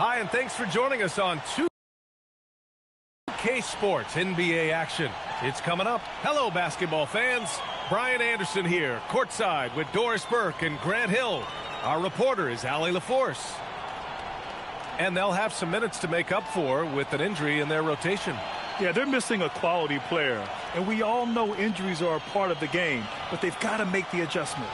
Hi, and thanks for joining us on 2K Sports NBA action. It's coming up. Hello, basketball fans. Brian Anderson here, courtside with Doris Burke and Grant Hill. Our reporter is Allie LaForce. And they'll have some minutes to make up for with an injury in their rotation. Yeah, they're missing a quality player. And we all know injuries are a part of the game, but they've got to make the adjustment.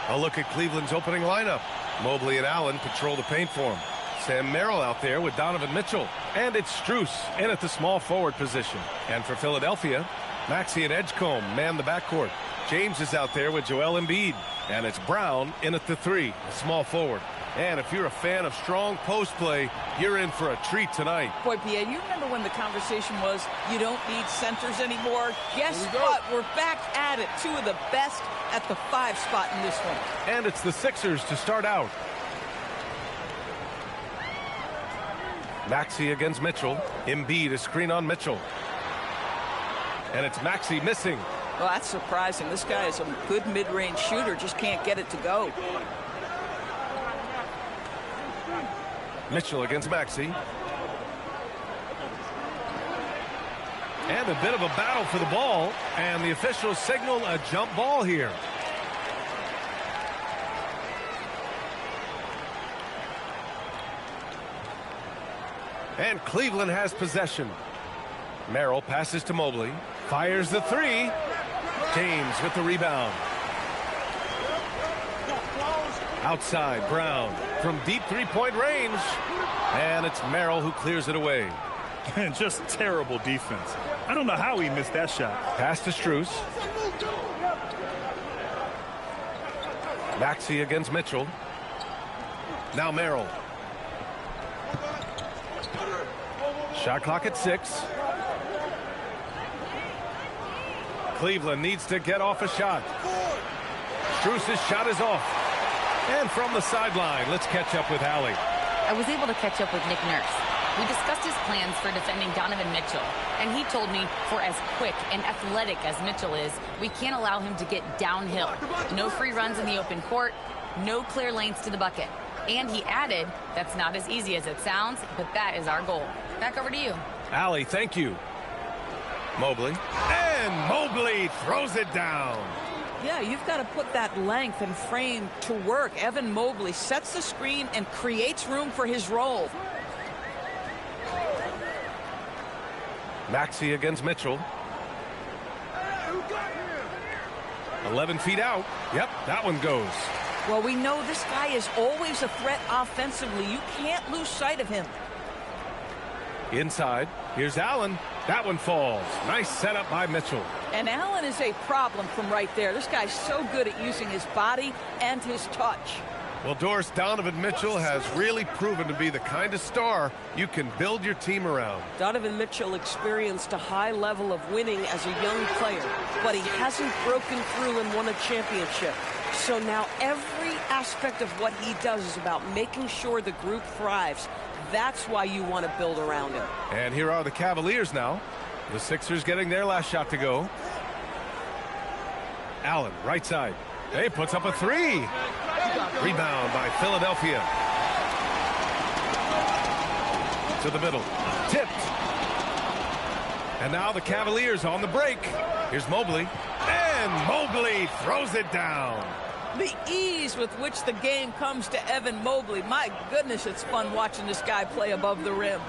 A look at Cleveland's opening lineup. Mobley and Allen patrol the paint for him. Sam Merrill out there with Donovan Mitchell. And it's Strus in at the small forward position. And for Philadelphia, Maxey and Edgecombe man the backcourt. James is out there with Joel Embiid. And it's Brown in at the 3, small forward. And if you're a fan of strong post play, you're in for a treat tonight. Boy, Pierre, you remember when the conversation was you don't need centers anymore? Guess what? We're back at it. Two of the best at the 5 spot in this one. And it's the Sixers to start out. Maxey against Mitchell. Embiid a screen on Mitchell. And it's Maxey missing. Well, that's surprising. This guy is a good mid-range shooter, just can't get it to go. Mitchell against Maxey. And a bit of a battle for the ball. And the officials signal a jump ball here. And Cleveland has possession. Merrill passes to Mobley. Fires the 3. James with the rebound. Outside, Brown from deep three-point range. And it's Merrill who clears it away. And just terrible defense. I don't know how he missed that shot. Pass to Strus. Maxey against Mitchell. Now Merrill. Shot clock at 6. Cleveland needs to get off a shot. Strus's shot is off. And from the sideline, let's catch up with Allie. I was able to catch up with Nick Nurse. We discussed his plans for defending Donovan Mitchell, and he told me for as quick and athletic as Mitchell is, we can't allow him to get downhill. No free runs in the open court, no clear lanes to the bucket. And he added, that's not as easy as it sounds, but that is our goal. Back over to you. Allie, thank you. Mobley. And Mobley throws it down. Yeah, you've got to put that length and frame to work. Evan Mobley sets the screen and creates room for his roll. Maxey against Mitchell. 11 feet out. Yep, that one goes. Well, we know this guy is always a threat offensively. You can't lose sight of him. Inside. Here's Allen. That one falls. Nice setup by Mitchell. And Allen is a problem from right there. This guy's so good at using his body and his touch. Well, Doris, Donovan Mitchell has really proven to be the kind of star you can build your team around. Donovan Mitchell experienced a high level of winning as a young player, but he hasn't broken through and won a championship. So now every aspect of what he does is about making sure the group thrives. That's why you want to build around him. And here are the Cavaliers now. The Sixers getting their last shot to go. Allen, right side. Hey, puts up a 3. Rebound by Philadelphia. To the middle. Tipped. And now the Cavaliers on the break. Here's Mobley. And Mobley throws it down. The ease with which the game comes to Evan Mobley. My goodness, it's fun watching this guy play above the rim.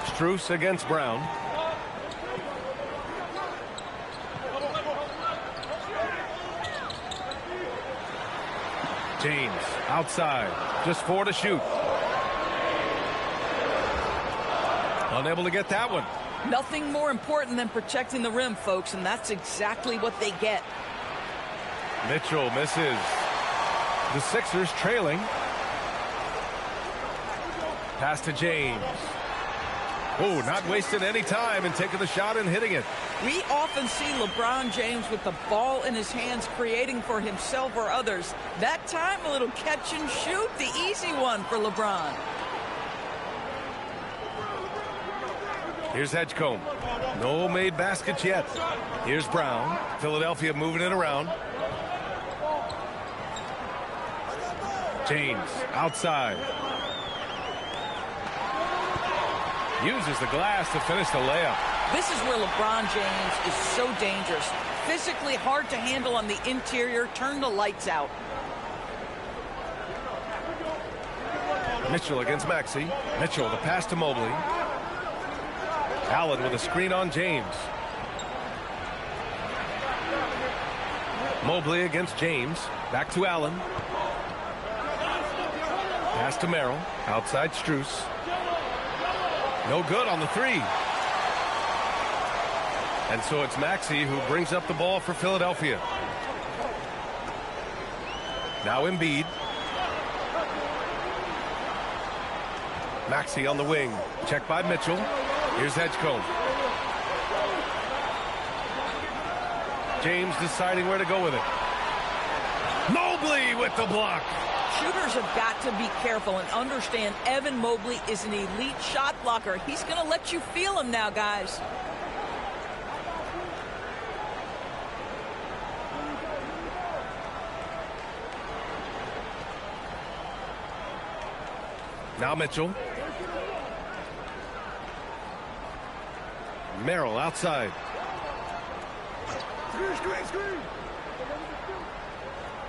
Strus against Brown. James outside. Just 4 to shoot. Unable to get that one. Nothing more important than protecting the rim, folks, and that's exactly what they get. Mitchell misses. The Sixers trailing. Pass to James. Oh, not wasting any time and taking the shot and hitting it. We often see LeBron James with the ball in his hands creating for himself or others. That time, a little catch and shoot, the easy one for LeBron. Here's Edgecombe. No made baskets yet. Here's Brown. Philadelphia moving it around. James outside. Uses the glass to finish the layup. This is where LeBron James is so dangerous. Physically hard to handle on the interior. Turn the lights out. Mitchell against Maxey. Mitchell, the pass to Mobley. Allen with a screen on James. Mobley against James. Back to Allen. Pass to Merrill. Outside Strus. No good on the three. And so it's Maxey who brings up the ball for Philadelphia. Now Embiid. Maxey on the wing. Checked by Mitchell. Here's Edgecombe. James deciding where to go with it. Mobley with the block. Shooters have got to be careful and understand Evan Mobley is an elite shot blocker. He's going to let you feel him now, guys. Now Mitchell. Merrill outside.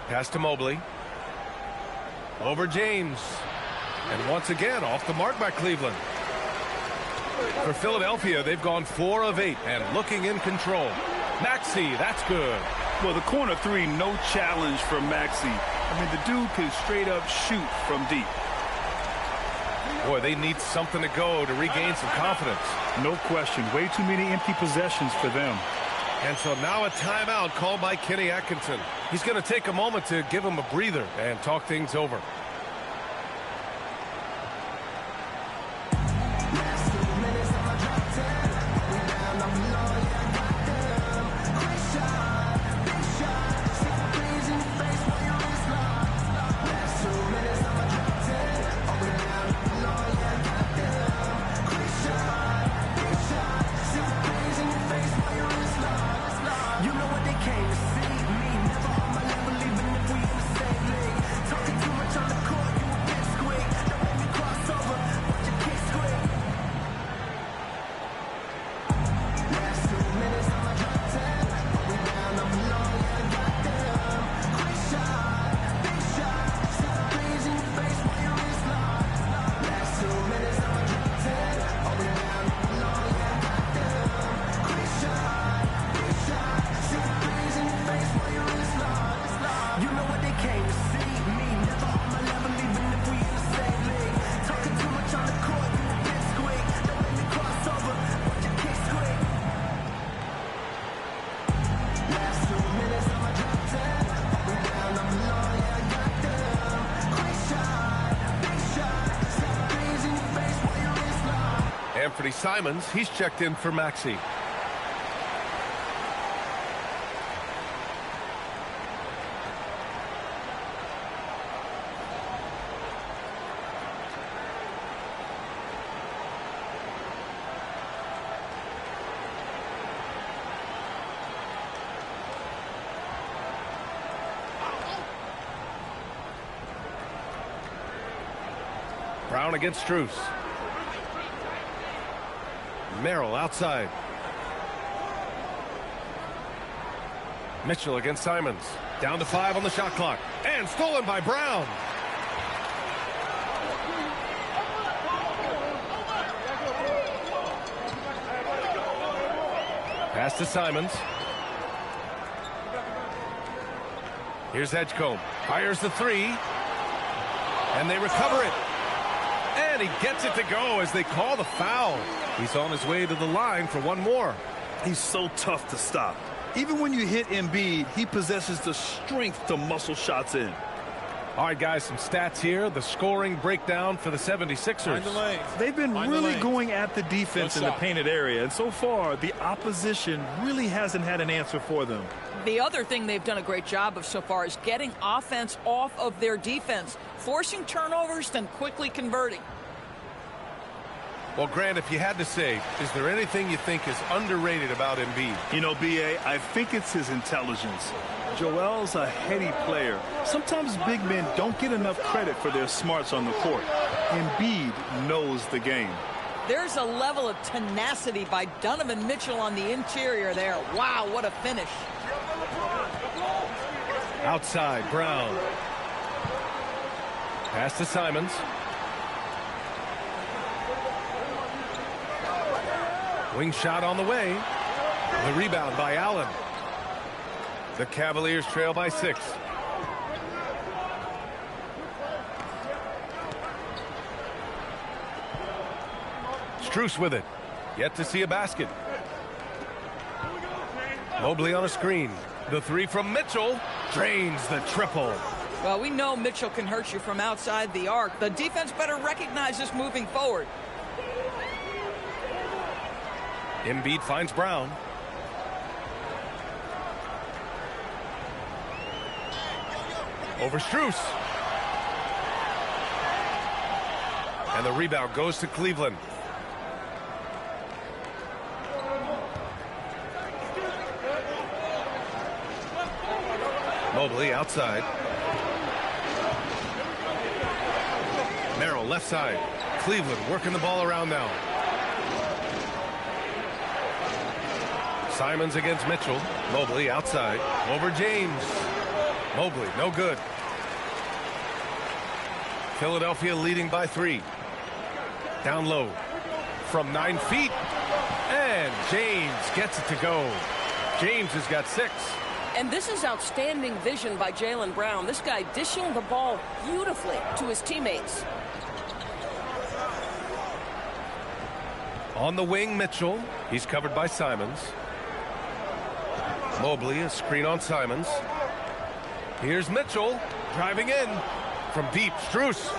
Pass to Mobley. Over James. And once again, off the mark by Cleveland. For Philadelphia, they've gone 4 of 8 and looking in control. Maxey, that's good. Well, the corner three, no challenge for Maxey. I mean, the dude can straight up shoot from deep. Boy, they need something to go to regain some confidence. No question. Way too many empty possessions for them. And so now a timeout called by Kenny Atkinson. He's going to take a moment to give him a breather and talk things over. Anthony Simons, he's checked in for Maxey. Brown against Strus. Merrill outside. Mitchell against Simons. Down to 5 on the shot clock. And stolen by Brown. Pass to Simons. Here's Edgecombe. Fires the 3. And they recover it. And he gets it to go as they call the foul. He's on his way to the line for one more. He's so tough to stop. Even when you hit Embiid, he possesses the strength to muscle shots in. All right, guys, some stats here. The scoring breakdown for the 76ers. They've been really going at the defense in the painted area. And so far, the opposition really hasn't had an answer for them. The other thing they've done a great job of so far is getting offense off of their defense, forcing turnovers, then quickly converting. Well, Grant, if you had to say, is there anything you think is underrated about Embiid? You know, B.A., I think it's his intelligence. Joel's a heady player. Sometimes big men don't get enough credit for their smarts on the court. Embiid knows the game. There's a level of tenacity by Donovan Mitchell on the interior there. Wow, what a finish. Outside, Brown. Pass to Simons. Wing shot on the way. The rebound by Allen. The Cavaliers trail by 6. Strus with it. Yet to see a basket. Mobley on a screen. The 3 from Mitchell. Drains the triple. Well, we know Mitchell can hurt you from outside the arc. The defense better recognize this moving forward. Embiid finds Brown. Over Strus. And the rebound goes to Cleveland. Mobley outside. Merrill left side. Cleveland working the ball around now. Simons against Mitchell. Mobley outside. Over James. Mobley, no good. Philadelphia leading by 3. Down low. From 9 feet. And James gets it to go. James has got 6. And this is outstanding vision by Jaylen Brown. This guy dishing the ball beautifully to his teammates. On the wing, Mitchell. He's covered by Simons. Mobley, a screen on Simons. Here's Mitchell driving in from deep. Strus.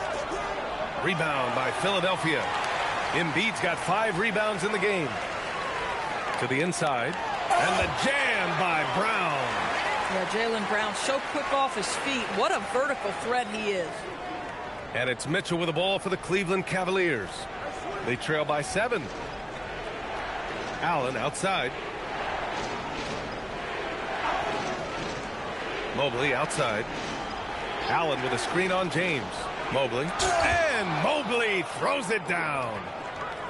Rebound by Philadelphia. Embiid's got 5 rebounds in the game. To the inside. And the jam by Brown. Yeah, Jaylen Brown so quick off his feet. What a vertical threat he is. And it's Mitchell with the ball for the Cleveland Cavaliers. They trail by 7. Allen outside. Mobley outside. Allen with a screen on James. Mobley. And Mobley throws it down.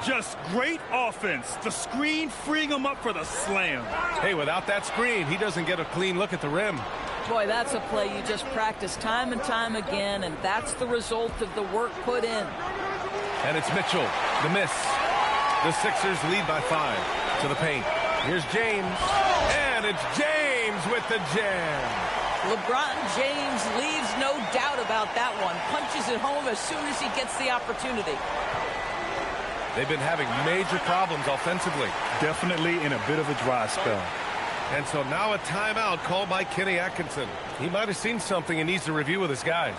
Just great offense. The screen freeing him up for the slam. Hey, without that screen, he doesn't get a clean look at the rim. Boy, that's a play you just practice time and time again, and that's the result of the work put in. And it's Mitchell. The miss. The Sixers lead by 5 to the paint. Here's James. And it's James with the jam. LeBron James leaves no doubt about that one. Punches it home as soon as he gets the opportunity. They've been having major problems offensively. Definitely in a bit of a dry spell. And so now a timeout called by Kenny Atkinson. He might have seen something and needs to review with his guys.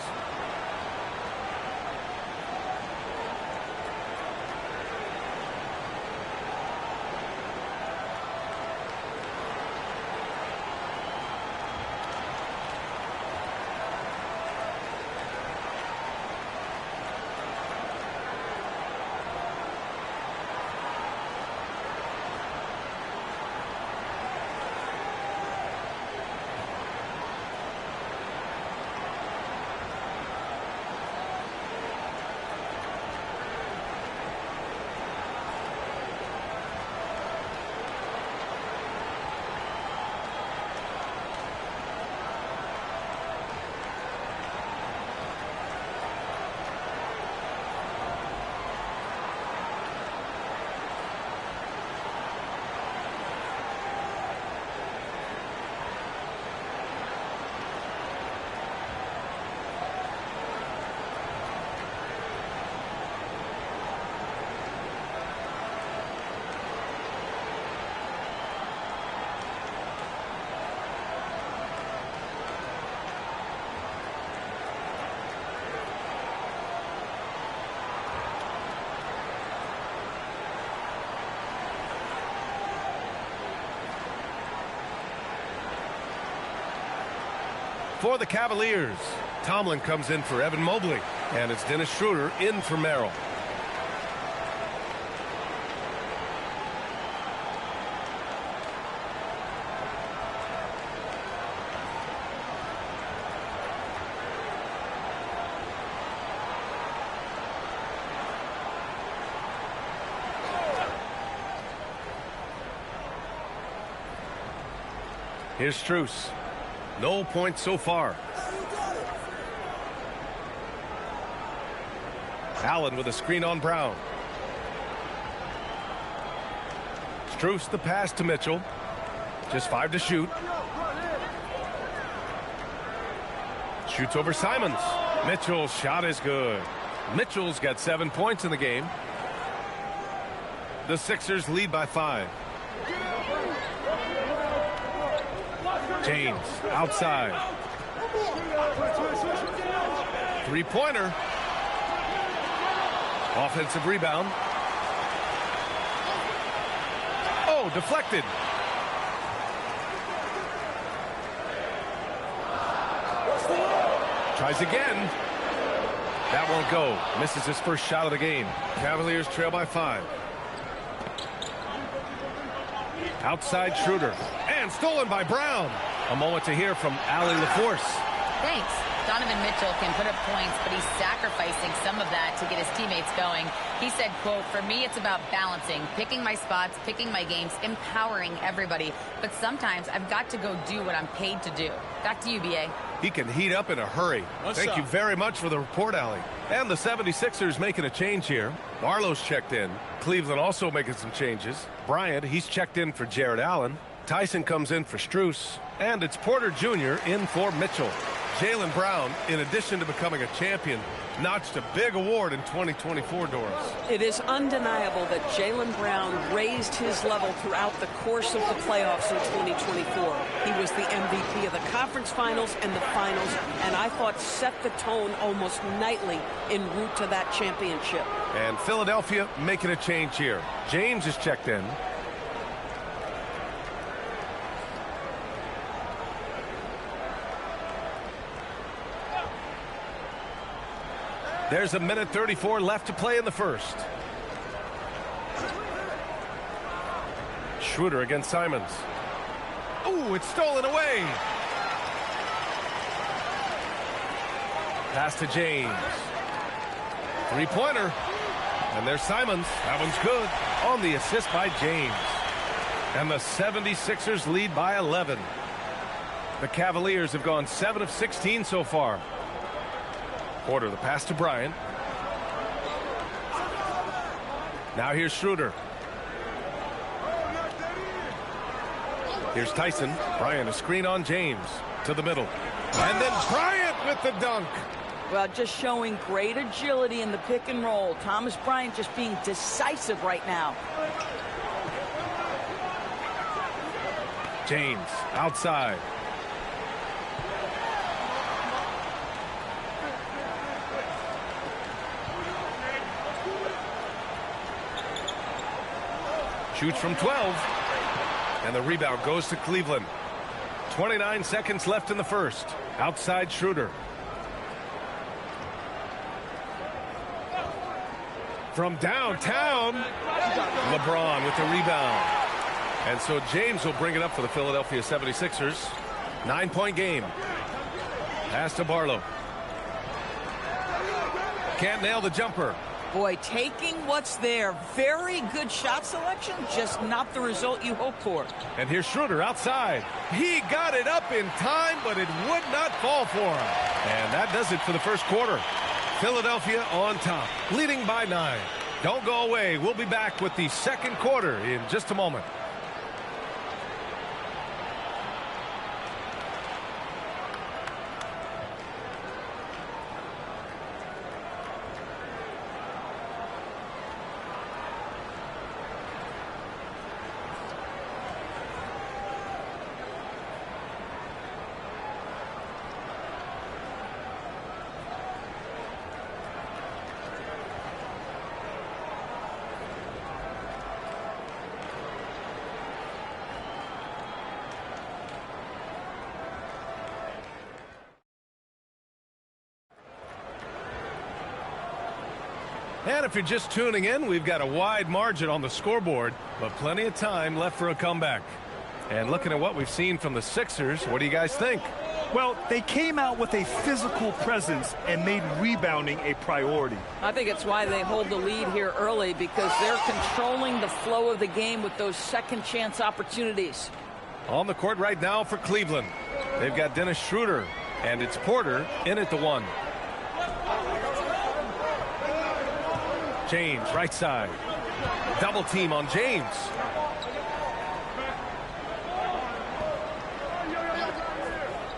For the Cavaliers, Tomlin comes in for Evan Mobley, and it's Dennis Schroeder in for Merrill. Here's Strus. No points so far. Allen with a screen on Brown. Strus the pass to Mitchell. Just 5 to shoot. Shoots over Simons. Mitchell's shot is good. Mitchell's got 7 points in the game. The Sixers lead by 5. James outside. Three-pointer. Offensive rebound. Oh, deflected. Tries again. That won't go. Misses his first shot of the game. Cavaliers trail by 5. Outside Schroeder. And stolen by Brown. A moment to hear from Allie LaForce. Thanks. Donovan Mitchell can put up points, but he's sacrificing some of that to get his teammates going. He said, quote, "For me, it's about balancing, picking my spots, picking my games, empowering everybody. But sometimes I've got to go do what I'm paid to do." Back to you, B.A. He can heat up in a hurry. Thank you very much for the report, Allie. And the 76ers making a change here. Barlow's checked in. Cleveland also making some changes. Bryant, he's checked in for Jared Allen. Tyson comes in for Strus. And it's Porter Jr. in for Mitchell. Jaylen Brown, in addition to becoming a champion, notched a big award in 2024, Doris. It is undeniable that Jaylen Brown raised his level throughout the course of the playoffs in 2024. He was the MVP of the conference finals and the finals, and I thought set the tone almost nightly en route to that championship. And Philadelphia making a change here. James is checked in. There's a minute 34 left to play in the first. Schroeder against Simons. Ooh, it's stolen away. Pass to James. Three-pointer. And there's Simons. That one's good. On the assist by James. And the 76ers lead by 11. The Cavaliers have gone 7 of 16 so far. Porter, the pass to Bryant. Now here's Schroeder. Here's Tyson. Bryant, a screen on James. To the middle. And then Bryant with the dunk. Well, just showing great agility in the pick and roll. Thomas Bryant just being decisive right now. James outside. Shoots from 12. And the rebound goes to Cleveland. 29 seconds left in the first. Outside Schroeder. From downtown, LeBron with the rebound. And so James will bring it up for the Philadelphia 76ers. 9-point game. Pass to Barlow. Can't nail the jumper. Boy, taking what's there. Very good shot selection, just not the result you hope for. And here's Schroeder outside. He got it up in time, but it would not fall for him. And that does it for the first quarter. Philadelphia on top, leading by 9. Don't go away. We'll be back with the second quarter in just a moment. And if you're just tuning in, we've got a wide margin on the scoreboard, but plenty of time left for a comeback. And looking at what we've seen from the Sixers, what do you guys think? Well, they came out with a physical presence and made rebounding a priority. I think it's why they hold the lead here early, because they're controlling the flow of the game with those second chance opportunities. On the court right now for Cleveland. They've got Dennis Schroeder, and it's Porter in at the 1. James, right side. Double team on James.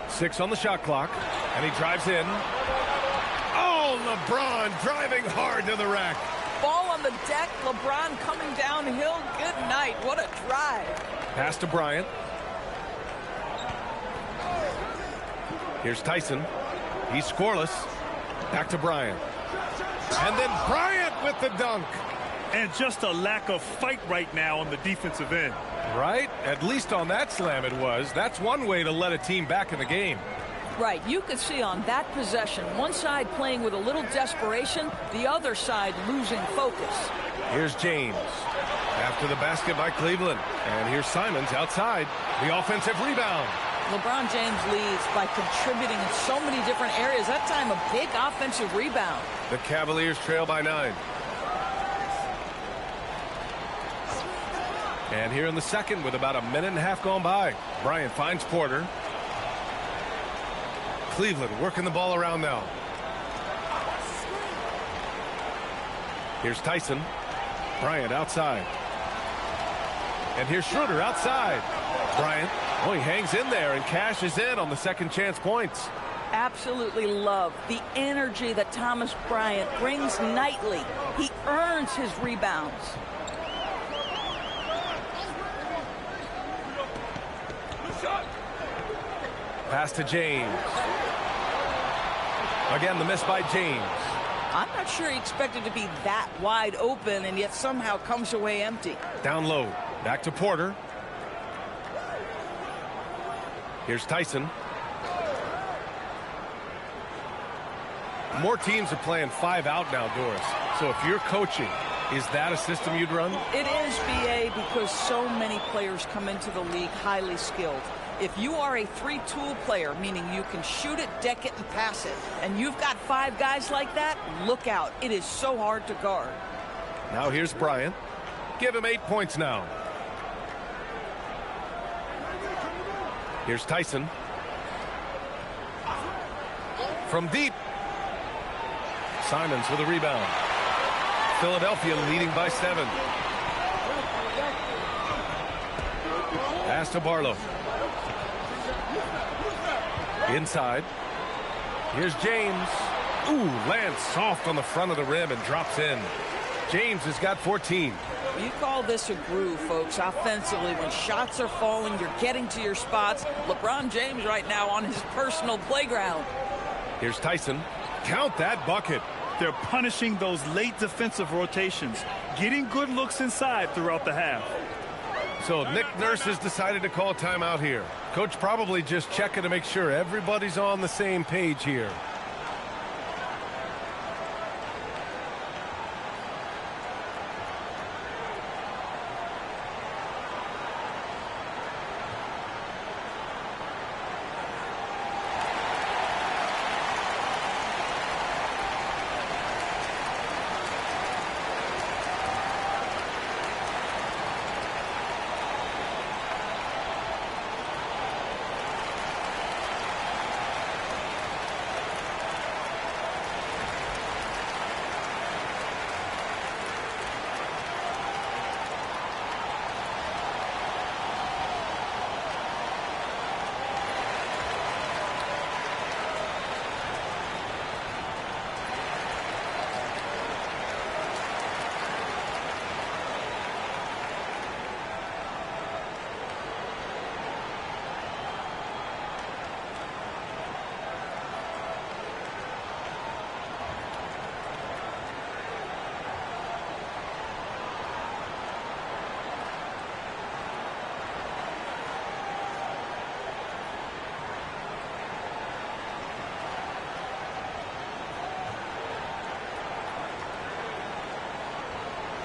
Six on the shot clock, and he drives in. Oh, LeBron driving hard to the rack. Ball on the deck, LeBron coming downhill. Good night. What a drive. Pass to Bryant. Here's Tyson. He's scoreless. Back to Bryant. And then Bryant with the dunk. And just a lack of fight right now on the defensive end. Right? At least on that slam it was. That's one way to let a team back in the game. Right. You could see on that possession, one side playing with a little desperation, the other side losing focus. Here's James. After the basket by Cleveland. And here's Simons outside. The offensive rebound. LeBron James leads by contributing in so many different areas. That time a big offensive rebound. The Cavaliers trail by 9. And here in the second with about a minute and a half gone by. Bryant finds Porter. Cleveland working the ball around now. Here's Tyson. Bryant outside. And here's Schroeder outside. Bryant, oh, he hangs in there and cashes in on the second chance points. Absolutely love the energy that Thomas Bryant brings nightly. He earns his rebounds. Pass to James. Again, the miss by James. I'm not sure he expected to be that wide open and yet somehow comes away empty. Down low. Back to Porter. Here's Tyson. More teams are playing 5 out now, Doris. So if you're coaching, is that a system you'd run? It is, BA, because so many players come into the league highly skilled. If you are a 3-tool player, meaning you can shoot it, deck it, and pass it, and you've got 5 guys like that, look out. It is so hard to guard. Now here's Bryant. Give him 8 points now. Here's Tyson. From deep. Simons with a rebound. Philadelphia leading by 7. Pass to Barlow. Inside. Here's James. Ooh, lands soft on the front of the rim and drops in. James has got 14. You call this a groove, folks. Offensively, when shots are falling, you're getting to your spots. LeBron James right now on his personal playground. Here's Tyson. Count that bucket. They're punishing those late defensive rotations, getting good looks inside throughout the half. So Nick Nurse has decided to call timeout here. Coach probably just checking to make sure everybody's on the same page here.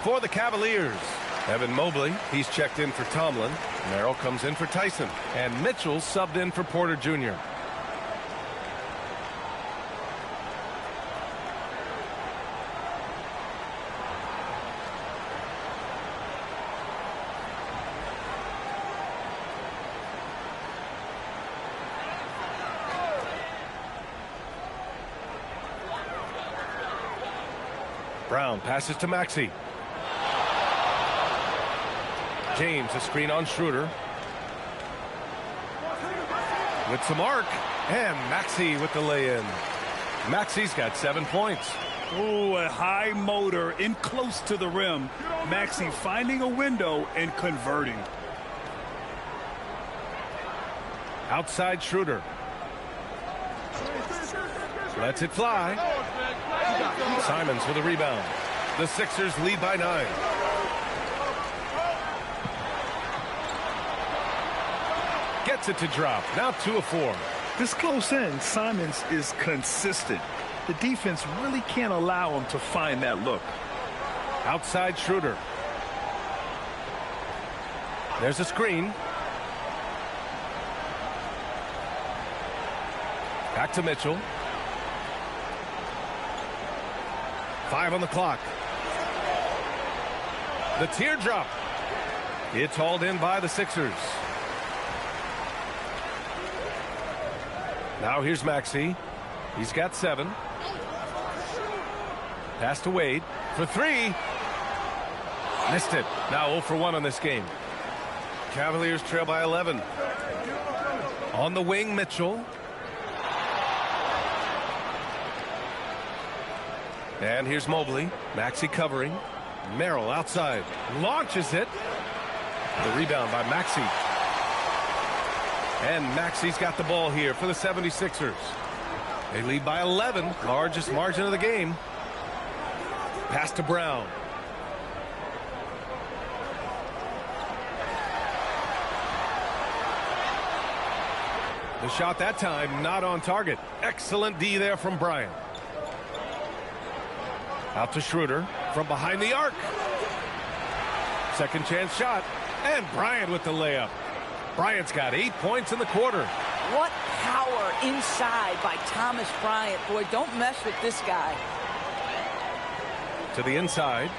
For the Cavaliers, Evan Mobley, he's checked in for Tomlin. Merrill comes in for Tyson. And Mitchell subbed in for Porter Jr. Brown passes to Maxey. James, a screen on Schroeder. With some arc, and Maxey with the lay-in. Maxey's got 7 points. Oh, a high motor in close to the rim. Maxey finding a window and converting. Outside Schroeder. Lets it fly. Simons with a rebound. The Sixers lead by 9. Gets it to drop. Now 2 of 4. This close in, Simons is consistent. The defense really can't allow him to find that look. Outside Schroeder. There's a screen. Back to Mitchell. 5 on the clock. The teardrop. It's hauled in by the Sixers. Now here's Maxey. He's got 7. Pass to Wade for 3. Missed it. Now 0 for 1 on this game. Cavaliers trail by 11. On the wing, Mitchell. And here's Mobley. Maxey covering. Merrill outside. Launches it. The rebound by Maxey. And Maxey's got the ball here for the 76ers. They lead by 11. Largest margin of the game. Pass to Brown. The shot that time not on target. Excellent D there from Bryant. Out to Schroeder from behind the arc. Second chance shot. And Bryant with the layup. Bryant's got 8 points in the quarter. What power inside by Thomas Bryant. Boy, don't mess with this guy. To the inside.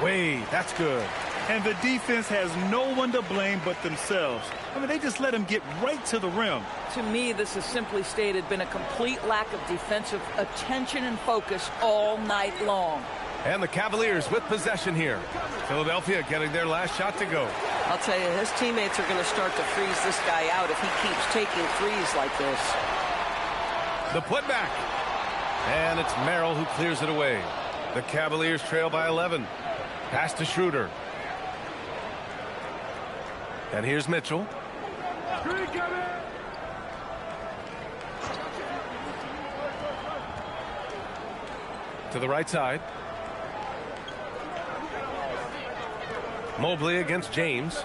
Wade, that's good. And the defense has no one to blame but themselves. I mean, they just let him get right to the rim. To me, this has simply stated been a complete lack of defensive attention and focus all night long. And the Cavaliers with possession here. Philadelphia getting their last shot to go. I'll tell you, his teammates are going to start to freeze this guy out if he keeps taking threes like this. The putback. And it's Merrill who clears it away. The Cavaliers trail by 11. Pass to Schroeder. And here's Mitchell. To the right side. Mobley against James.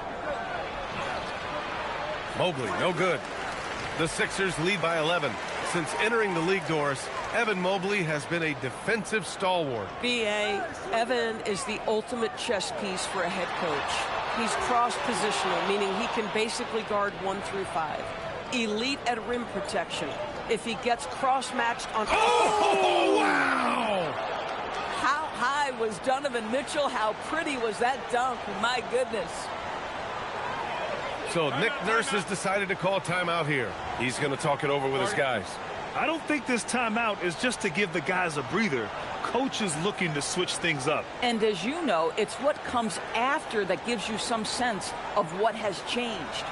Mobley, no good. The Sixers lead by 11. Since entering the league doors, Evan Mobley has been a defensive stalwart. B.A., Evan is the ultimate chess piece for a head coach. He's cross-positional, meaning he can basically guard 1 through 5. Elite at rim protection. If he gets cross-matched on... Oh, wow! How high was Donovan Mitchell? How pretty was that dunk? My goodness. So Nick Nurse has decided to call timeout here. He's going to talk it over with his guys. I don't think this timeout is just to give the guys a breather. Coach is looking to switch things up. And as you know, it's what comes after that gives you some sense of what has changed.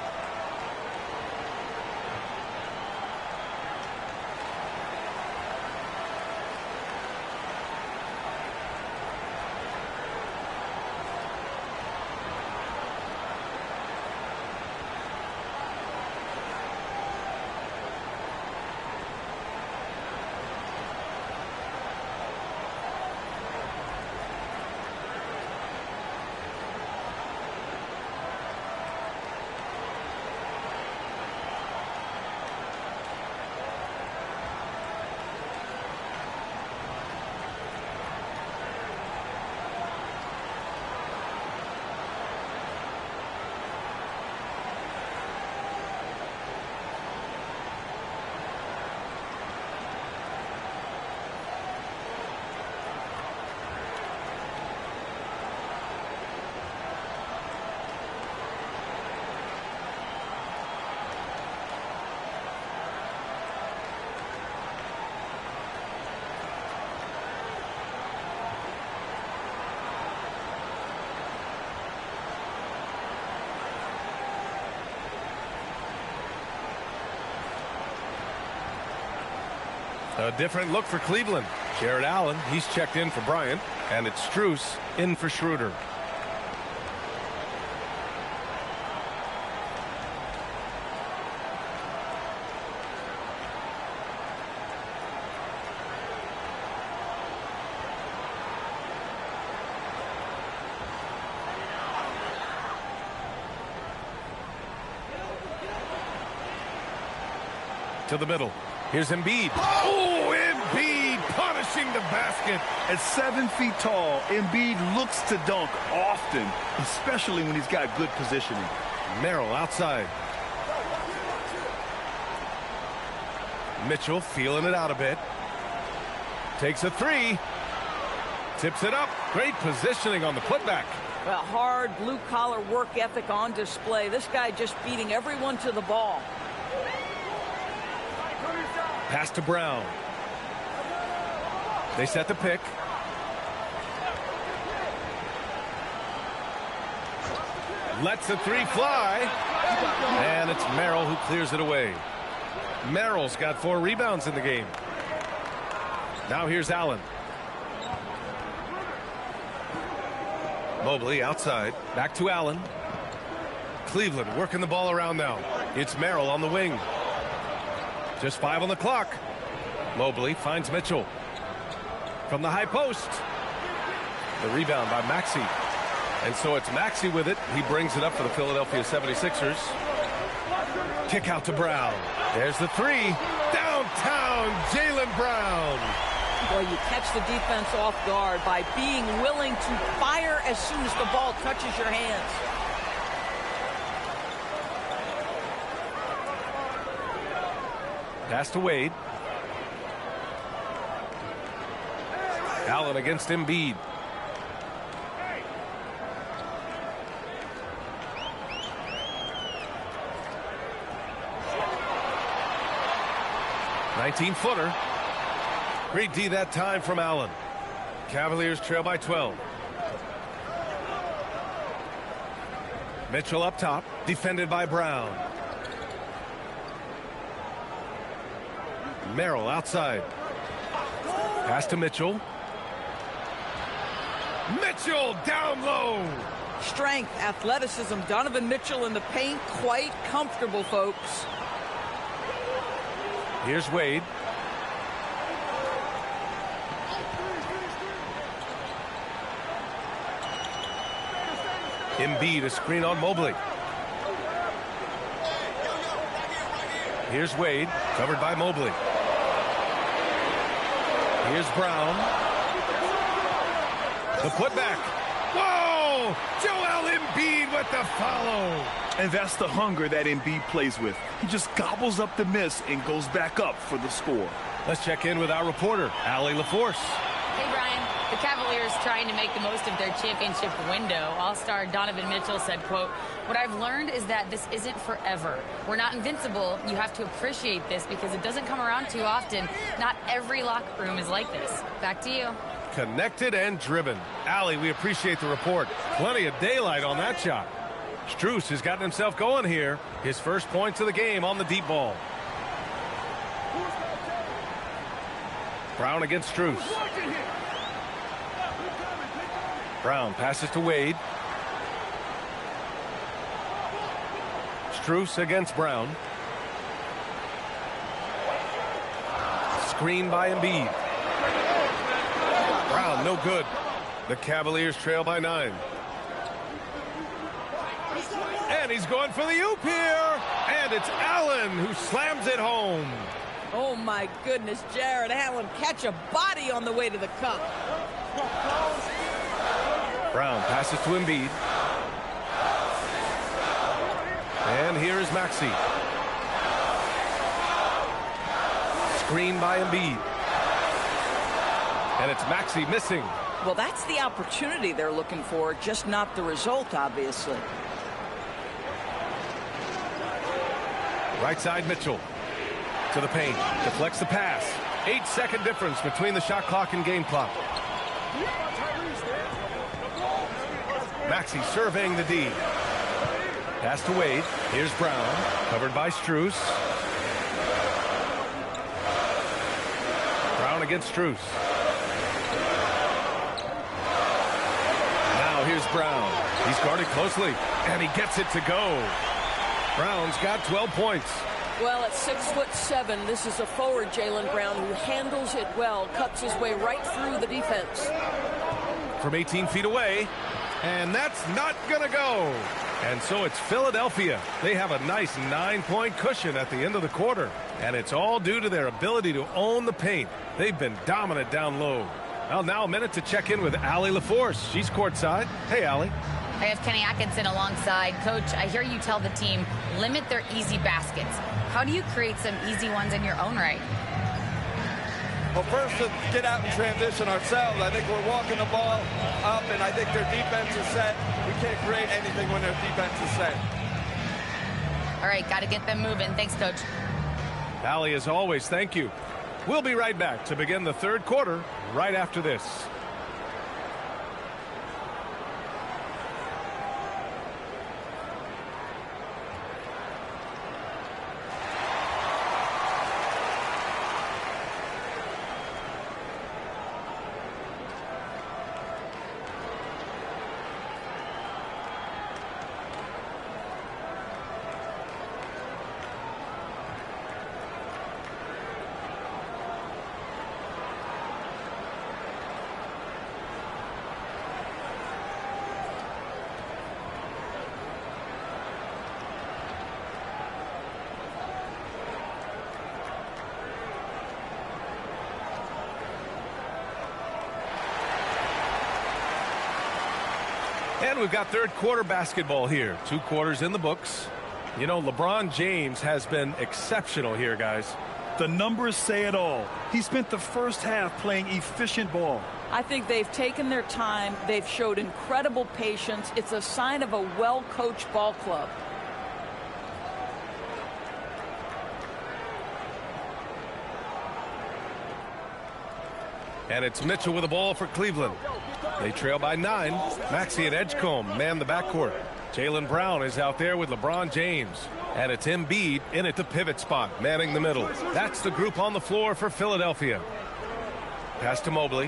A different look for Cleveland. Jared Allen, he's checked in for Bryant, and it's Strus in for Schroeder. To the middle. Here's Embiid. Oh, Embiid punishing the basket. At 7 feet tall, Embiid looks to dunk often, especially when he's got good positioning. Merrill outside. Mitchell feeling it out a bit. Takes a three. Tips it up. Great positioning on the putback. Well, hard blue-collar work ethic on display. This guy just beating everyone to the ball. Pass to Brown. They set the pick. Lets the three fly. And it's Merrill who clears it away. Merrill's got 4 rebounds in the game. Now here's Allen. Mobley outside. Back to Allen. Cleveland working the ball around now. It's Merrill on the wing. Just 5 on the clock. Mobley finds Mitchell. From the high post. The rebound by Maxey. And so it's Maxey with it. He brings it up for the Philadelphia 76ers. Kick out to Brown. There's the three. Downtown, Jaylen Brown. Boy, you catch the defense off guard by being willing to fire as soon as the ball touches your hands. Pass to Wade. Allen against Embiid. "19-footer. Great D that time from Allen. Cavaliers trail by 12. Mitchell up top, defended by Brown. Merrill outside. Pass to Mitchell. Mitchell down low. Strength, athleticism, Donovan Mitchell in the paint, quite comfortable, folks. Here's Wade. Embiid, a screen on Mobley. Here's Wade, covered by Mobley. Here's Brown. The putback. Whoa! Joel Embiid with the follow. And that's the hunger that Embiid plays with. He just gobbles up the miss and goes back up for the score. Let's check in with our reporter, Allie LaForce. Hey, Brian. The Cavaliers trying to make the most of their championship window. All-star Donovan Mitchell said, quote, "What I've learned is that this isn't forever. We're not invincible. You have to appreciate this because it doesn't come around too often. Not every locker room is like this." Back to you. Connected and driven. Allie, we appreciate the report. Plenty of daylight on that shot. Strus has gotten himself going here. His first points of the game on the deep ball. Brown against Strus. Brown passes to Wade. Strus against Brown. Screen by Embiid. Brown, no good. The Cavaliers trail by 9. And he's going for the oop here. And it's Allen who slams it home. Oh, my goodness, Jared Allen catch a body on the way to the cup. Brown passes to Embiid. And here is Maxey. Screen by Embiid. And it's Maxey missing. Well, that's the opportunity they're looking for, just not the result, obviously. Right side Mitchell. To the paint. Deflects the pass. 8-second difference between the shot clock and game clock. Maxey surveying the D. Pass to Wade. Here's Brown. Covered by Strus. against Strus. Now here's Brown. He's guarded closely, and he gets it to go. Brown's got 12 points. Well, at 6'7", this is a forward, Jaylen Brown, who handles it well, cuts his way right through the defense. From 18 feet away, and that's not going to go. And so it's Philadelphia. They have a nice 9-point cushion at the end of the quarter, and it's all due to their ability to own the paint. They've been dominant down low. Well, now a minute to check in with Allie LaForce. She's courtside. Hey, Allie. I have Kenny Atkinson alongside. Coach, I hear you tell the team, limit their easy baskets. How do you create some easy ones in your own right? Well, first, to get out and transition ourselves. I think we're walking the ball up, and I think their defense is set. We can't create anything when their defense is set. All right, got to get them moving. Thanks, Coach. Allie, as always, thank you. We'll be right back to begin the third quarter right after this. And we've got third quarter basketball here. 2 quarters in the books. You know, LeBron James has been exceptional here, guys. The numbers say it all. He spent the first half playing efficient ball. I think they've taken their time. They've showed incredible patience. It's a sign of a well-coached ball club. And it's Mitchell with the ball for Cleveland. They trail by 9. Maxey and Edgecombe man the backcourt. Jaylen Brown is out there with LeBron James. And it's Embiid in at the pivot spot, manning the middle. That's the group on the floor for Philadelphia. Pass to Mobley.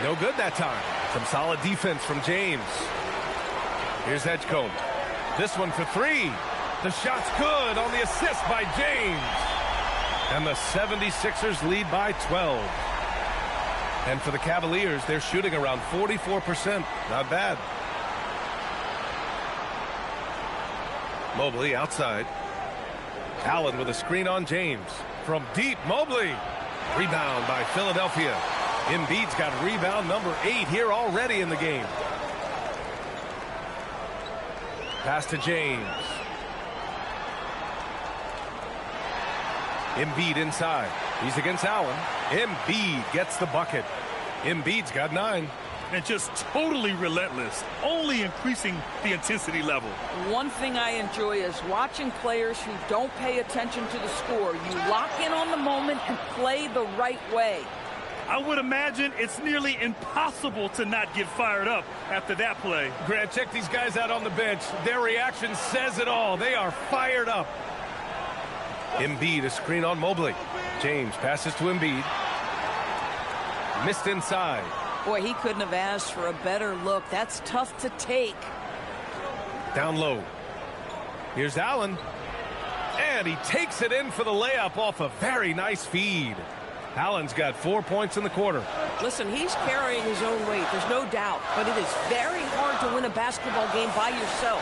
No good that time. Some solid defense from James. Here's Edgecombe. This one for 3. The shot's good on the assist by James. And the 76ers lead by 12. And for the Cavaliers, they're shooting around 44%. Not bad. Mobley outside. Allen with a screen on James. From deep, Mobley. Rebound by Philadelphia. Embiid's got rebound number 8 here already in the game. Pass to James. Embiid inside. He's against Allen. Embiid gets the bucket. Embiid's got 9. And just totally relentless, only increasing the intensity level. One thing I enjoy is watching players who don't pay attention to the score. You lock in on the moment and play the right way. I would imagine it's nearly impossible to not get fired up after that play. Grant, check these guys out on the bench. Their reaction says it all. They are fired up. Embiid, a screen on Mobley. James passes to Embiid. Missed inside. Boy, he couldn't have asked for a better look. That's tough to take. Down low. Here's Allen. And he takes it in for the layup off a very nice feed. Allen's got 4 points in the quarter. Listen, he's carrying his own weight, there's no doubt. But it is very hard to win a basketball game by yourself.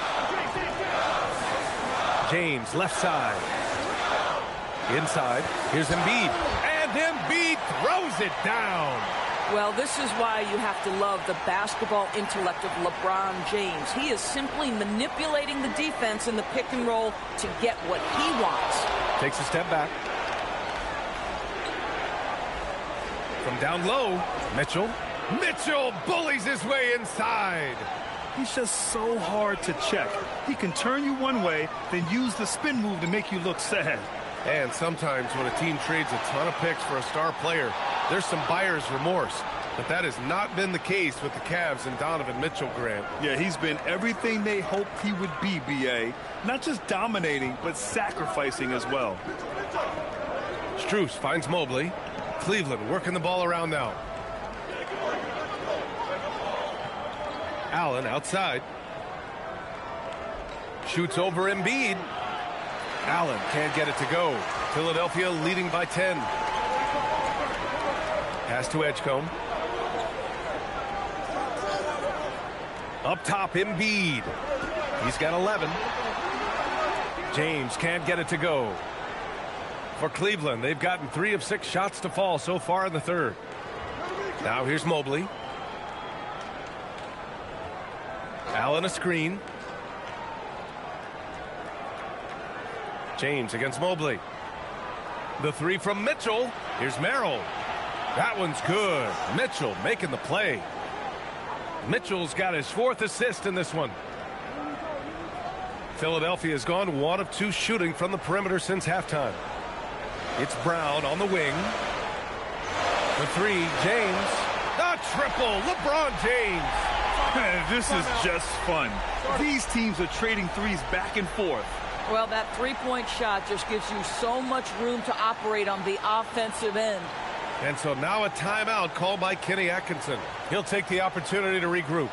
James, left side. Inside. Here's Embiid. And Embiid throws it down. Well, this is why you have to love the basketball intellect of LeBron James. He is simply manipulating the defense in the pick and roll to get what he wants. Takes a step back. From down low, Mitchell. Mitchell bullies his way inside. He's just so hard to check. He can turn you one way, then use the spin move to make you look sad. And sometimes when a team trades a ton of picks for a star player, there's some buyer's remorse. But that has not been the case with the Cavs and Donovan Mitchell, Grant. Yeah, he's been everything they hoped he would be, B.A. Not just dominating, but sacrificing as well. Strus finds Mobley. Cleveland working the ball around now. Allen outside. Shoots over Embiid. Allen can't get it to go. Philadelphia leading by 10. Pass to Edgecombe. Up top, Embiid. He's got 11. James can't get it to go. For Cleveland, they've gotten 3 of 6 shots to fall so far in the third. Now here's Mobley. Allen a screen. James against Mobley. The 3 from Mitchell. Here's Merrill. That one's good. Mitchell making the play. Mitchell's got his 4th assist in this one. Philadelphia has gone 1 of 2 shooting from the perimeter since halftime. It's Brown on the wing. The 3, James. A triple, LeBron James. This is just fun. These teams are trading threes back and forth. Well, that three-point shot just gives you so much room to operate on the offensive end. And so now a timeout called by Kenny Atkinson. He'll take the opportunity to regroup.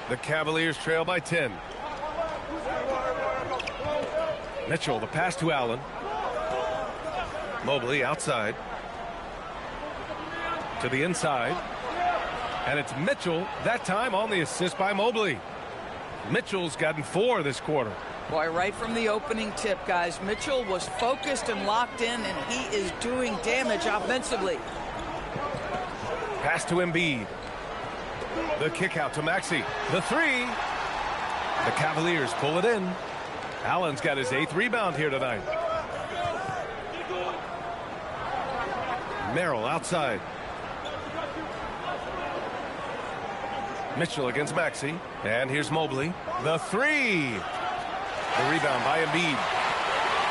The Cavaliers trail by 10. Mitchell, the pass to Allen. Mobley outside. To the inside. And it's Mitchell, that time on the assist by Mobley. Mitchell's gotten 4 this quarter. Boy, right from the opening tip, guys, Mitchell was focused and locked in, and he is doing damage offensively. Pass to Embiid. The kick out to Maxey. The 3. The Cavaliers pull it in. Allen's got his 8th rebound here tonight. Merrill outside. Mitchell against Maxey. And here's Mobley. The 3. The rebound by Embiid.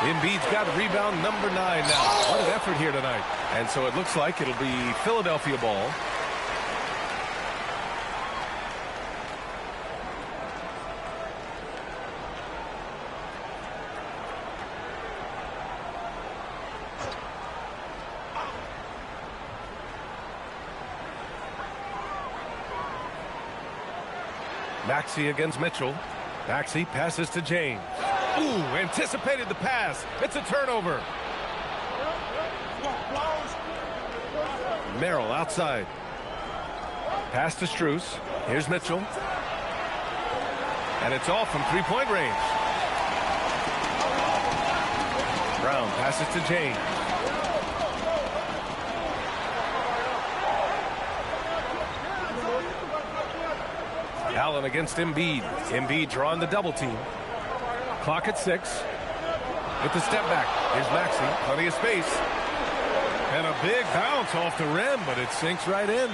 Embiid's got rebound number 9 now. What an effort here tonight. And so it looks like it'll be Philadelphia ball. Maxey against Mitchell. Maxey passes to James. Ooh, anticipated the pass. It's a turnover. Merrill outside. Pass to Strus. Here's Mitchell. And it's off from three-point range. Brown passes to James. Allen against Embiid. Embiid drawing the double team. Clock at 6. With the step back. Here's Maxey, plenty of space. And a big bounce off the rim, but it sinks right in.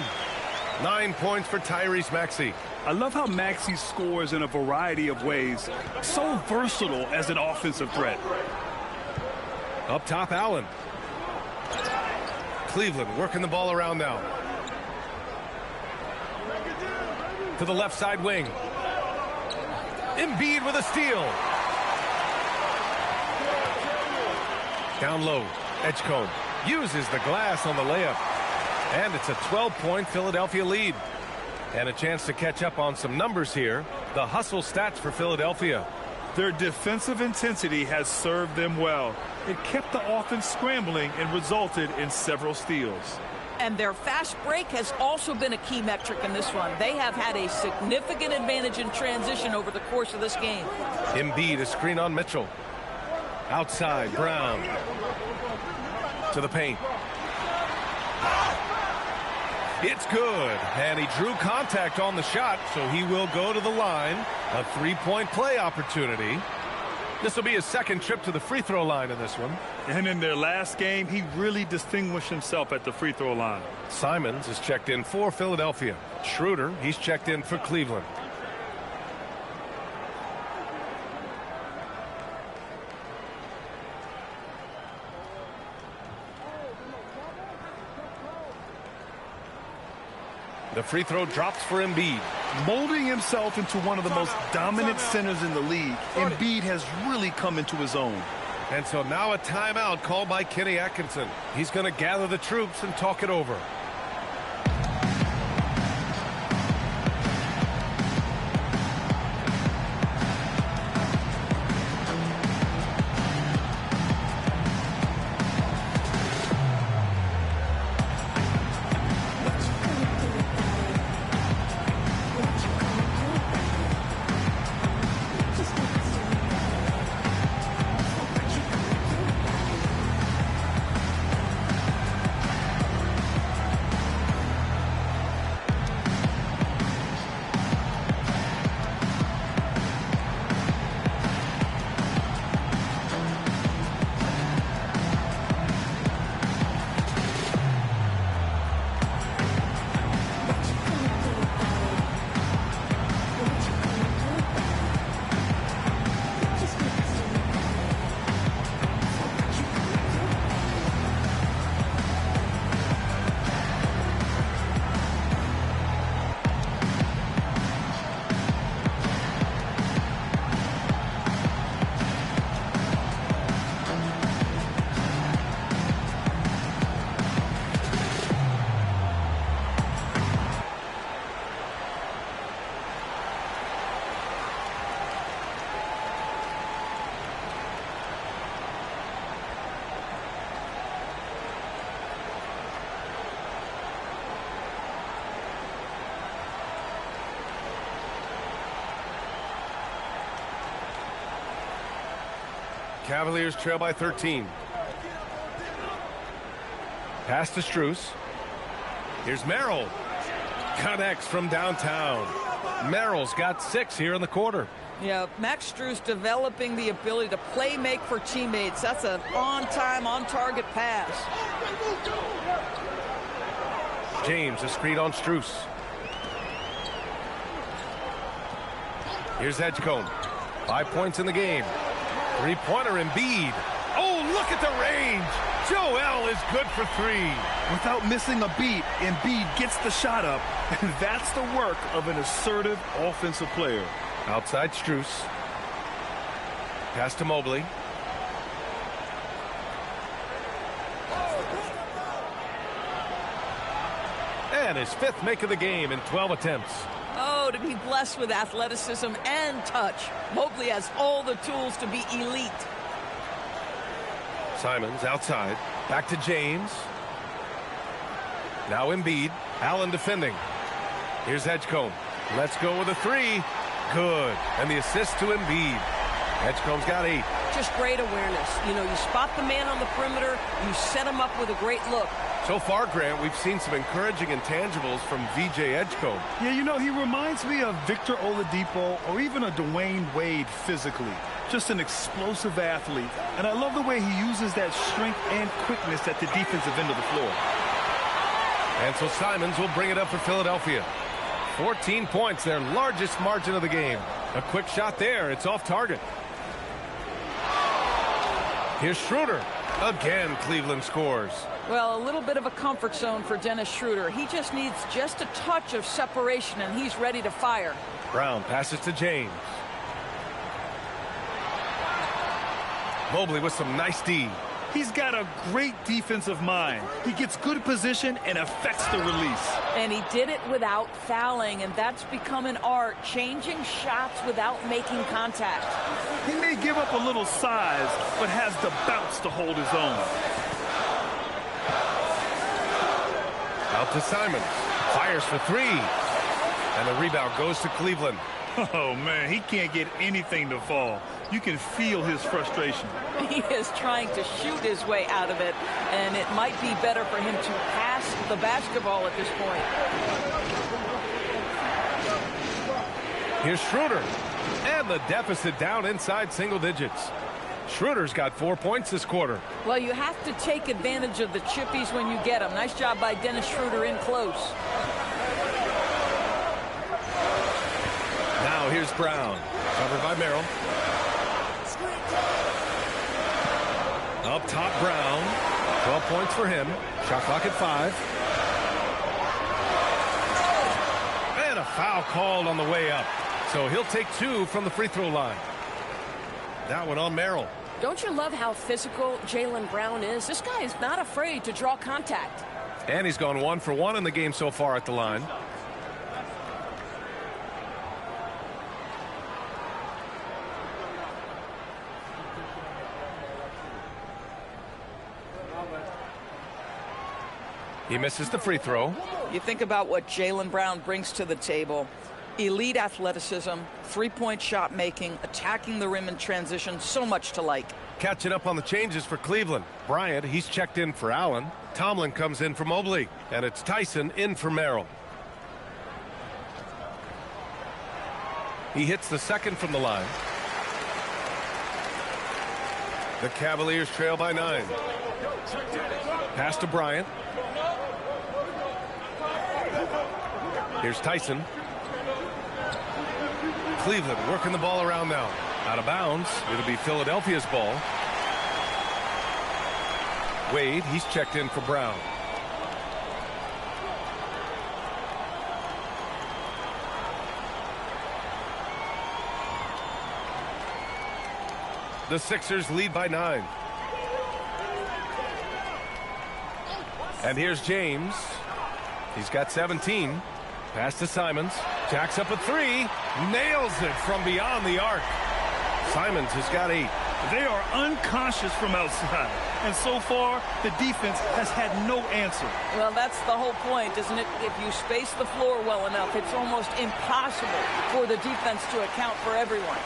9 points for Tyrese Maxey. I love how Maxey scores in a variety of ways. So versatile as an offensive threat. Up top, Allen. Cleveland working the ball around now. To the left side wing. Embiid with a steal. Down low. Edgecombe uses the glass on the layup. And it's a 12-point Philadelphia lead. And a chance to catch up on some numbers here. The hustle stats for Philadelphia. Their defensive intensity has served them well. It kept the offense scrambling and resulted in several steals. And their fast break has also been a key metric in this one. They have had a significant advantage in transition over the course of this game. Embiid, a screen on Mitchell. Outside, Brown. To the paint. It's good. And he drew contact on the shot, so he will go to the line. A three-point play opportunity. This will be his second trip to the free throw line in this one. And in their last game, he really distinguished himself at the free throw line. Simons is checked in for Philadelphia. Schroeder, he's checked in for Cleveland. The free throw drops for Embiid. Molding himself into one of the most dominant centers in the league, Embiid has really come into his own. And so now a timeout called by Kenny Atkinson. He's going to gather the troops and talk it over. Cavaliers trail by 13. Pass to Strus. Here's Merrill. Connects from downtown. Merrill's got 6 here in the quarter. Yeah, Max Strus developing the ability to play make for teammates. That's an on-time, on-target pass. James, a screen on Strus. Here's Edgecombe. 5 points in the game. Three-pointer Embiid. Oh, look at the range. Joel is good for 3. Without missing a beat, Embiid gets the shot up, and that's the work of an assertive offensive player. Outside Strus. Pass to Mobley. And his 5th make of the game in 12 attempts. Oh, to be blessed with athleticism and touch. Mobley has all the tools to be elite. Simons outside. Back to James. Now Embiid. Allen defending. Here's Edgecombe. Let's go with a 3. Good. And the assist to Embiid. Edgecombe's got 8. Just great awareness. You know, you spot the man on the perimeter, you set him up with a great look. So far, Grant, we've seen some encouraging intangibles from VJ Edgecombe. Yeah, you know, he reminds me of Victor Oladipo or even a Dwayne Wade physically. Just an explosive athlete. And I love the way he uses that strength and quickness at the defensive end of the floor. And so Simons will bring it up for Philadelphia. 14 points, their largest margin of the game. A quick shot there. It's off target. Here's Schroeder. Again, Cleveland scores. Well, a little bit of a comfort zone for Dennis Schroeder. He just needs just a touch of separation, and he's ready to fire. Brown passes to James. Mobley with some nice D. He's got a great defensive mind. He gets good position and affects the release. And he did it without fouling, and that's become an art, changing shots without making contact. He may give up a little size, but has the bounce to hold his own. Out to Simons. Fires for three. And the rebound goes to Cleveland. Oh, man, he can't get anything to fall. You can feel his frustration. He is trying to shoot his way out of it, and it might be better for him to pass the basketball at this point. Here's Schroeder. And the deficit down inside single digits. Schroeder's got 4 points this quarter. Well, you have to take advantage of the chippies when you get them. Nice job by Dennis Schroeder in close. Now here's Brown. Covered by Merrill. Up top, Brown. 12 points for him. Shot clock at 5. And a foul called on the way up. So he'll take 2 from the free throw line. That one on Merrill. Don't you love how physical Jaylen Brown is? This guy is not afraid to draw contact. And he's gone 1 for 1 in the game so far at the line. He misses the free throw. You think about what Jaylen Brown brings to the table. Elite athleticism, three-point shot making, attacking the rim in transition, so much to like. Catching up on the changes for Cleveland. Bryant, he's checked in for Allen. Tomlin comes in for Mobley. And it's Tyson in for Merrill. He hits the second from the line. The Cavaliers trail by 9. Pass to Bryant. Here's Tyson. Cleveland working the ball around now. Out of bounds. It'll be Philadelphia's ball. Wade, he's checked in for Brown. The Sixers lead by 9. And here's James. He's got 17. Pass to Simons. Jacks up a 3. Nails it from beyond the arc. Simons has got 8. They are unconscious from outside. And so far, the defense has had no answer. Well, that's the whole point, isn't it? If you space the floor well enough, it's almost impossible for the defense to account for everyone.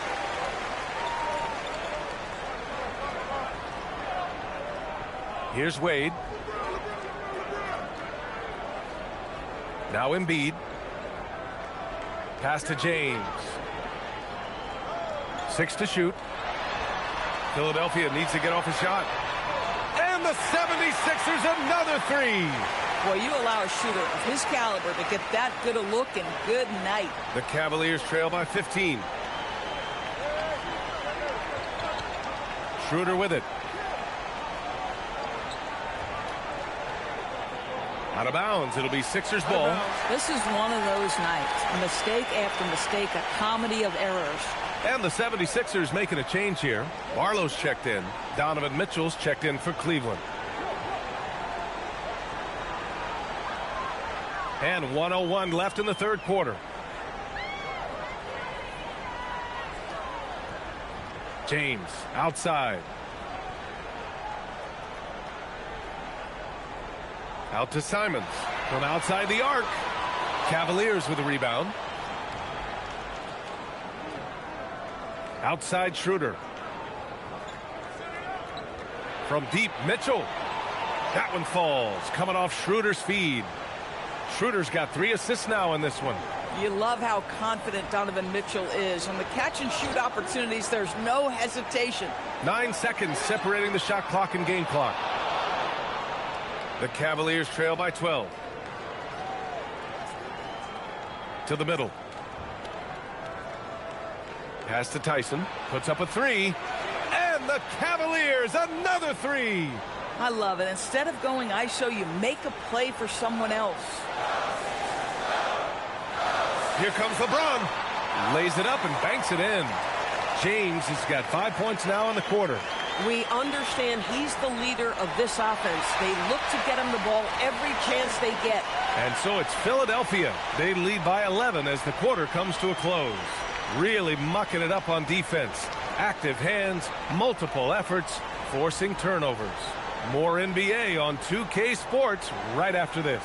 Here's Wade. Now Embiid. Pass to James. 6 to shoot. Philadelphia needs to get off a shot. And the 76ers another 3. Well, you allow a shooter of his caliber to get that good a look and good night. The Cavaliers trail by 15. Schroeder with it. Out of bounds. It'll be Sixers ball. This is one of those nights. Mistake after mistake, a comedy of errors. And the 76ers making a change here. Barlow's checked in. Donovan Mitchell's checked in for Cleveland. And 1:01 left in the third quarter. James outside. Out to Simons from outside the arc. Cavaliers with a rebound. Outside Schroeder. From deep, Mitchell. That one falls, coming off Schroeder's feed. Schroeder's got 3 assists now in this one. You love how confident Donovan Mitchell is. On the catch-and-shoot opportunities, there's no hesitation. 9 seconds separating the shot clock and game clock. The Cavaliers trail by 12. To the middle. Pass to Tyson. Puts up a 3. And the Cavaliers, another 3. I love it. Instead of going ISO, you make a play for someone else. Here comes LeBron. Lays it up and banks it in. James has got 5 points now in the quarter. We understand he's the leader of this offense. They look to get him the ball every chance they get. And so it's Philadelphia. They lead by 11 as the quarter comes to a close. Really mucking it up on defense. Active hands, multiple efforts, forcing turnovers. More NBA on 2K Sports right after this.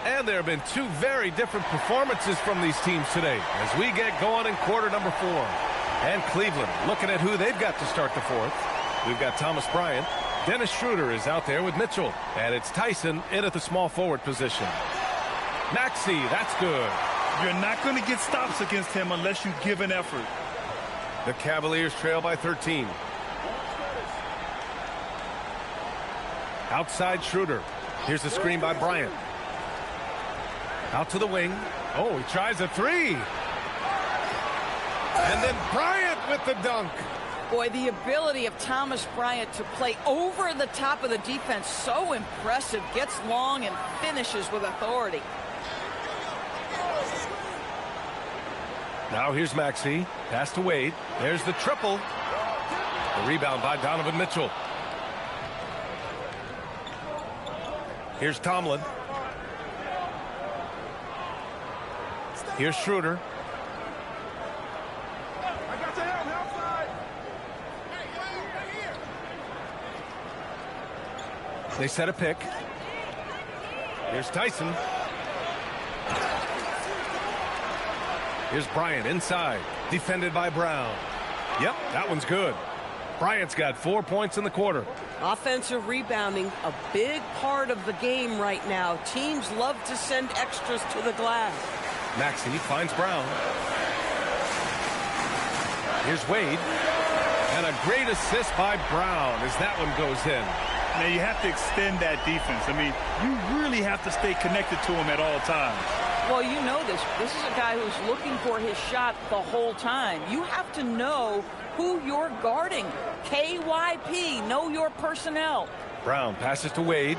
And there have been 2 very different performances from these teams today as we get going in quarter number 4. And Cleveland looking at who they've got to start the 4th. We've got Thomas Bryant. Dennis Schroeder is out there with Mitchell. And it's Tyson in at the small forward position. Maxey, that's good. You're not going to get stops against him unless you give an effort. The Cavaliers trail by 13. Outside Schroeder. Here's the screen by Bryant. Out to the wing. Oh, he tries a 3. And then Bryant with the dunk. Boy, the ability of Thomas Bryant to play over the top of the defense, so impressive. Gets long and finishes with authority. Now here's Maxey. Pass to Wade. There's the triple. The rebound by Donovan Mitchell. Here's Tomlin. Here's Schroeder. They set a pick. Here's Tyson. Here's Bryant inside. Defended by Brown. Yep, that one's good. Bryant's got 4 points in the quarter. Offensive rebounding, a big part of the game right now. Teams love to send extras to the glass. Maxey finds Brown. Here's Wade. And a great assist by Brown as that one goes in. Now, you have to extend that defense. I mean, you really have to stay connected to him at all times. Well, you know this. This is a guy who's looking for his shot the whole time. You have to know who you're guarding. KYP, know your personnel. Brown passes to Wade.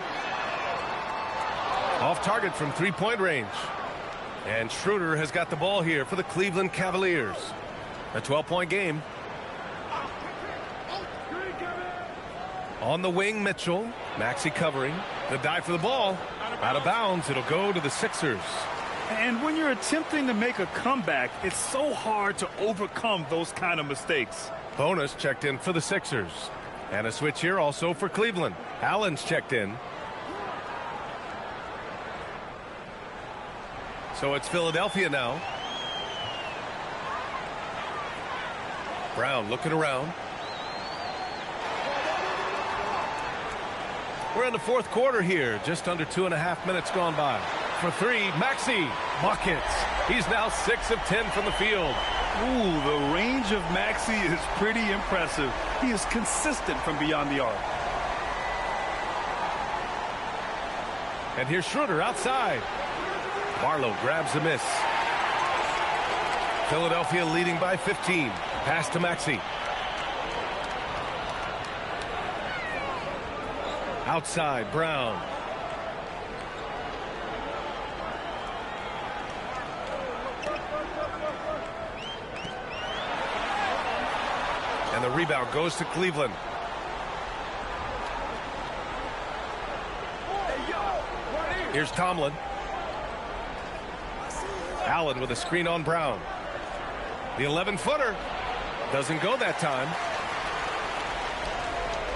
Off target from three-point range. And Schroeder has got the ball here for the Cleveland Cavaliers. A 12-point game. On the wing, Mitchell. Maxey covering. The dive for the ball. Out of bounds. It'll go to the Sixers. And when you're attempting to make a comeback, it's so hard to overcome those kind of mistakes. Bonus checked in for the Sixers. And a switch here also for Cleveland. Allen's checked in. So it's Philadelphia now. Brown looking around. We're in the fourth quarter here. Just under 2.5 minutes gone by. For three, Maxey. Buckets. He's now 6 of 10 from the field. Ooh, the range of Maxey is pretty impressive. He is consistent from beyond the arc. And here's Schroeder outside. Barlow grabs the miss. Philadelphia leading by 15. Pass to Maxey. Outside, Brown. And the rebound goes to Cleveland. Here's Tomlin. Allen with a screen on Brown. The 11-footer doesn't go that time.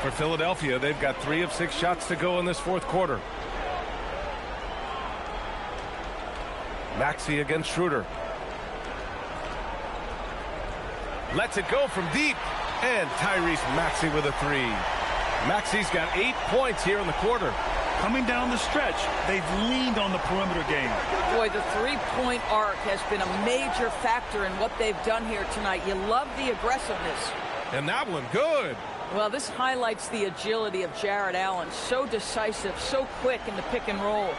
For Philadelphia, they've got 3 of 6 shots to go in this fourth quarter. Maxey against Schroeder. Lets it go from deep. And Tyrese Maxey with a 3. Maxey's got 8 points here in the quarter. Coming down the stretch, they've leaned on the perimeter game. Boy, the three-point arc has been a major factor in what they've done here tonight. You love the aggressiveness. And that one good. Well, this highlights the agility of Jared Allen. So decisive, so quick in the pick and roll.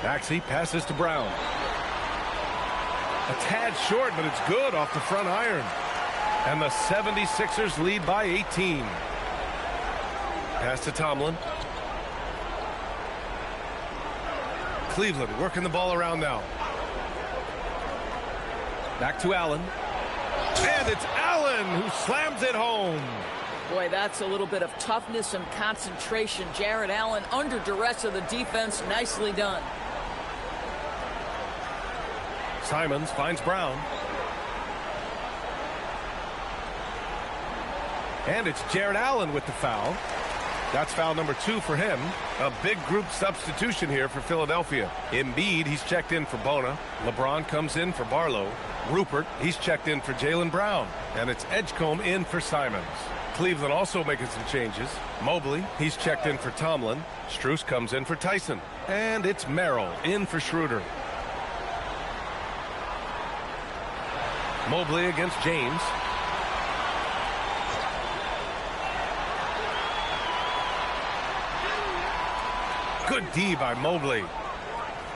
Maxey passes to Brown. A tad short, but it's good off the front iron. And the 76ers lead by 18. Pass to Tomlin. Cleveland working the ball around now. Back to Allen. And it's Allen who slams it home. Boy, that's a little bit of toughness and concentration. Jared Allen under duress of the defense. Nicely done. Simons finds Brown. And it's Jared Allen with the foul. That's foul number 2 for him. A big group substitution here for Philadelphia. Embiid, he's checked in for Bona. LeBron comes in for Barlow. Rupert, he's checked in for Jaylen Brown. And it's Edgecombe in for Simons. Cleveland also making some changes. Mobley, he's checked in for Tomlin. Strus comes in for Tyson. And it's Merrill in for Schroeder. Mobley against James. Good D by Mobley.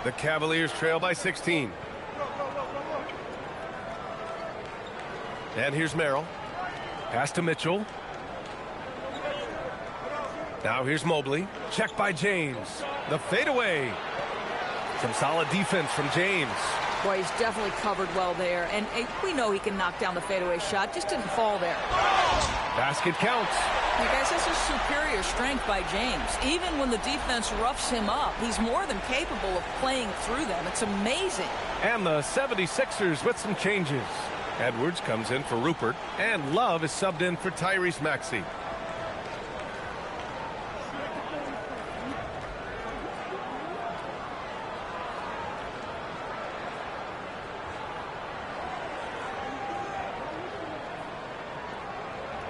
The Cavaliers trail by 16. And here's Merrill. Pass to Mitchell. Now here's Mobley. Check by James. The fadeaway. Some solid defense from James. Boy, he's definitely covered well there. And we know he can knock down the fadeaway shot. Just didn't fall there. Basket counts. Hey guys, this is superior strength by James. Even when the defense roughs him up, he's more than capable of playing through them. It's amazing. And the 76ers with some changes. Edwards comes in for Rupert. And Love is subbed in for Tyrese Maxey.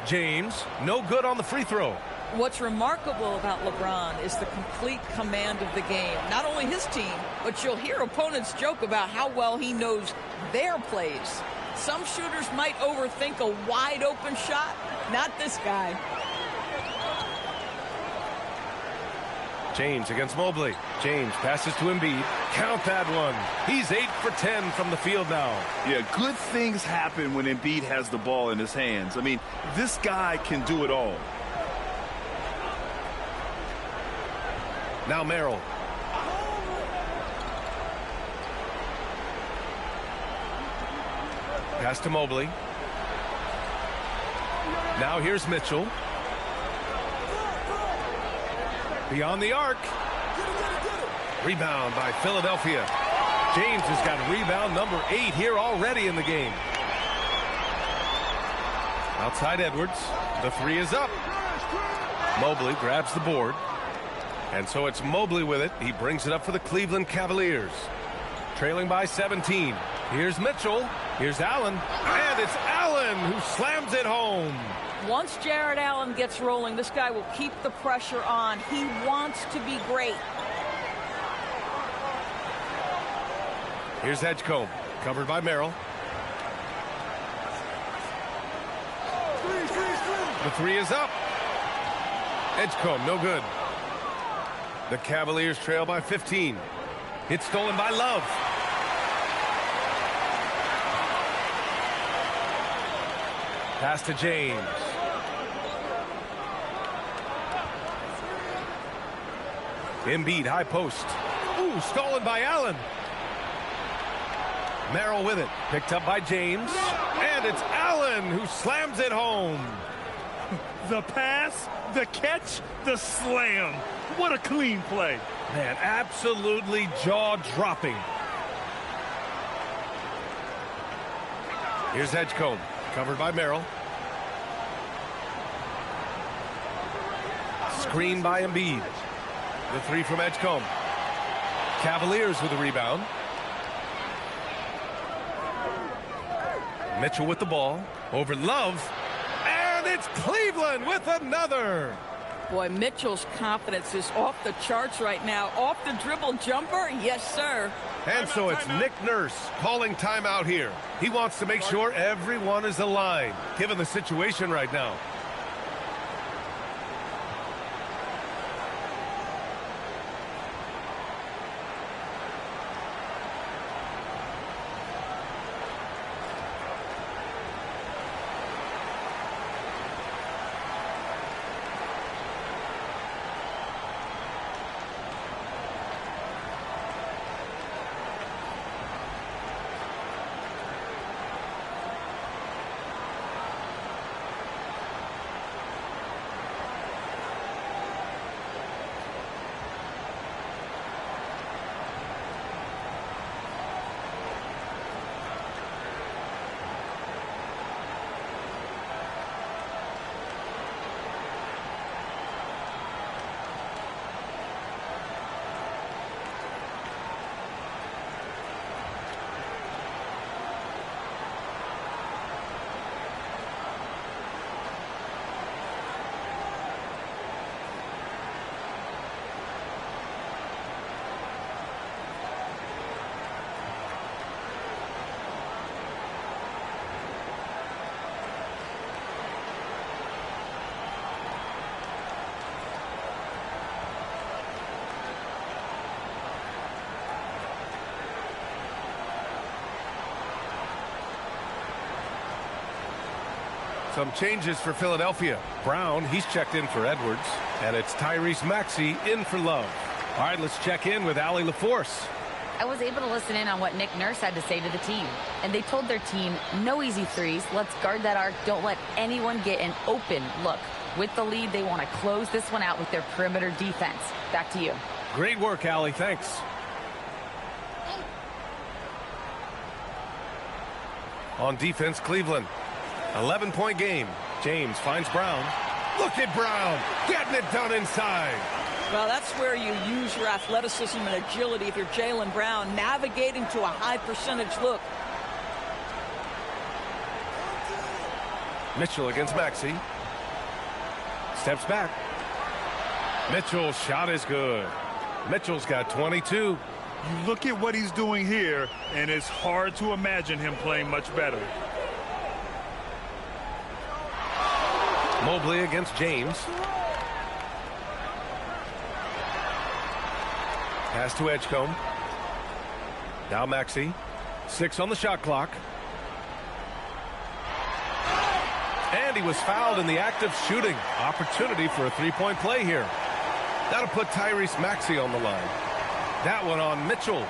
James, no good on the free throw. What's remarkable about LeBron is the complete command of the game. Not only his team, but you'll hear opponents joke about how well he knows their plays. Some shooters might overthink a wide open shot. Not this guy. James against Mobley. James passes to Embiid. Count that one. He's 8 for 10 from the field now. Yeah, good things happen when Embiid has the ball in his hands. I mean, this guy can do it all. Now Merrill. Pass to Mobley. Now here's Mitchell. Beyond the arc. Rebound by Philadelphia. James has got rebound number 8 here already in the game. Outside Edwards. The 3 is up. Mobley grabs the board. And so it's Mobley with it. He brings it up for the Cleveland Cavaliers. Trailing by 17. Here's Mitchell. Here's Allen. And it's Allen who slams it home. Once Jared Allen gets rolling, this guy will keep the pressure on. He wants to be great. Here's Edgecombe. Covered by Merrill. The 3 is up. Edgecombe, no good. The Cavaliers trail by 15. It's stolen by Love. Pass to James. Embiid, high post. Ooh, stolen by Allen. Merrill with it. Picked up by James. And it's Allen who slams it home. The pass, the catch, the slam. What a clean play. Man, absolutely jaw-dropping. Here's Edgecombe. Covered by Merrill. Screen by Embiid. The three from Edgecombe. Cavaliers with the rebound. Mitchell with the ball. Over Love. And it's Cleveland with another. Boy, Mitchell's confidence is off the charts right now. Off the dribble jumper? Yes, sir. And so it's Nick Nurse calling timeout here. He wants to make sure everyone is aligned, given the situation right now. Some changes for Philadelphia. Brown, he's checked in for Edwards. And it's Tyrese Maxey in for Love. All right, let's check in with Allie LaForce. I was able to listen in on what Nick Nurse had to say to the team. And they told their team, no easy threes. Let's guard that arc. Don't let anyone get an open look. With the lead, they want to close this one out with their perimeter defense. Back to you. Great work, Allie. Thanks. On defense, Cleveland. 11-point game. James finds Brown. Look at Brown getting it done inside. Well, that's where you use your athleticism and agility if you're Jaylen Brown, navigating to a high percentage look. Mitchell against Maxey. Steps back. Mitchell's shot is good. Mitchell's got 22. You look at what he's doing here, and it's hard to imagine him playing much better. Mobley against James. Pass to Edgecombe. Now Maxey. 6 on the shot clock. And he was fouled in the act of shooting. Opportunity for a three-point play here. That'll put Tyrese Maxey on the line. That one on Mitchell.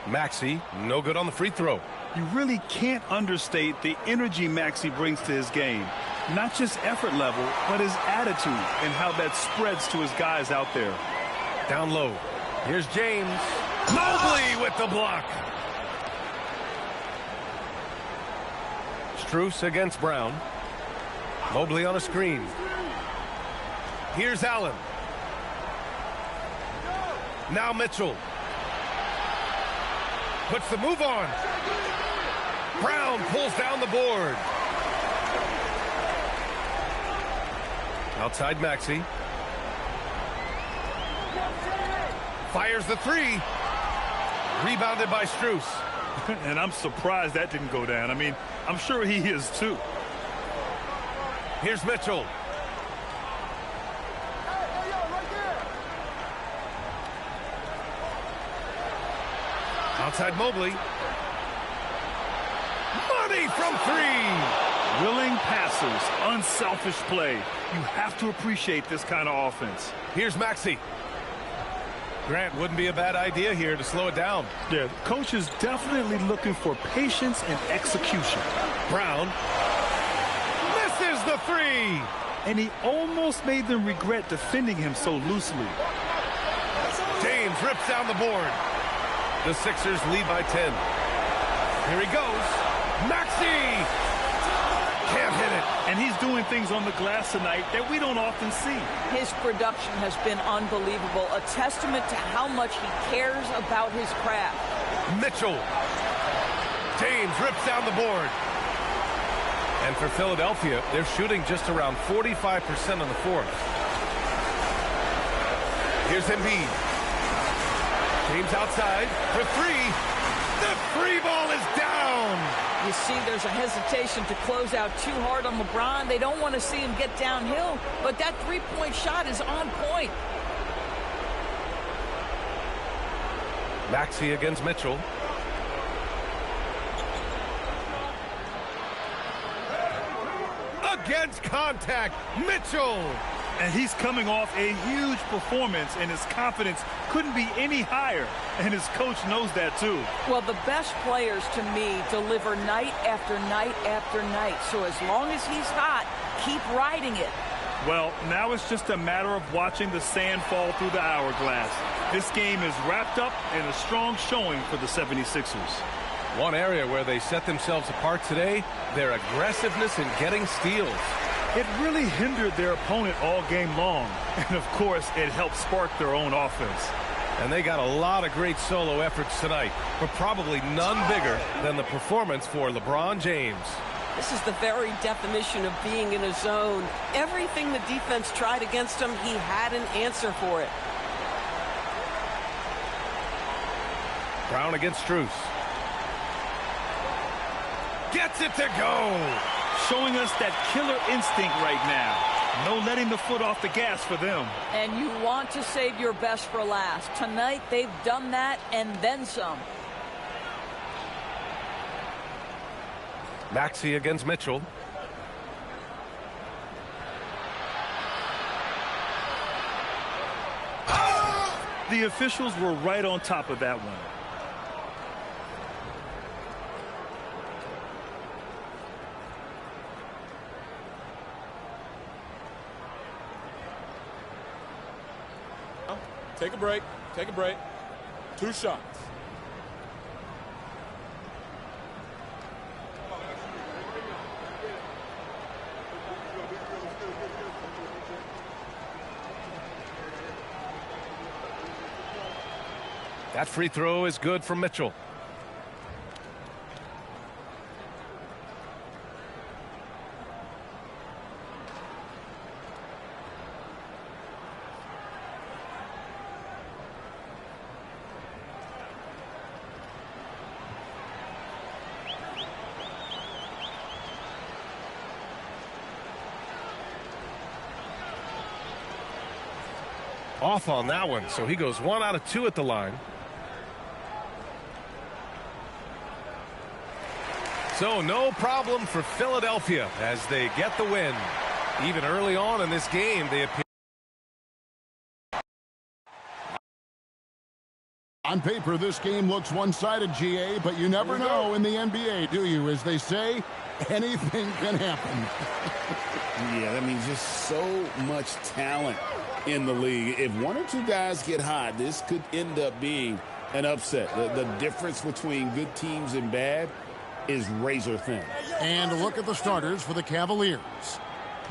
Maxey, no good on the free throw. You really can't understate the energy Maxey brings to his game. Not just effort level, but his attitude and how that spreads to his guys out there. Down low. Here's James. Mobley with the block. Strus against Brown. Mobley on a screen. Here's Allen. Now Mitchell. Puts the move on. Brown pulls down the board. Outside Maxey. Fires the three. Rebounded by Strus. And I'm surprised that didn't go down. I mean, I'm sure he is too. Here's Mitchell. Outside Mobley. Money from three. Willing passers, unselfish play. You have to appreciate this kind of offense. Here's Maxey. Grant, wouldn't be a bad idea here to slow it down. Yeah, coach is definitely looking for patience and execution. Brown misses the three. And he almost made them regret defending him so loosely. James rips down the board. The Sixers lead by 10. Here he goes. Maxey! Can't hit it. And he's doing things on the glass tonight that we don't often see. His production has been unbelievable, a testament to how much he cares about his craft. Mitchell. James rips down the board. And for Philadelphia, they're shooting just around 45% on the fourth. Here's Embiid. James outside for three. The free ball is down. You see, there's a hesitation to close out too hard on LeBron. They don't want to see him get downhill, but that three-point shot is on point. Maxey against Mitchell. Against contact, Mitchell. And he's coming off a huge performance, and his confidence couldn't be any higher. And his coach knows that, too. Well, the best players, to me, deliver night after night after night. So as long as he's hot, keep riding it. Well, now it's just a matter of watching the sand fall through the hourglass. This game is wrapped up in a strong showing for the 76ers. One area where they set themselves apart today, their aggressiveness in getting steals. It really hindered their opponent all game long. And, of course, it helped spark their own offense. And they got a lot of great solo efforts tonight, but probably none bigger than the performance for LeBron James. This is the very definition of being in a zone. Everything the defense tried against him, he had an answer for it. Brown against Strus. Gets it to go. Showing us that killer instinct right now. No letting the foot off the gas for them. And you want to save your best for last. Tonight, they've done that and then some. Maxey against Mitchell. The officials were right on top of that one. Take a break. Take a break. 2 shots. That free throw is good for Mitchell. Off on that one, so he goes 1 out of 2 at the line. So no problem for Philadelphia as they get the win. Even early on in this game, they appear. On paper, this game looks one-sided, GA, but you never know in the NBA, do you? As they say, anything can happen. Yeah, that means just so much talent in the league. If one or two guys get hot, this could end up being an upset. The difference between good teams and bad is razor thin. And look at the starters for the Cavaliers.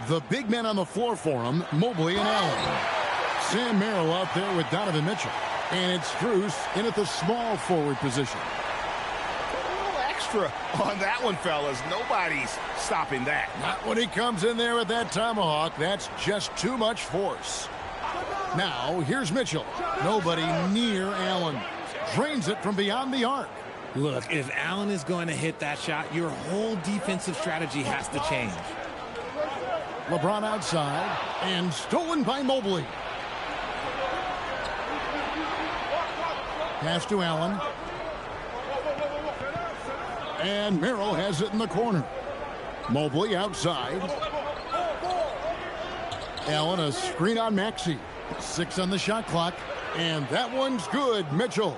The big men on the floor for them, Mobley and Allen. Sam Merrill out there with Donovan Mitchell. And it's Strus in at the small forward position. A little extra on that one, fellas. Nobody's stopping that. Not when he comes in there with that tomahawk. That's just too much force. Now, here's Mitchell. Nobody near Allen. Drains it from beyond the arc. Look, if Allen is going to hit that shot, your whole defensive strategy has to change. LeBron outside and stolen by Mobley. Pass to Allen. And Merrill has it in the corner. Mobley outside. Allen a screen on Maxey. 6 on the shot clock. And that one's good, Mitchell.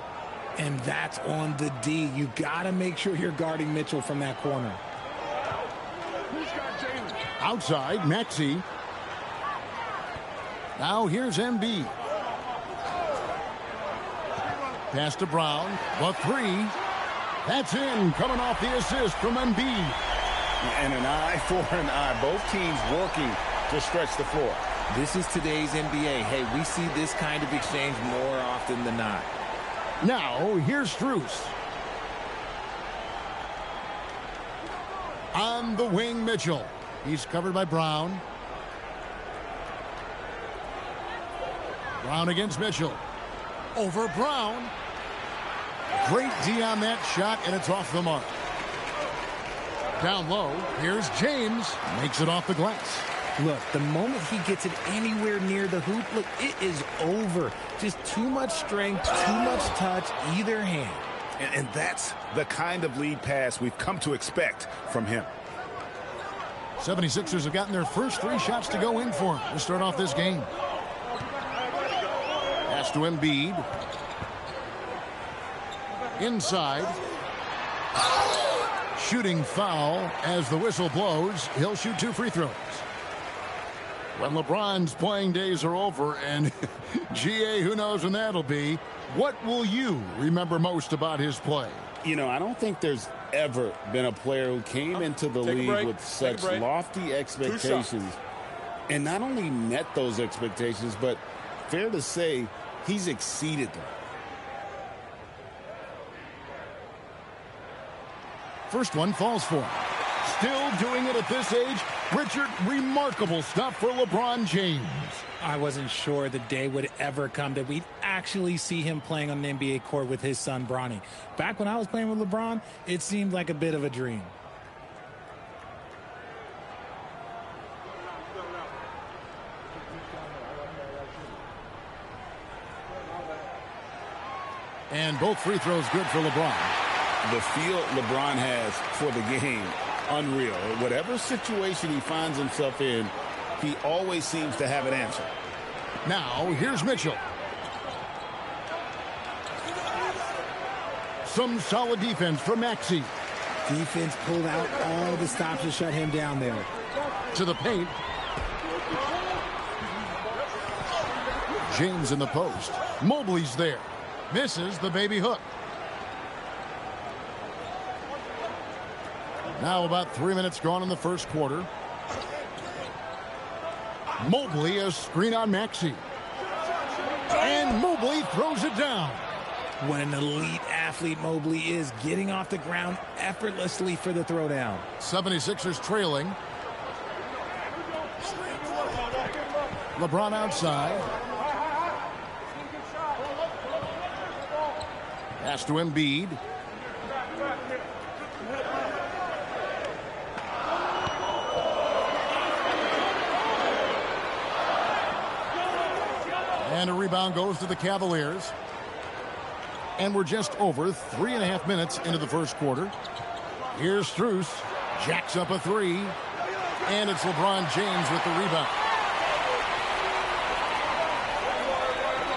And that's on the D. You got to make sure you're guarding Mitchell from that corner. Outside, Maxey. Now here's Embiid. Pass to Brown. The three. That's in, coming off the assist from Embiid. And an eye for an eye. Both teams working to stretch the floor. This is today's NBA. Hey, we see this kind of exchange more often than not. Now, here's Strus. On the wing, Mitchell. He's covered by Brown. Brown against Mitchell. Over Brown. Great D on that shot, and it's off the mark. Down low, here's James. Makes it off the glass. Look, the moment he gets it anywhere near the hoop, look, it is over. Just too much strength, too much touch, either hand. And that's the kind of lead pass we've come to expect from him. 76ers have gotten their first 3 shots to go in for him to start off this game. Pass to Embiid. Inside. Shooting foul as the whistle blows. He'll shoot 2 free throws. When LeBron's playing days are over, and GA, who knows when that'll be, what will you remember most about his play? You know, I don't think there's ever been a player who came into the league with such lofty expectations and not only met those expectations, but fair to say he's exceeded them. First one falls for him. Still doing it at this age. Richard, remarkable stuff for LeBron James. I wasn't sure the day would ever come that we'd actually see him playing on an NBA court with his son, Bronny. Back when I was playing with LeBron, it seemed like a bit of a dream. And both free throws good for LeBron. The feel LeBron has for the game, unreal. Whatever situation he finds himself in, he always seems to have an answer. Now, here's Mitchell. Some solid defense from Maxey. Defense pulled out all the stops to shut him down there. To the paint. James in the post. Mobley's there. Misses the baby hook. Now about 3 minutes gone in the first quarter. Mobley, a screen on Maxey. And Mobley throws it down. What an elite athlete Mobley is, getting off the ground effortlessly for the throwdown. 76ers trailing. LeBron outside. Pass to Embiid. And a rebound goes to the Cavaliers. And we're just over 3.5 minutes into the first quarter. Here's Strus. Jacks up a three. And it's LeBron James with the rebound.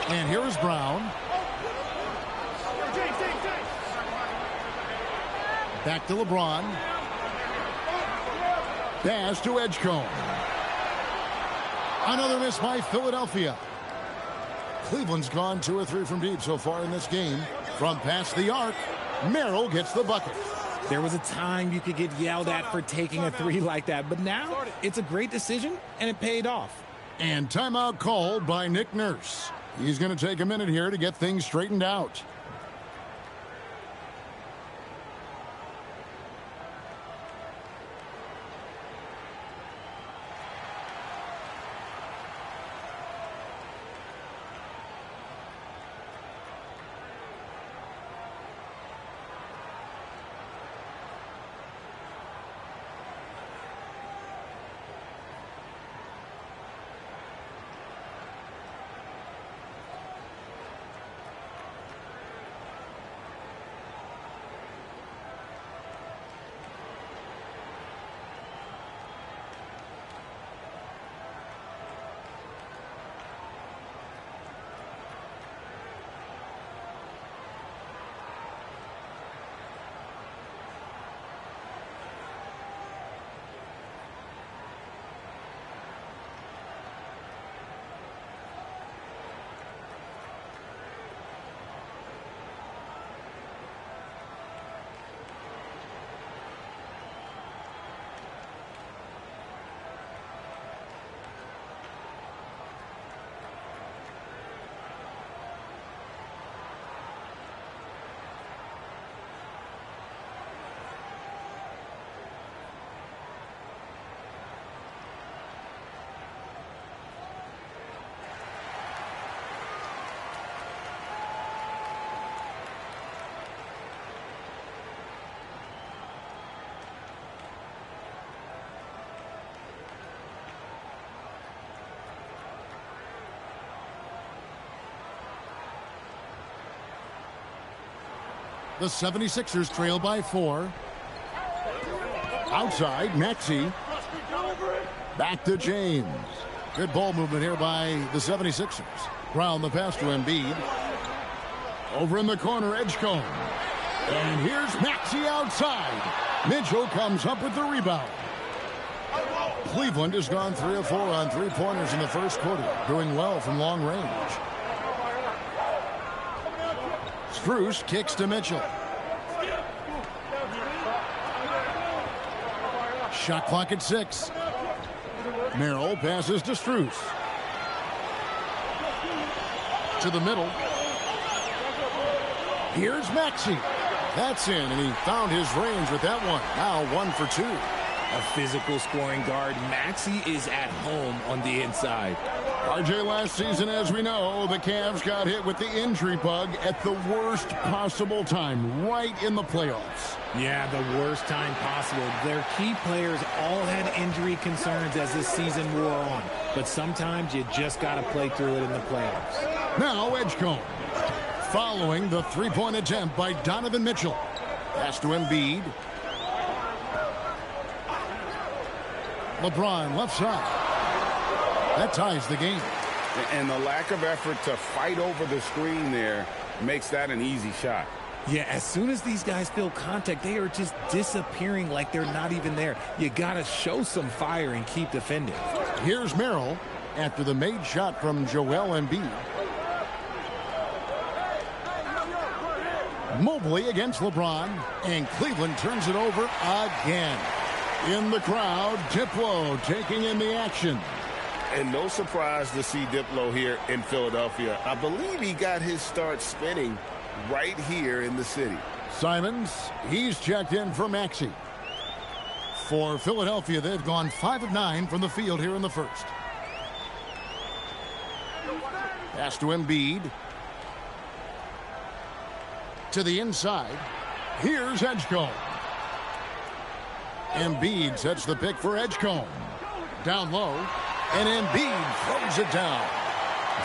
And here's Brown. Back to LeBron. Pass to Edgecombe. Another miss by Philadelphia. Cleveland's gone 2 or 3 from deep so far in this game. From past the arc, Merrill gets the bucket. There was a time you could get yelled at for taking a three like that, but now it's a great decision, and it paid off. And timeout called by Nick Nurse. He's going to take a minute here to get things straightened out. The 76ers trail by 4. Outside, Maxey. Back to James. Good ball movement here by the 76ers. Brown the pass to Embiid. Over in the corner, Edgecombe. And here's Maxey outside. Mitchell comes up with the rebound. Cleveland has gone 3 of 4 on three-pointers in the first quarter, doing well from long range. Strus kicks to Mitchell. Shot clock at 6. Merrill passes to Strus. To the middle. Here's Maxey. That's in, and he found his range with that one. Now 1 for 2. A physical scoring guard. Maxey is at home on the inside. RJ, last season, as we know, the Cavs got hit with the injury bug at the worst possible time, right in the playoffs. Yeah, the worst time possible. Their key players all had injury concerns as the season wore on. But sometimes you just got to play through it in the playoffs. Now Edgecombe. Following the three-point attempt by Donovan Mitchell. Pass to Embiid. LeBron left side. That ties the game. And the lack of effort to fight over the screen there makes that an easy shot. Yeah, as soon as these guys feel contact, they are just disappearing like they're not even there. You got to show some fire and keep defending. Here's Merrill after the made shot from Joel Embiid. Mobley against LeBron, and Cleveland turns it over again. In the crowd, Diplo taking in the action. And no surprise to see Diplo here in Philadelphia. I believe he got his start spinning right here in the city. Simons, he's checked in for Maxey. For Philadelphia, they've gone 5 of 9 from the field here in the first. Pass to Embiid. To the inside. Here's Edgecombe. Embiid sets the pick for Edgecombe. Down low. And Embiid throws it down.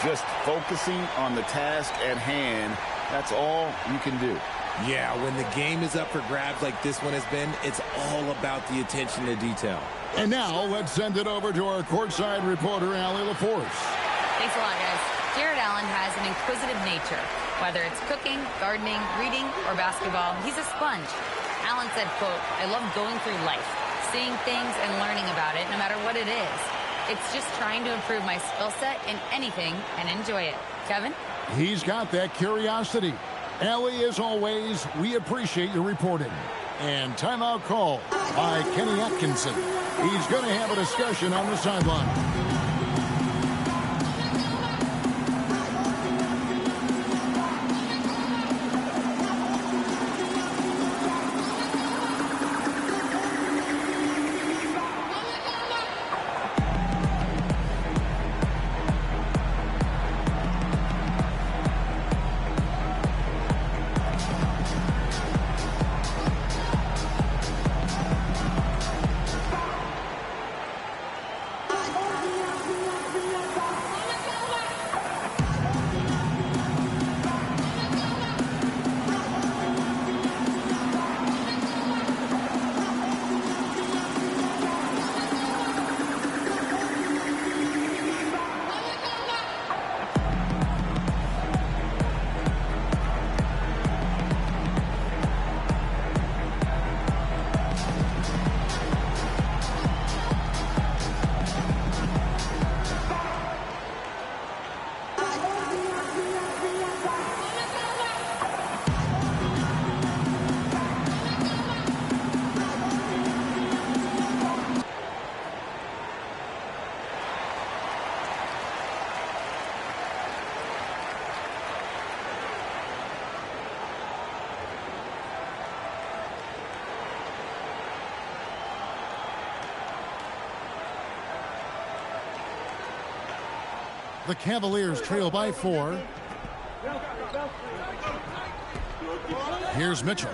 Just focusing on the task at hand. That's all you can do. Yeah, when the game is up for grabs like this one has been, it's all about the attention to detail. And now let's send it over to our courtside reporter, Allie LaForce. Thanks a lot, guys. Jared Allen has an inquisitive nature. Whether it's cooking, gardening, reading, or basketball, he's a sponge. Allen said, quote, "I love going through life, seeing things and learning about it no matter what it is. It's just trying to improve my skill set in anything and enjoy it." Kevin? He's got that curiosity. Allie, as always, we appreciate your reporting. And timeout call by Kenny Atkinson. He's going to have a discussion on the sideline. The Cavaliers trail by 4. Here's Mitchell.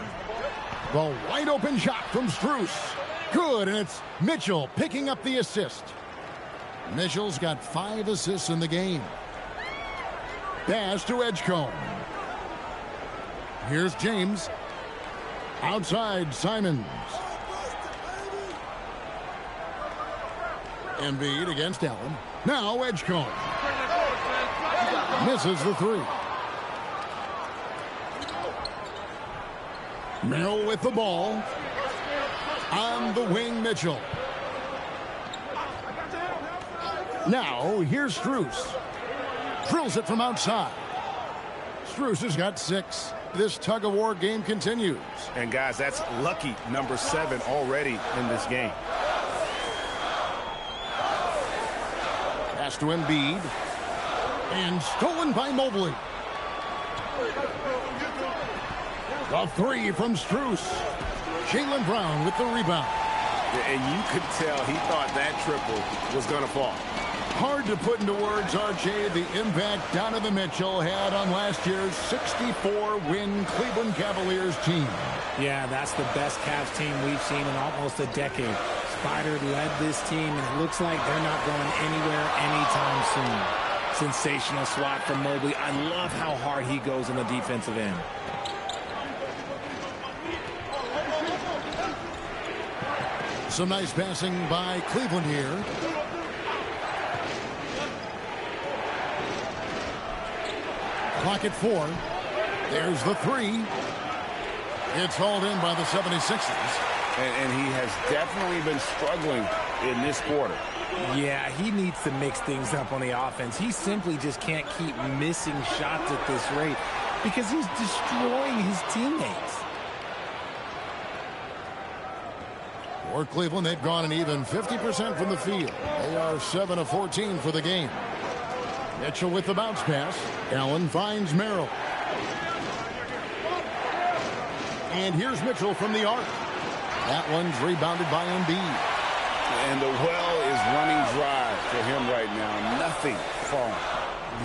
The wide open shot from Strus. Good, and it's Mitchell picking up the assist. Mitchell's got 5 assists in the game. Pass to Edgecombe. Here's James. Outside, Simons. Embiid against Allen. Now Edgecombe. Misses the three. Merrill with the ball. On the wing, Mitchell. Now, here's Strus. Drills it from outside. Strus has got 6. This tug-of-war game continues. And, guys, that's lucky number 7 already in this game. Pass to Embiid. And stolen by Mobley. The three from Strus. Jaylen Brown with the rebound. And you could tell he thought that triple was going to fall. Hard to put into words, RJ, the impact Donovan Mitchell had on last year's 64-win Cleveland Cavaliers team. Yeah, that's the best Cavs team we've seen in almost a decade. Spider led this team, and it looks like they're not going anywhere anytime soon. Sensational swat from Mobley. I love how hard he goes in the defensive end. Some nice passing by Cleveland here. Clock at 4. There's the three. It's hauled in by the 76ers. And he has definitely been struggling in this quarter. Yeah, he needs to mix things up on the offense. He simply just can't keep missing shots at this rate because he's destroying his teammates. For Cleveland, they've gone an even 50% from the field. They are 7 of 14 for the game. Mitchell with the bounce pass. Allen finds Merrill. And here's Mitchell from the arc. That one's rebounded by Embiid. And the well is running dry for him right now. Nothing falling.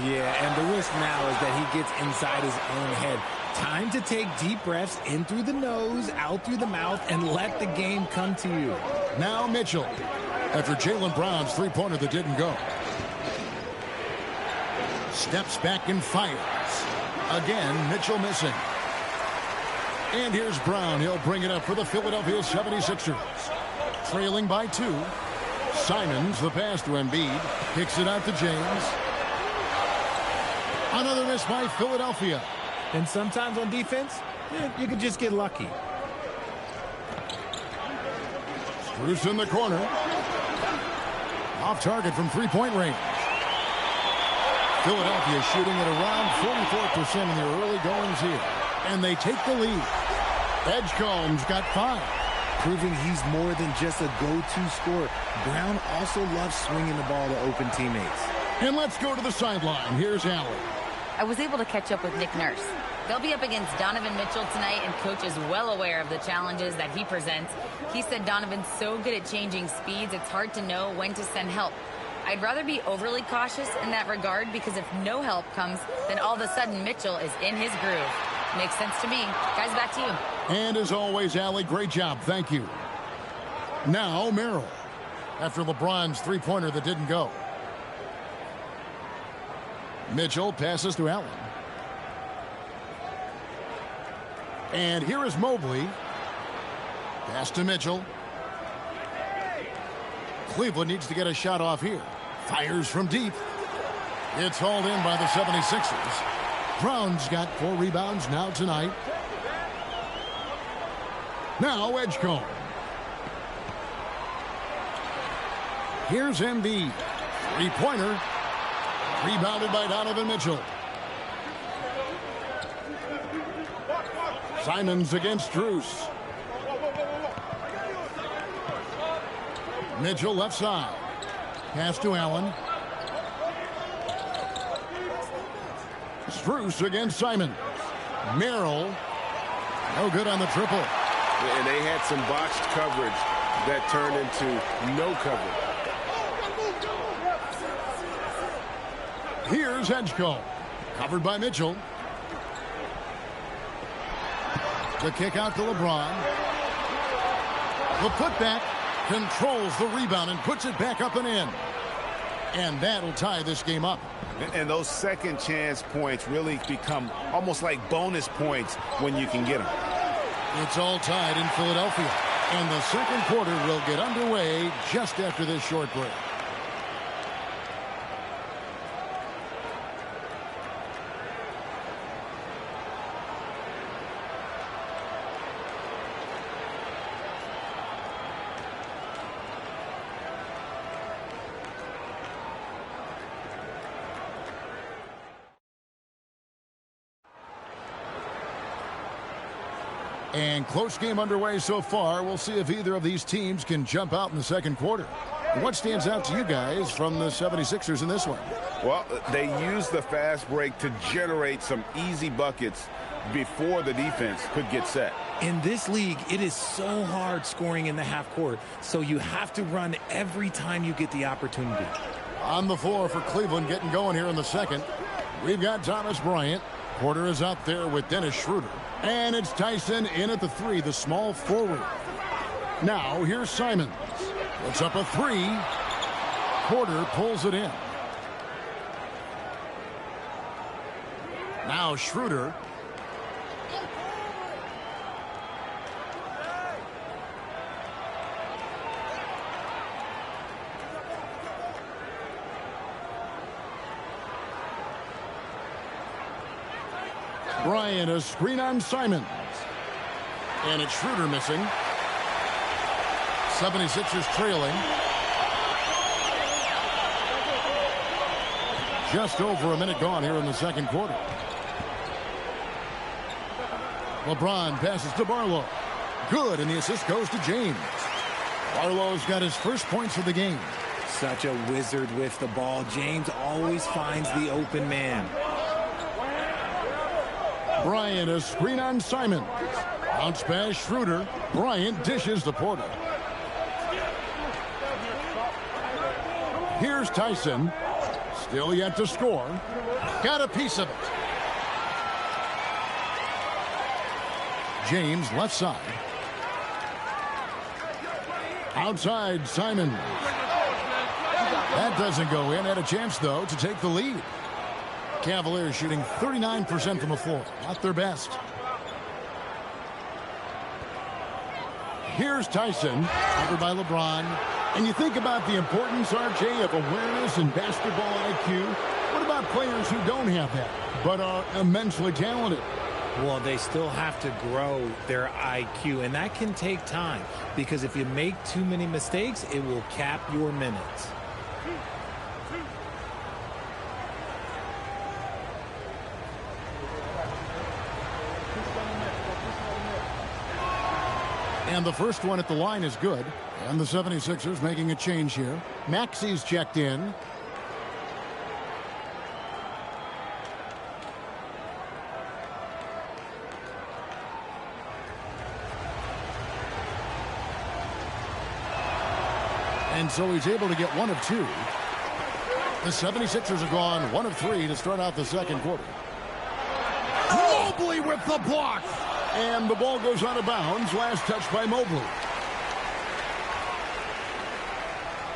Yeah, and the risk now is that he gets inside his own head. Time to take deep breaths in through the nose, out through the mouth, and let the game come to you. Now Mitchell, after Jaylen Brown's three-pointer that didn't go. Steps back and fires. Again, Mitchell missing. And here's Brown. He'll bring it up for the Philadelphia 76ers. Trailing by 2. Simons, the pass to Embiid. Kicks it out to James. Another miss by Philadelphia. And sometimes on defense, you can just get lucky. Strus in the corner. Off target from three-point range. Philadelphia shooting at around 44% in their early goings here. And they take the lead. Edgecombe's got 5. Proving he's more than just a go-to scorer. Brown also loves swinging the ball to open teammates. And let's go to the sideline. Here's Allen. I was able to catch up with Nick Nurse. They'll be up against Donovan Mitchell tonight, and Coach is well aware of the challenges that he presents. He said Donovan's so good at changing speeds, it's hard to know when to send help. I'd rather be overly cautious in that regard because if no help comes, then all of a sudden Mitchell is in his groove. Makes sense to me. Guys, back to you. And as always, Allie, great job. Thank you. Now, Merrill. After LeBron's three-pointer that didn't go. Mitchell passes to Allen. And here is Mobley. Pass to Mitchell. Cleveland needs to get a shot off here. Fires from deep. It's hauled in by the 76ers. Brown's got 4 rebounds now tonight. Now Edgecombe. Here's Embiid. Three-pointer. Rebounded by Donovan Mitchell. Simons against Strus. Mitchell left side. Pass to Allen. Strus against Simons. Merrill. No good on the triple. And they had some botched coverage that turned into no coverage. Here's Edgecombe. Covered by Mitchell. The kick out to LeBron. The putback controls the rebound and puts it back up and in. And that'll tie this game up. And those second chance points really become almost like bonus points when you can get them. It's all tied in Philadelphia. And the second quarter will get underway just after this short break. And close game underway so far. We'll see if either of these teams can jump out in the second quarter. What stands out to you guys from the 76ers in this one? Well, they used the fast break to generate some easy buckets before the defense could get set. In this league, it is so hard scoring in the half court, so you have to run every time you get the opportunity. On the floor for Cleveland getting going here in the second. We've got Thomas Bryant. Porter is out there with Dennis Schroeder. And it's Tyson in at the three, the small forward. Now here's Simons. Puts up a three. Porter pulls it in. Now Schroeder. Bryant, a screen on Simons. And it's Schroeder missing. 76ers trailing. Just over a minute gone here in the second quarter. LeBron passes to Barlow. Good, and the assist goes to James. Barlow's got his first points of the game. Such a wizard with the ball. James always finds the open man. Bryant, a screen on Simons. Bounce pass Schroeder. Bryant dishes to Porter. Here's Tyson. Still yet to score. Got a piece of it. James left side. Outside Simons. That doesn't go in. Had a chance, though, to take the lead. Cavaliers shooting 39% from the floor. Not their best. Here's Tyson. Covered by LeBron. And you think about the importance, RJ, of awareness and basketball IQ. What about players who don't have that, but are immensely talented? Well, they still have to grow their IQ, and that can take time. Because if you make too many mistakes, it will cap your minutes. And the first one at the line is good. And the 76ers making a change here. Maxi's checked in. And so he's able to get one of two. The 76ers have gone 1 of 3 to start out the second quarter. Mobley with the block. And the ball goes out of bounds. Last touch by Mobley.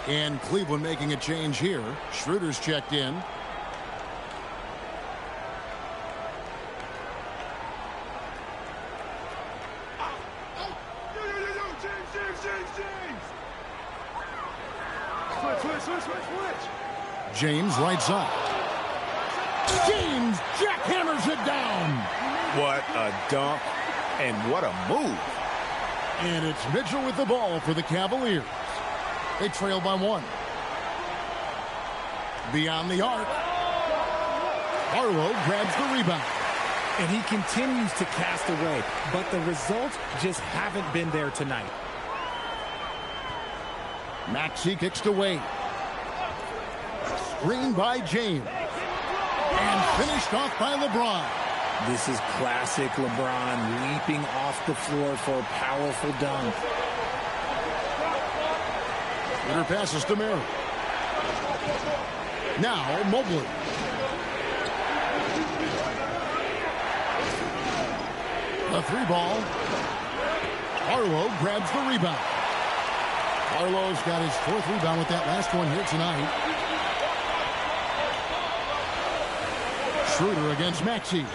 And Cleveland making a change here. Schroeder's checked in. James right side. James jackhammers it down. What a dunk and what a move. And it's Mitchell with the ball for the Cavaliers. They trail by 1. Beyond the arc. Barlow grabs the rebound. And he continues to cast away, but the results just haven't been there tonight. Maxey kicks to Wade. Screen by James. And finished off by LeBron. This is classic LeBron leaping off the floor for a powerful dunk. Schroeder passes to Merrill. Now Mobley. The 3 ball. Barlow grabs the rebound. Barlow's got his 4th rebound with that last one here tonight. Schroeder against Maxey.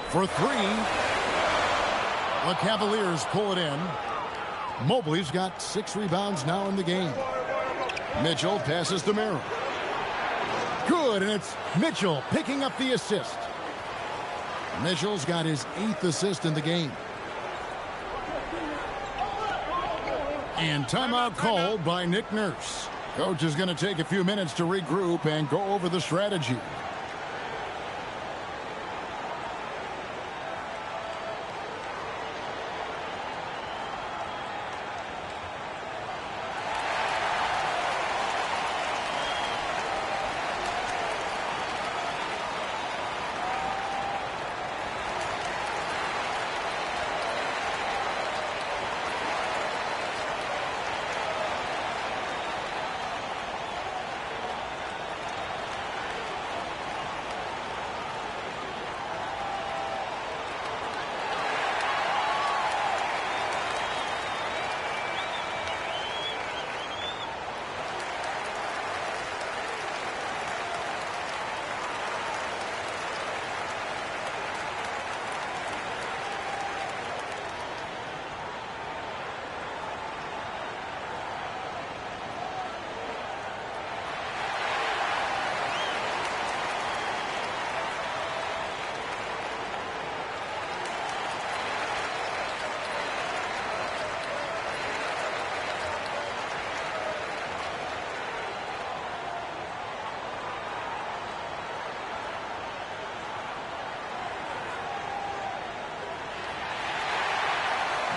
For 3. The Cavaliers pull it in. Mobley's got 6 rebounds now in the game. Mitchell passes to Merrill. Good, and it's Mitchell picking up the assist. Mitchell's got his 8th assist in the game. And timeout called by Nick Nurse. Coach is going to take a few minutes to regroup and go over the strategy.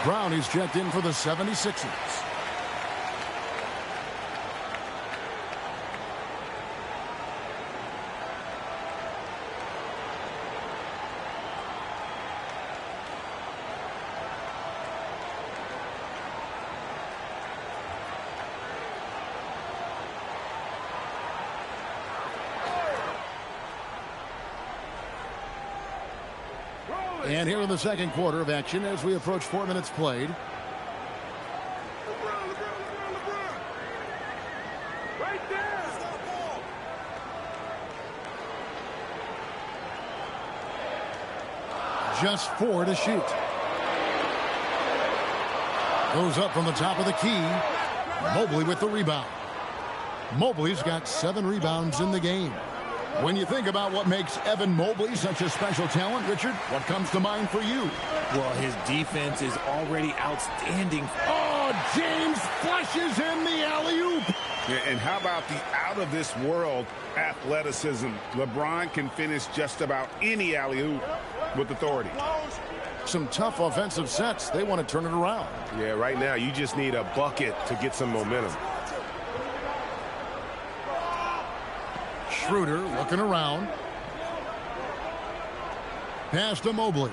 Brown is checked in for the 76ers. And here in the second quarter of action as we approach 4 minutes played. Right there. Just 4 to shoot. Goes up from the top of the key. Mobley with the rebound. Mobley's got 7 rebounds in the game. When you think about what makes Evan Mobley such a special talent, Richard, what comes to mind for you? Well, his defense is already outstanding. Oh, James flushes him the alley-oop. Yeah, and how about the out-of-this-world athleticism? LeBron can finish just about any alley-oop with authority. Some tough offensive sets. They want to turn it around. Yeah, right now you just need a bucket to get some momentum. Schroeder looking around. Pass to Mobley.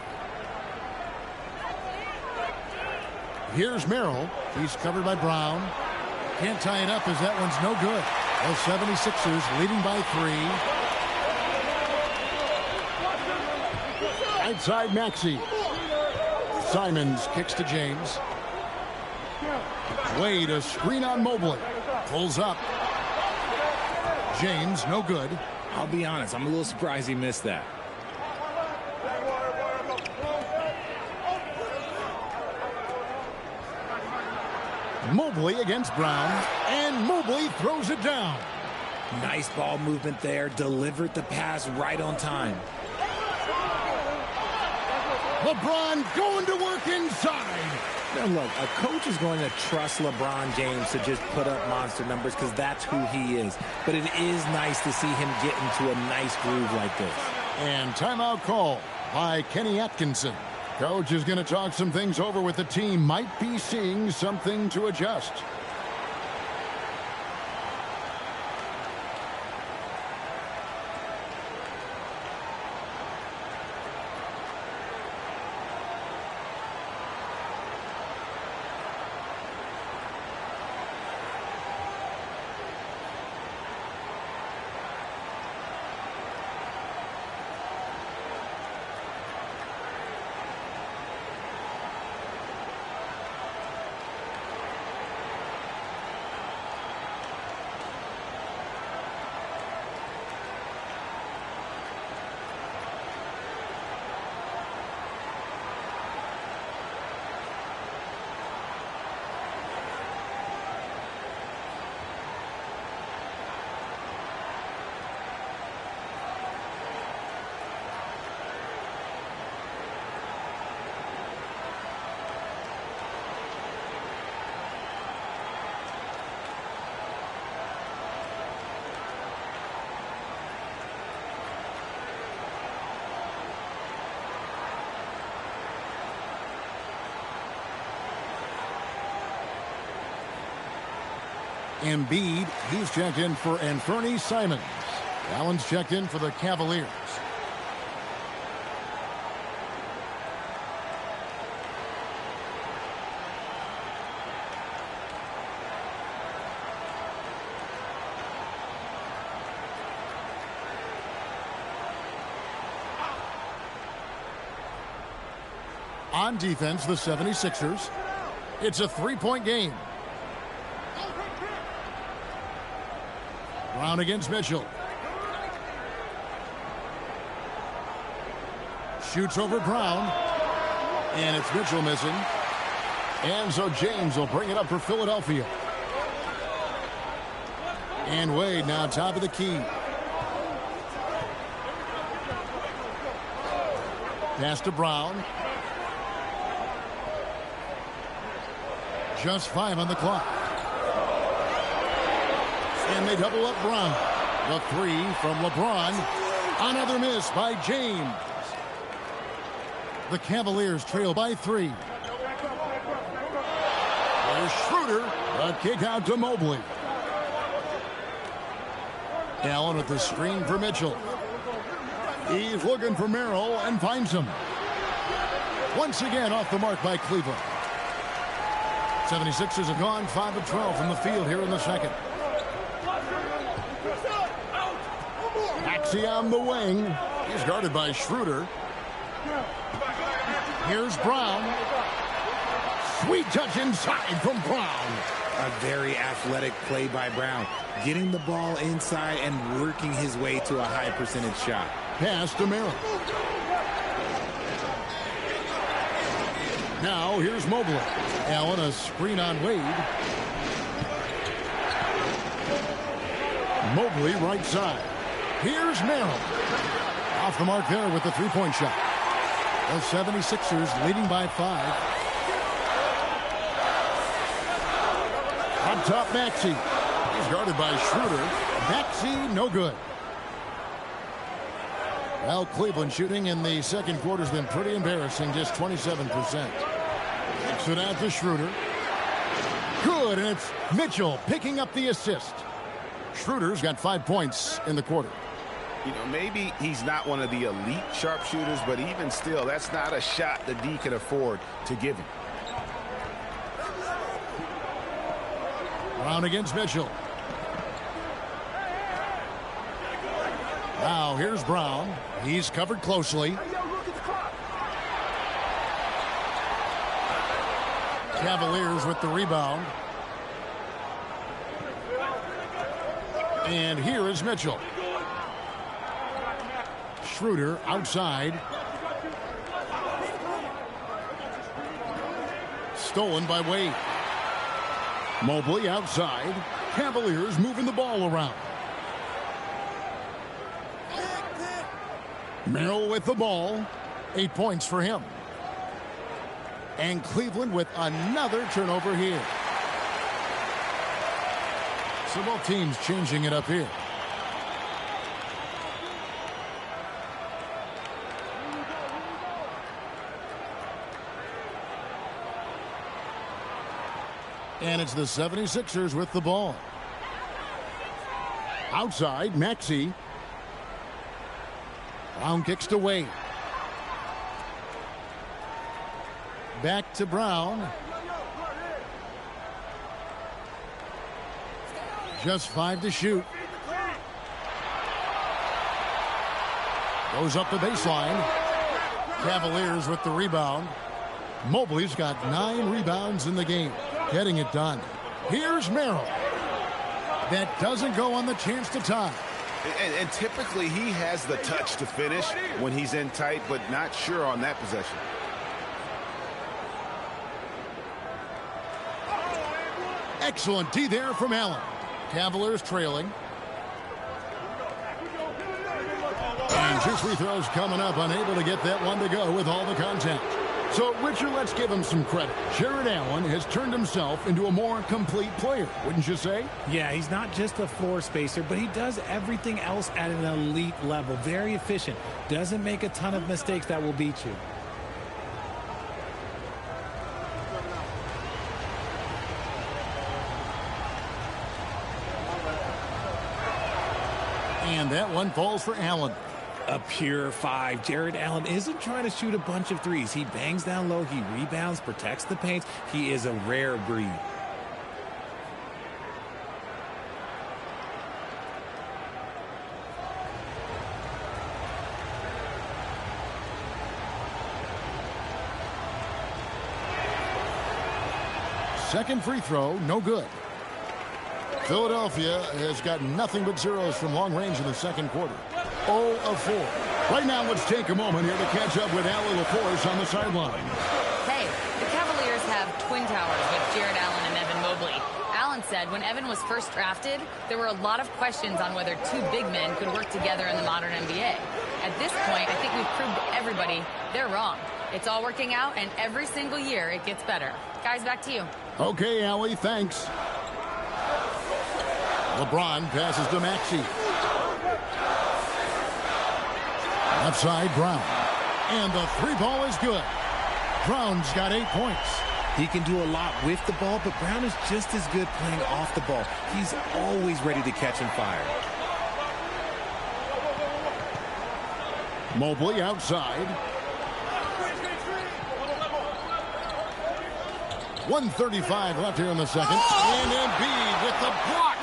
Here's Merrill. He's covered by Brown. Can't tie it up as that one's no good. The 76ers leading by 3. Outside Maxey. Simons kicks to James. Wade a screen on Mobley. Pulls up. James, no good. I'll be honest, I'm a little surprised he missed that. Mobley against Brown, and Mobley throws it down. Nice ball movement there. Delivered the pass right on time. LeBron going to work inside. Now look, a coach is going to trust LeBron James to just put up monster numbers because that's who he is. But it is nice to see him get into a nice groove like this. And timeout call by Kenny Atkinson. Coach is going to talk some things over with the team. Might be seeing something to adjust. Embiid, he's checked in for Anthony Simons. Allen's checked in for the Cavaliers. On defense, the 76ers. It's a three-point game. Brown against Mitchell. Shoots over Brown. And it's Mitchell missing. And so James will bring it up for Philadelphia. And Wade now top of the key. Pass to Brown. Just 5 on the clock. And they double up Brown. The three from LeBron. Another miss by James. The Cavaliers trail by 3. There's Schroeder. A kick out to Mobley. Allen with the screen for Mitchell. He's looking for Merrill and finds him. Once again off the mark by Cleveland. 76ers have gone 5 of 12 from the field here in the second. Maxey on the wing. He's guarded by Schroeder. Here's Brown. Sweet touch inside from Brown. A very athletic play by Brown. Getting the ball inside and working his way to a high percentage shot. Pass to Merrill. Now here's Mobley. Allen a screen on Wade. Mobley right side. Here's Merrill. Off the mark there with the three-point shot. The 76ers leading by 5. On top, Maxey. He's guarded by Schroeder. Maxey, no good. Well, Cleveland shooting in the second quarter has been pretty embarrassing, just 27%. Kicks it out to Schroeder. Good, and it's Mitchell picking up the assist. Schroeder's got 5 points in the quarter. You know, maybe he's not one of the elite sharpshooters, but even still, that's not a shot that D can afford to give him. Brown against Mitchell. Now here's Brown. He's covered closely. Cavaliers with the rebound. And here is Mitchell. Schroeder outside. Stolen by Wade. Mobley outside. Cavaliers moving the ball around. Merrill with the ball. 8 points for him. And Cleveland with another turnover here. So both teams changing it up here. And it's the 76ers with the ball. Outside, Maxey. Brown kicks to Wade. Back to Brown. Just 5 to shoot. Goes up the baseline. Cavaliers with the rebound. Mobley's got 9 rebounds in the game. Getting it done. Here's Merrill. That doesn't go on the chance to tie. And typically he has the touch to finish when he's in tight, but not sure on that possession. Excellent D there from Allen. Cavaliers trailing. And 2 free throws coming up. Unable to get that one to go with all the contact. So, Richard, let's give him some credit. Jared Allen has turned himself into a more complete player, wouldn't you say? Yeah, he's not just a floor spacer, but he does everything else at an elite level. Very efficient. Doesn't make a ton of mistakes that will beat you. And that one falls for Allen. A pure 5. Jared Allen isn't trying to shoot a bunch of threes. He bangs down low, he rebounds, protects the paint. He is a rare breed. Second free throw, no good. Philadelphia has got nothing but zeros from long range in the second quarter. 0 of 4. Right now, let's take a moment here to catch up with Allie LaForce on the sideline. Hey, the Cavaliers have twin towers with Jared Allen and Evan Mobley. Allen said when Evan was first drafted, there were a lot of questions on whether two big men could work together in the modern NBA. At this point, I think we've proved to everybody they're wrong. It's all working out, and every single year it gets better. Guys, back to you. Okay, Allie, thanks. LeBron passes to Maxey. Left side, Brown. And the three ball is good. Brown's got 8 points. He can do a lot with the ball, but Brown is just as good playing off the ball. He's always ready to catch and fire. Mobley outside. 1:35 left here in the second. And Embiid with the block.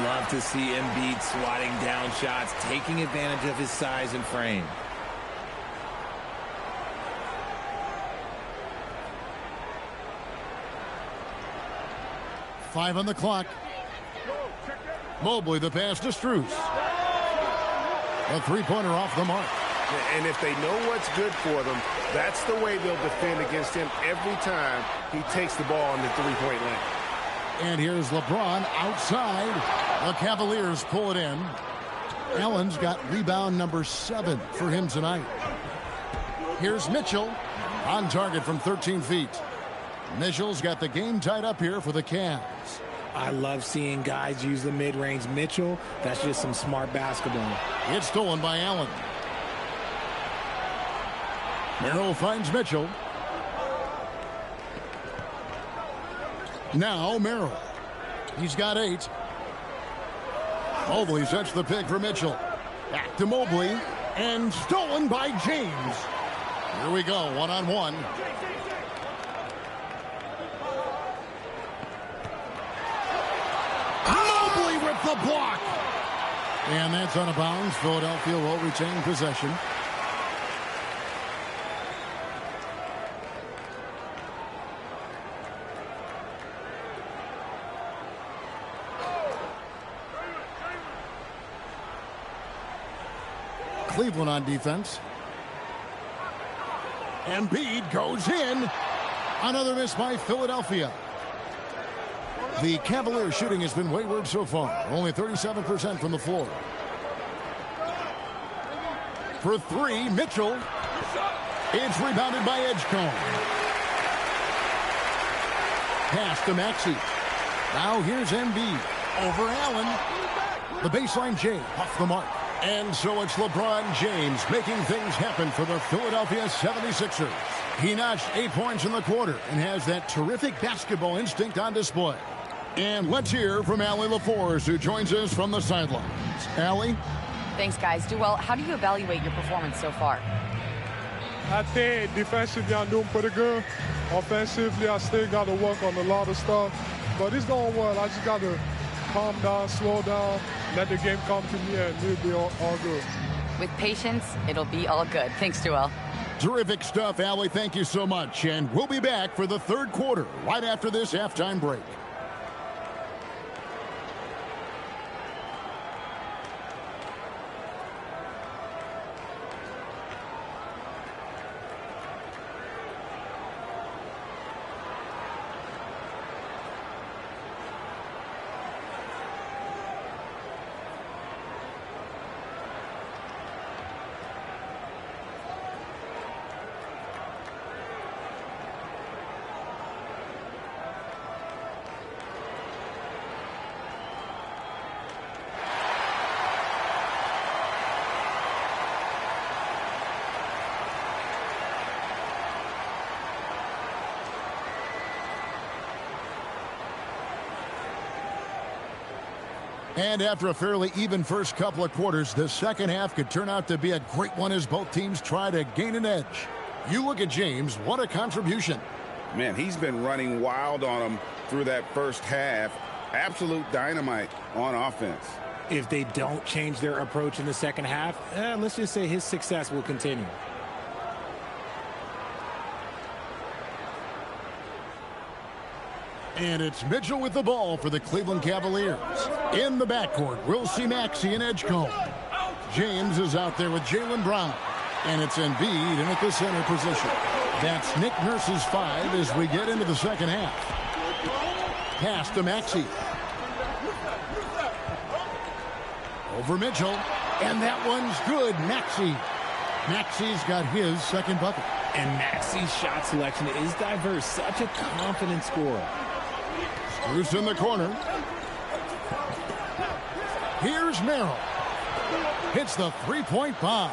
Love to see Embiid swatting down shots, taking advantage of his size and frame. Five on the clock. Mobley, the pass to Strus. A three-pointer off the mark. And if they know what's good for them, that's the way they'll defend against him every time he takes the ball in the three-point line. And here's LeBron outside. The Cavaliers pull it in. Allen's got rebound number 7 for him tonight. Here's Mitchell on target from 13 feet. Mitchell's got the game tied up here for the Cavs. I love seeing guys use the mid-range. Mitchell, that's just some smart basketball. It's stolen by Allen. Merrill finds Mitchell. Now Merrill. He's got 8. Mobley sets the pick for Mitchell. Back to Mobley. And stolen by James. Here we go, one-on-one. Mobley with the block. And that's out of bounds. Philadelphia will retain possession. Cleveland on defense. Embiid goes in. Another miss by Philadelphia. The Cavaliers shooting has been wayward so far. Only 37% from the floor. For 3, Mitchell. It's rebounded by Edgecombe. Pass to Maxey. Now here's Embiid. Over Allen. The baseline J off the mark. And so it's LeBron James making things happen for the Philadelphia 76ers. He notched 8 points in the quarter and has that terrific basketball instinct on display. And let's hear from Allie LaForce, who joins us from the sidelines. Allie? Thanks, guys. Duell, how do you evaluate your performance so far? I think defensively I'm doing pretty good. Offensively, I still got to work on a lot of stuff. But it's going well. I just got to calm down, slow down, let the game come to me, and it'll be all good. With patience, it'll be all good. Thanks, Duell. Terrific stuff, Allie. Thank you so much. And we'll be back for the third quarter right after this halftime break. And after a fairly even first couple of quarters, the second half could turn out to be a great one as both teams try to gain an edge. You look at James, what a contribution. Man, he's been running wild on them through that first half. Absolute dynamite on offense. If they don't change their approach in the second half, let's just say his success will continue. And it's Mitchell with the ball for the Cleveland Cavaliers. In the backcourt, we'll see Maxey and Edgecombe. James is out there with Jaylen Brown. And it's Embiid in at the center position. That's Nick Nurse's 5 as we get into the second half. Pass to Maxey. Over Mitchell. And that one's good. Maxey's got his second bucket. And Maxey's shot selection is diverse. Such a confident scorer. Bruce in the corner. Here's Merrill. Hits the three-point bomb.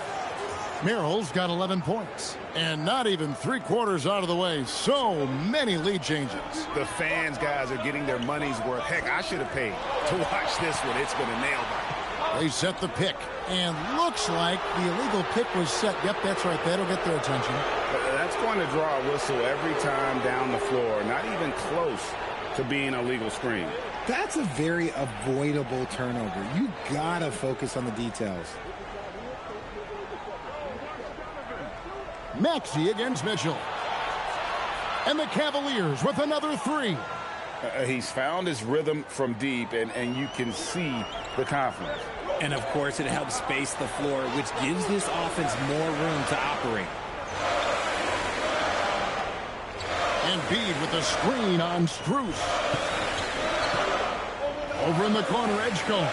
Merrill's got 11 points. And not even three-quarters out of the way. So many lead changes. The fans, guys, are getting their money's worth. Heck, I should have paid to watch this one. It's been a nail biter. They set the pick. And looks like the illegal pick was set. Yep, that's right. That'll get their attention. That's going to draw a whistle every time down the floor. Not even close to being a legal screen. That's a very avoidable turnover. You gotta focus on the details. Maxey against Mitchell. And the Cavaliers with another 3. He's found his rhythm from deep, and you can see the confidence. And, of course, it helps space the floor, which gives this offense more room to operate. Embiid with the screen on Strus. Over in the corner, Edgecombe.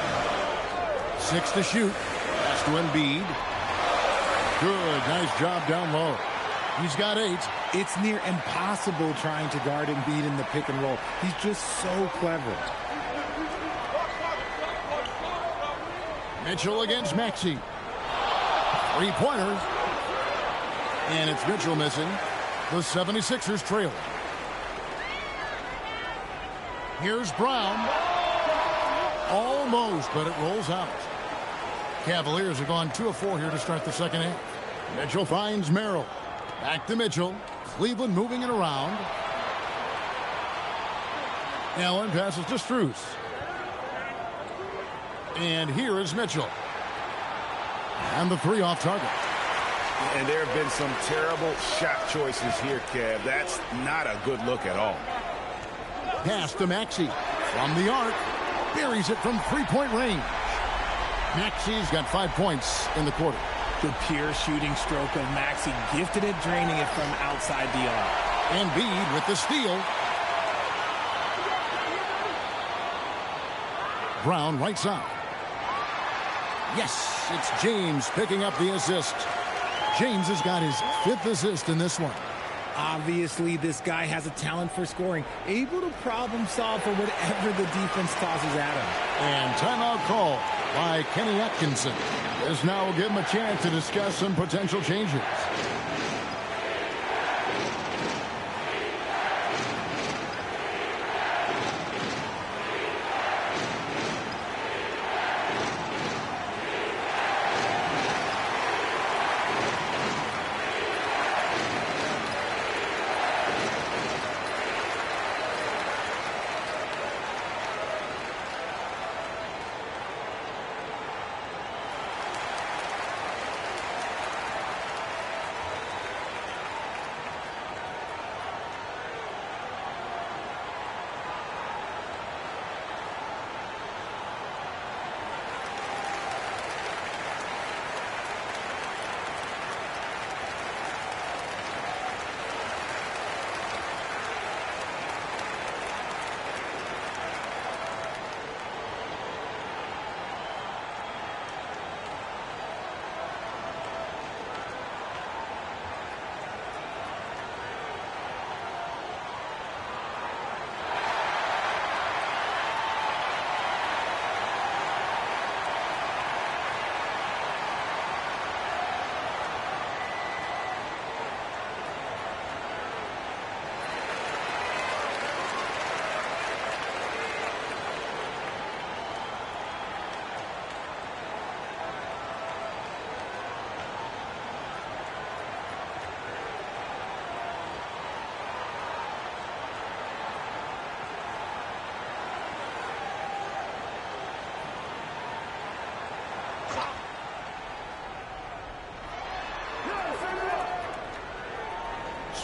6 to shoot. Pass to Embiid. Good. Nice job down low. He's got 8. It's near impossible trying to guard Embiid in the pick and roll. He's just so clever. Mitchell against Maxey. 3-pointer. And it's Mitchell missing. The 76ers trail. Here's Brown. Almost, but it rolls out. Cavaliers have gone 2 of 4 here to start the second half. Mitchell finds Merrill. Back to Mitchell. Cleveland moving it around. Allen passes to Strus. And here is Mitchell. And the 3 off target. And there have been some terrible shot choices here, Kev. That's not a good look at all. Pass to Maxey. From the arc. Buries it from 3-point range. Maxey's got 5 points in the quarter. The pure shooting stroke of Maxey, gifted at draining it from outside the arc. Embiid with the steal. Brown right side. Yes, it's James picking up the assist. James has got his 5th assist in this one. Obviously, this guy has a talent for scoring, able to problem solve for whatever the defense tosses at him. And timeout call by Kenny Atkinson. This now will give him a chance to discuss some potential changes.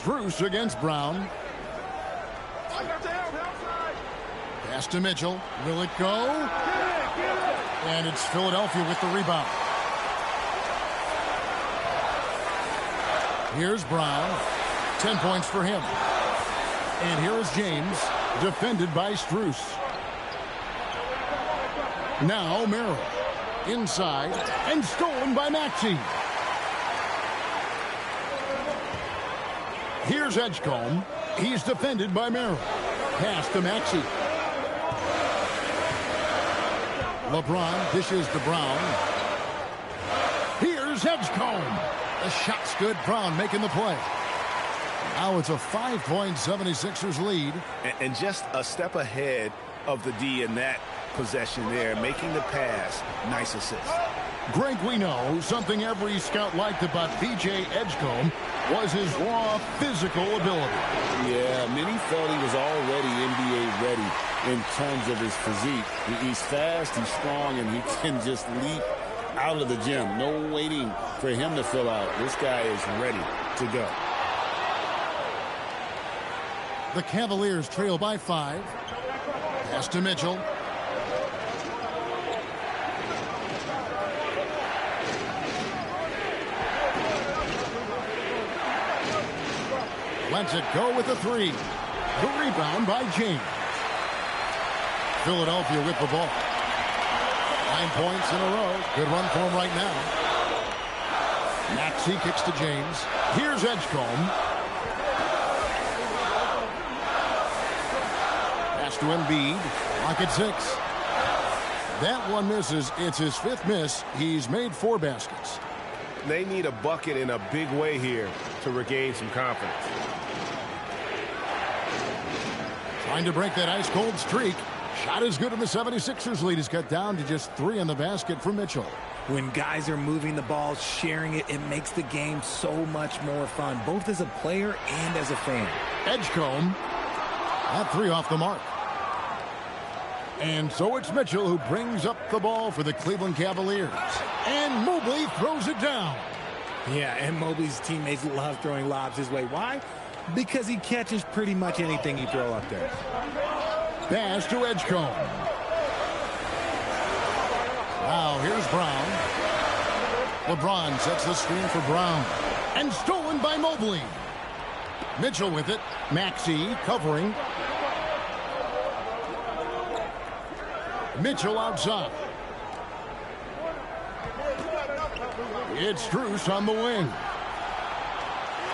Strus against Brown. Pass to Mitchell. Will it go? And it's Philadelphia with the rebound. Here's Brown. 10 points for him. And here is James, defended by Strus. Now Merrill. Inside, and stolen by Maxey. Here's Edgecombe. He's defended by Merrill. Pass to Maxey. LeBron dishes to Brown. Here's Edgecombe. The shot's good. Brown making the play. Now it's a 5-point 76ers lead. And just a step ahead of the D in that possession there, making the pass. Nice assist. Greg, we know something every scout liked about PJ Edgecombe was his raw physical ability. Yeah, many felt he was already NBA ready in terms of his physique. He's fast, he's strong, and he can just leap out of the gym. No waiting for him to fill out. This guy is ready to go. The Cavaliers trail by 5. Pass to Mitchell. Lets it go with a 3. The rebound by James. Philadelphia with the ball. 9 points in a row. Good run for him right now. Maxey kicks to James. Here's Edgecombe. Pass to Embiid. Clock at 6. That one misses. It's his 5th miss. He's made 4 baskets. They need a bucket in a big way here to regain some confidence. Trying to break that ice-cold streak. Shot is good, and the 76ers lead is cut down to just 3 in the basket for Mitchell. When guys are moving the ball, sharing it, it makes the game so much more fun, both as a player and as a fan. Edgecombe. That 3 off the mark. And so it's Mitchell who brings up the ball for the Cleveland Cavaliers. And Mobley throws it down. Yeah, and Mobley's teammates love throwing lobs his way. Why? Because he catches pretty much anything you throw up there. Pass to Edgecombe. Now here's Brown. LeBron sets the screen for Brown. And stolen by Mobley. Mitchell with it. Maxey covering. Mitchell outside. It's Strus on the wing.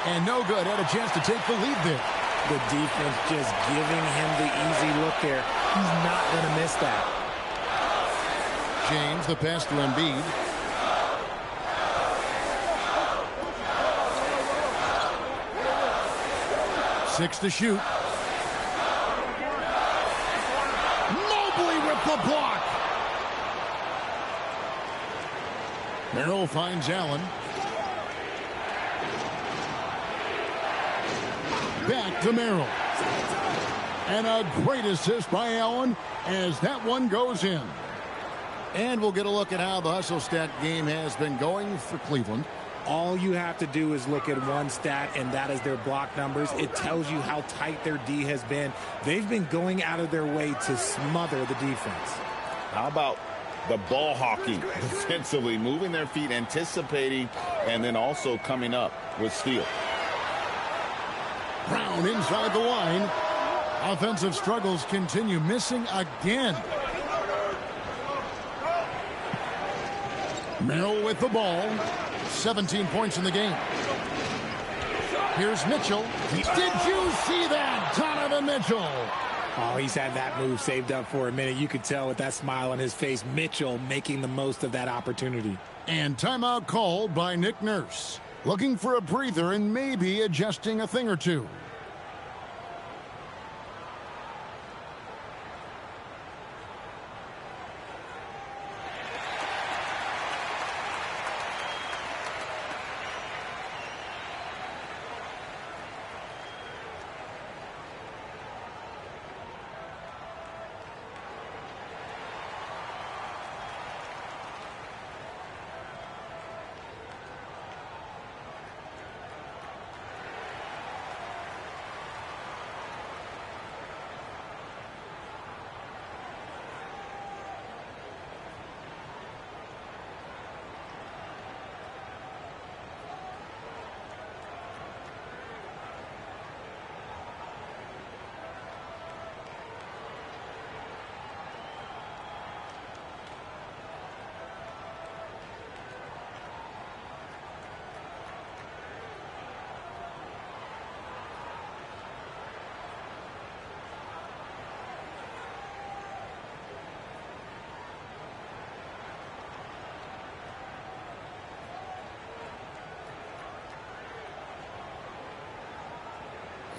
And no good. Had a chance to take the lead there. The defense just giving him the easy look there. He's not going to miss that. James, the pass to Embiid. Six to shoot. Mobley with the block. Merrill finds Allen. Back to Merrill. And a great assist by Allen as that one goes in. And we'll get a look at how the hustle stat game has been going for Cleveland. All you have to do is look at one stat, and that is their block numbers. It tells you how tight their D has been. They've been going out of their way to smother the defense. How about the ball hawking defensively, moving their feet, anticipating, and then also coming up with steal. Brown inside the line. Offensive struggles continue, missing again. Merrill with the ball. 17 points in the game. Here's Mitchell. Did you see that? Donovan Mitchell. Oh, he's had that move saved up for a minute. You could tell with that smile on his face, Mitchell making the most of that opportunity. And timeout called by Nick Nurse. Looking for a breather and maybe adjusting a thing or two.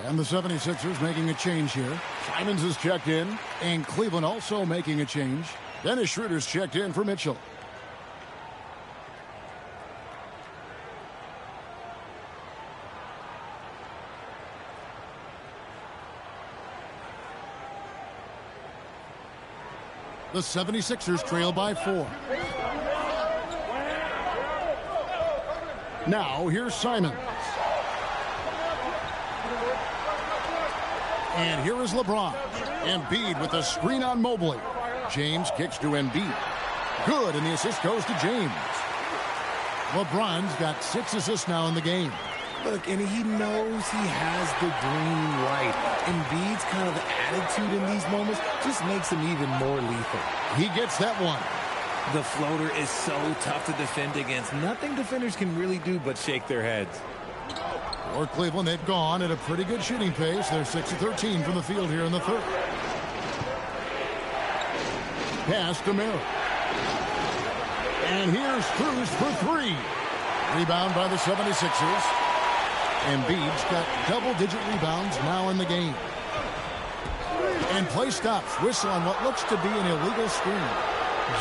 And the 76ers making a change here. Simons is checked in, and Cleveland also making a change. Dennis Schroeder's checked in for Mitchell. The 76ers trail by 4. Now, here's Simons. And here is LeBron. Embiid with a screen on Mobley. James kicks to Embiid. Good, and the assist goes to James. LeBron's got 6 assists now in the game. Look, and he knows he has the green light. Embiid's kind of attitude in these moments just makes him even more lethal. He gets that one. The floater is so tough to defend against. Nothing defenders can really do but shake their heads. For Cleveland, they've gone at a pretty good shooting pace. They're 6 of 13 from the field here in the third. Pass to Merrill. And here's Cruz for 3. Rebound by the 76ers. Embiid's got double-digit rebounds now in the game. And play stops. Whistle on what looks to be an illegal screen.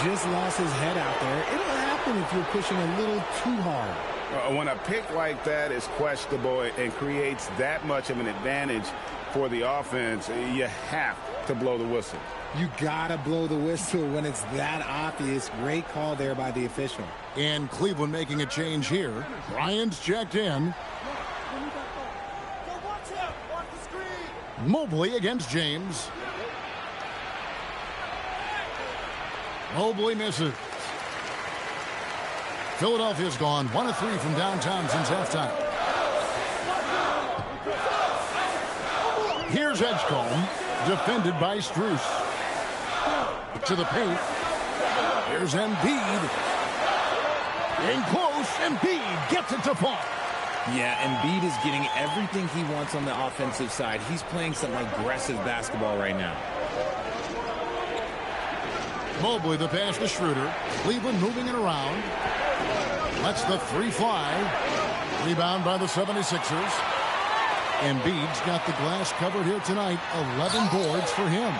Just lost his head out there. It'll happen if you're pushing a little too hard. When a pick like that is questionable and creates that much of an advantage for the offense, you have to blow the whistle. You gotta blow the whistle when it's that obvious. Great call there by the official. And Cleveland making a change here. Bryant's checked in. Mobley against James. Mobley misses. Philadelphia's gone 1 of 3 from downtown since halftime. Here's Edgecombe, defended by Strus. To the paint. Here's Embiid. In close, Embiid gets it to fall. Yeah, Embiid is getting everything he wants on the offensive side. He's playing some aggressive basketball right now. Mobley the pass to Schroeder. Cleveland moving it around. Lets the 3 fly. Rebound by the 76ers. Embiid's got the glass covered here tonight. 11 boards for him.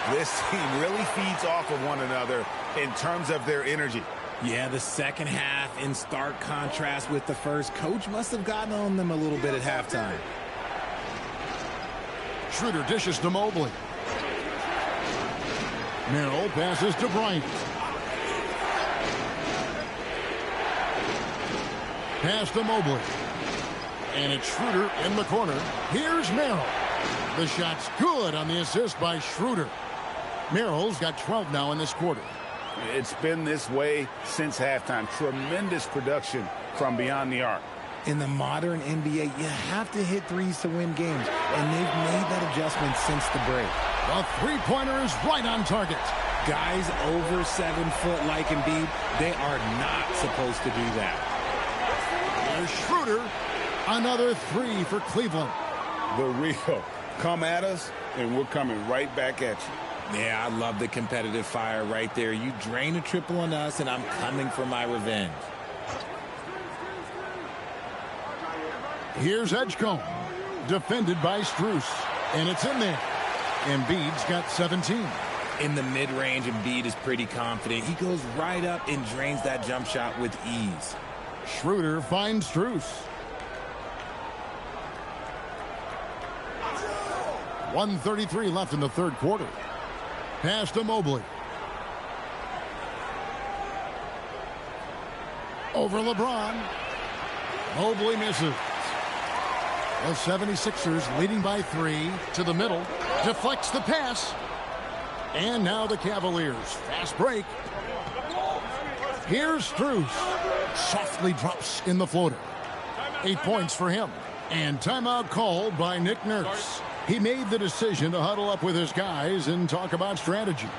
This team really feeds off of one another in terms of their energy. Yeah, the second half in stark contrast with the first. Coach must have gotten on them a little bit at halftime. Schroeder dishes to Mobley. Merrill passes to Bryant. Pass to Mobley. And it's Schroeder in the corner. Here's Merrill. The shot's good on the assist by Schroeder. Merrill's got 12 now in this quarter. It's been this way since halftime. Tremendous production from beyond the arc. In the modern NBA, you have to hit threes to win games, and they've made that adjustment since the break. The three-pointer is right on target. Guys over 7 foot like Embiid, they are not supposed to do that. Here's Schroeder. Another 3 for Cleveland. The real. Come at us, and we're coming right back at you. Yeah, I love the competitive fire right there. You drain a triple on us, and I'm coming for my revenge. Here's Edgecombe, defended by Strus, and it's in there. Embiid's got 17. In the mid-range, Embiid is pretty confident. He goes right up and drains that jump shot with ease. Schroeder finds Strus. 1:33 left in the third quarter. Pass to Mobley. Over LeBron. Mobley misses. The 76ers leading by 3 to the middle. Deflects the pass. And now the Cavaliers. Fast break. Here's Strus. Softly drops in the floater. 8 points for him. And timeout called by Nick Nurse. He made the decision to huddle up with his guys and talk about strategy.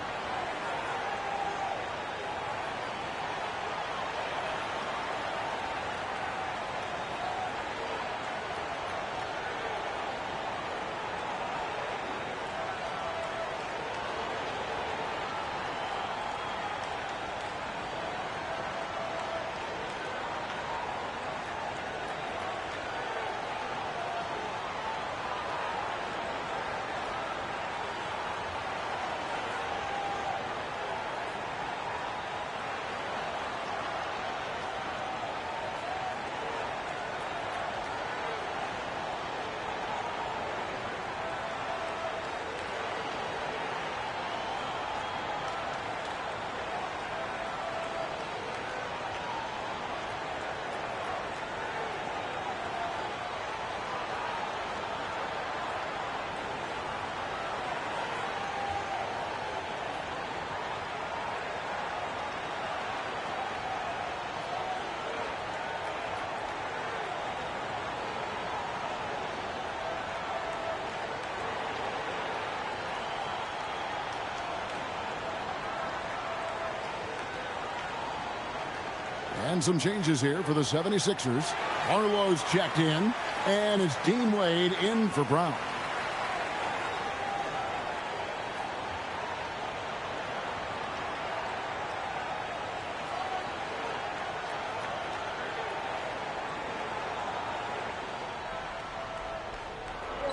And some changes here for the 76ers. Arlo's checked in, and it's Dean Wade in for Brown.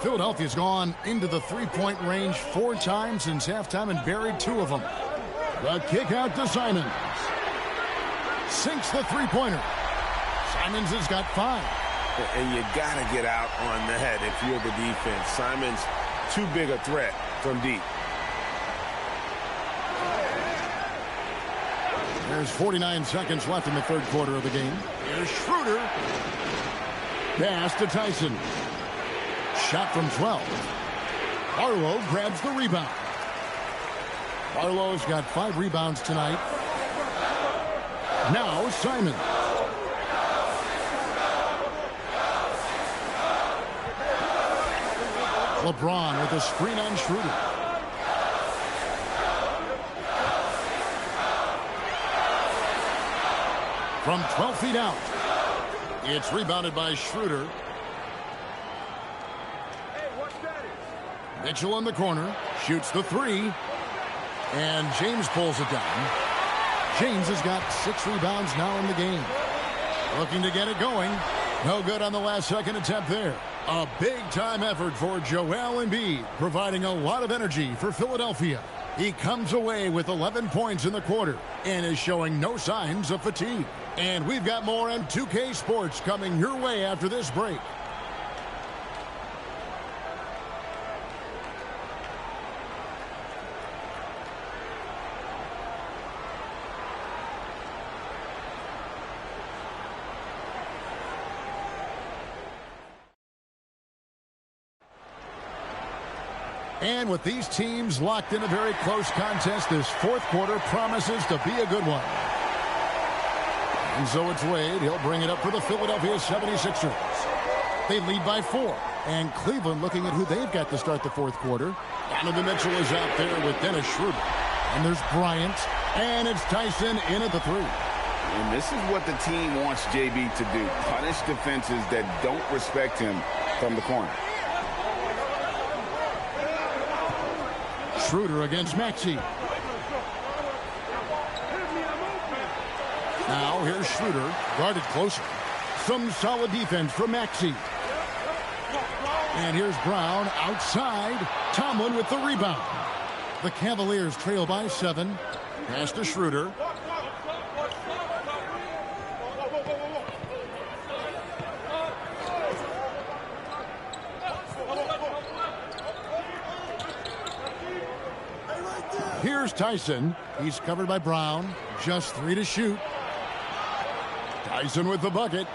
Philadelphia's gone into the three-point range 4 times since halftime and buried 2 of them. The kick out to Simons. Sinks the three-pointer. Simons has got 5. And you got to get out on the head if you're the defense. Simons, too big a threat from deep. There's 49 seconds left in the third quarter of the game. Here's Schroeder. Pass to Tyson. Shot from 12. Arlo grabs the rebound. Arlo's got 5 rebounds tonight. Now Simon. LeBron with a screen on Schroeder. From 12 feet out. It's rebounded by Schroeder. Mitchell in the corner. Shoots the 3. And James pulls it down. James has got 6 rebounds now in the game. Looking to get it going. No good on the last second attempt there. A big-time effort for Joel Embiid, providing a lot of energy for Philadelphia. He comes away with 11 points in the quarter and is showing no signs of fatigue. And we've got more on 2K Sports coming your way after this break. And with these teams locked in a very close contest, this fourth quarter promises to be a good one. And so it's Wade. He'll bring it up for the Philadelphia 76ers. They lead by 4. And Cleveland looking at who they've got to start the fourth quarter. Donovan Mitchell is out there with Dennis Schroeder. And there's Bryant. And it's Tyson in at the 3. And this is what the team wants JB to do. Punish defenses that don't respect him from the corner. Schroeder against Maxey. Now here's Schroeder, guarded closer. Some solid defense from Maxey. And here's Brown outside. Tomlin with the rebound. The Cavaliers trail by 7. Pass to Schroeder. Here's Tyson. He's covered by Brown. Just 3 to shoot. Tyson with the bucket.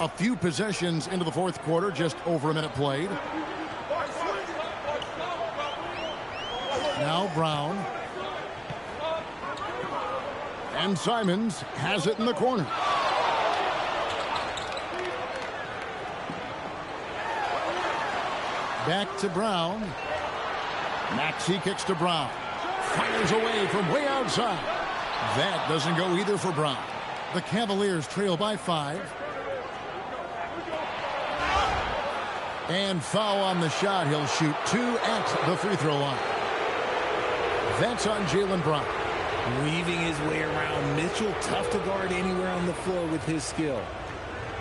A few possessions into the fourth quarter, just over a minute played. Now Brown. And Simons has it in the corner. Back to Brown. Maxey kicks to Brown. Fires away from way outside. That doesn't go either for Brown. The Cavaliers trail by 5. And foul on the shot. He'll shoot 2 at the free throw line. That's on Jaylen Brown. Weaving his way around. Mitchell tough to guard anywhere on the floor with his skill.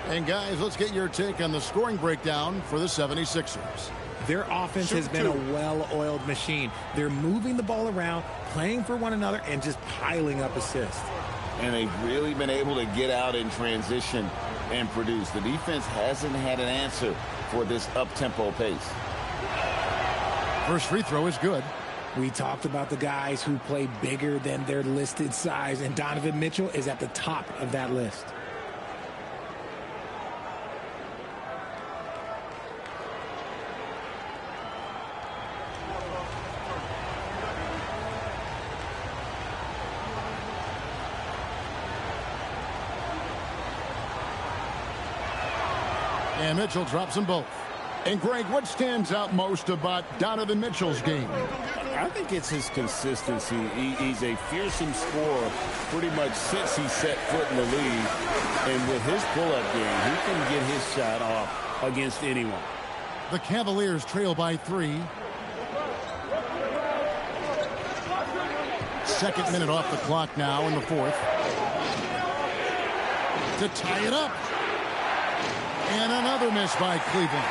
And guys, let's get your take on the scoring breakdown for the 76ers. Their offense has been a well-oiled machine. They're moving the ball around, playing for one another, and just piling up assists. And they've really been able to get out in transition and produce. The defense hasn't had an answer for this up-tempo pace. First free throw is good. We talked about the guys who play bigger than their listed size, and Donovan Mitchell is at the top of that list. And Mitchell drops them both. And Greg, what stands out most about Donovan Mitchell's game? I think it's his consistency. He's a fearsome scorer pretty much since he set foot in the league. And with his pull-up game, he can get his shot off against anyone. The Cavaliers trail by 3. Second minute off the clock now in the fourth. To tie it up. And another miss by Cleveland.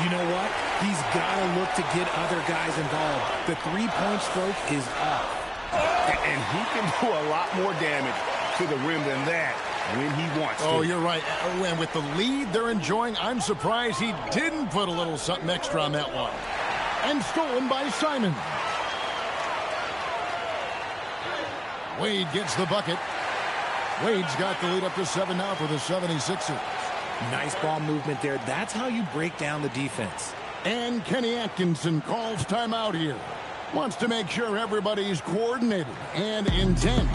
You know what? He's got to look to get other guys involved. The three-point stroke is off. And he can do a lot more damage to the rim than that when he wants to. Oh, you're right. And with the lead they're enjoying, I'm surprised he didn't put a little something extra on that one. And stolen by Simon. Wade gets the bucket. Wade's got the lead up to 7 now for the 76ers. Nice ball movement there. That's how you break down the defense. And Kenny Atkinson calls timeout here. Wants to make sure everybody's coordinated and intent.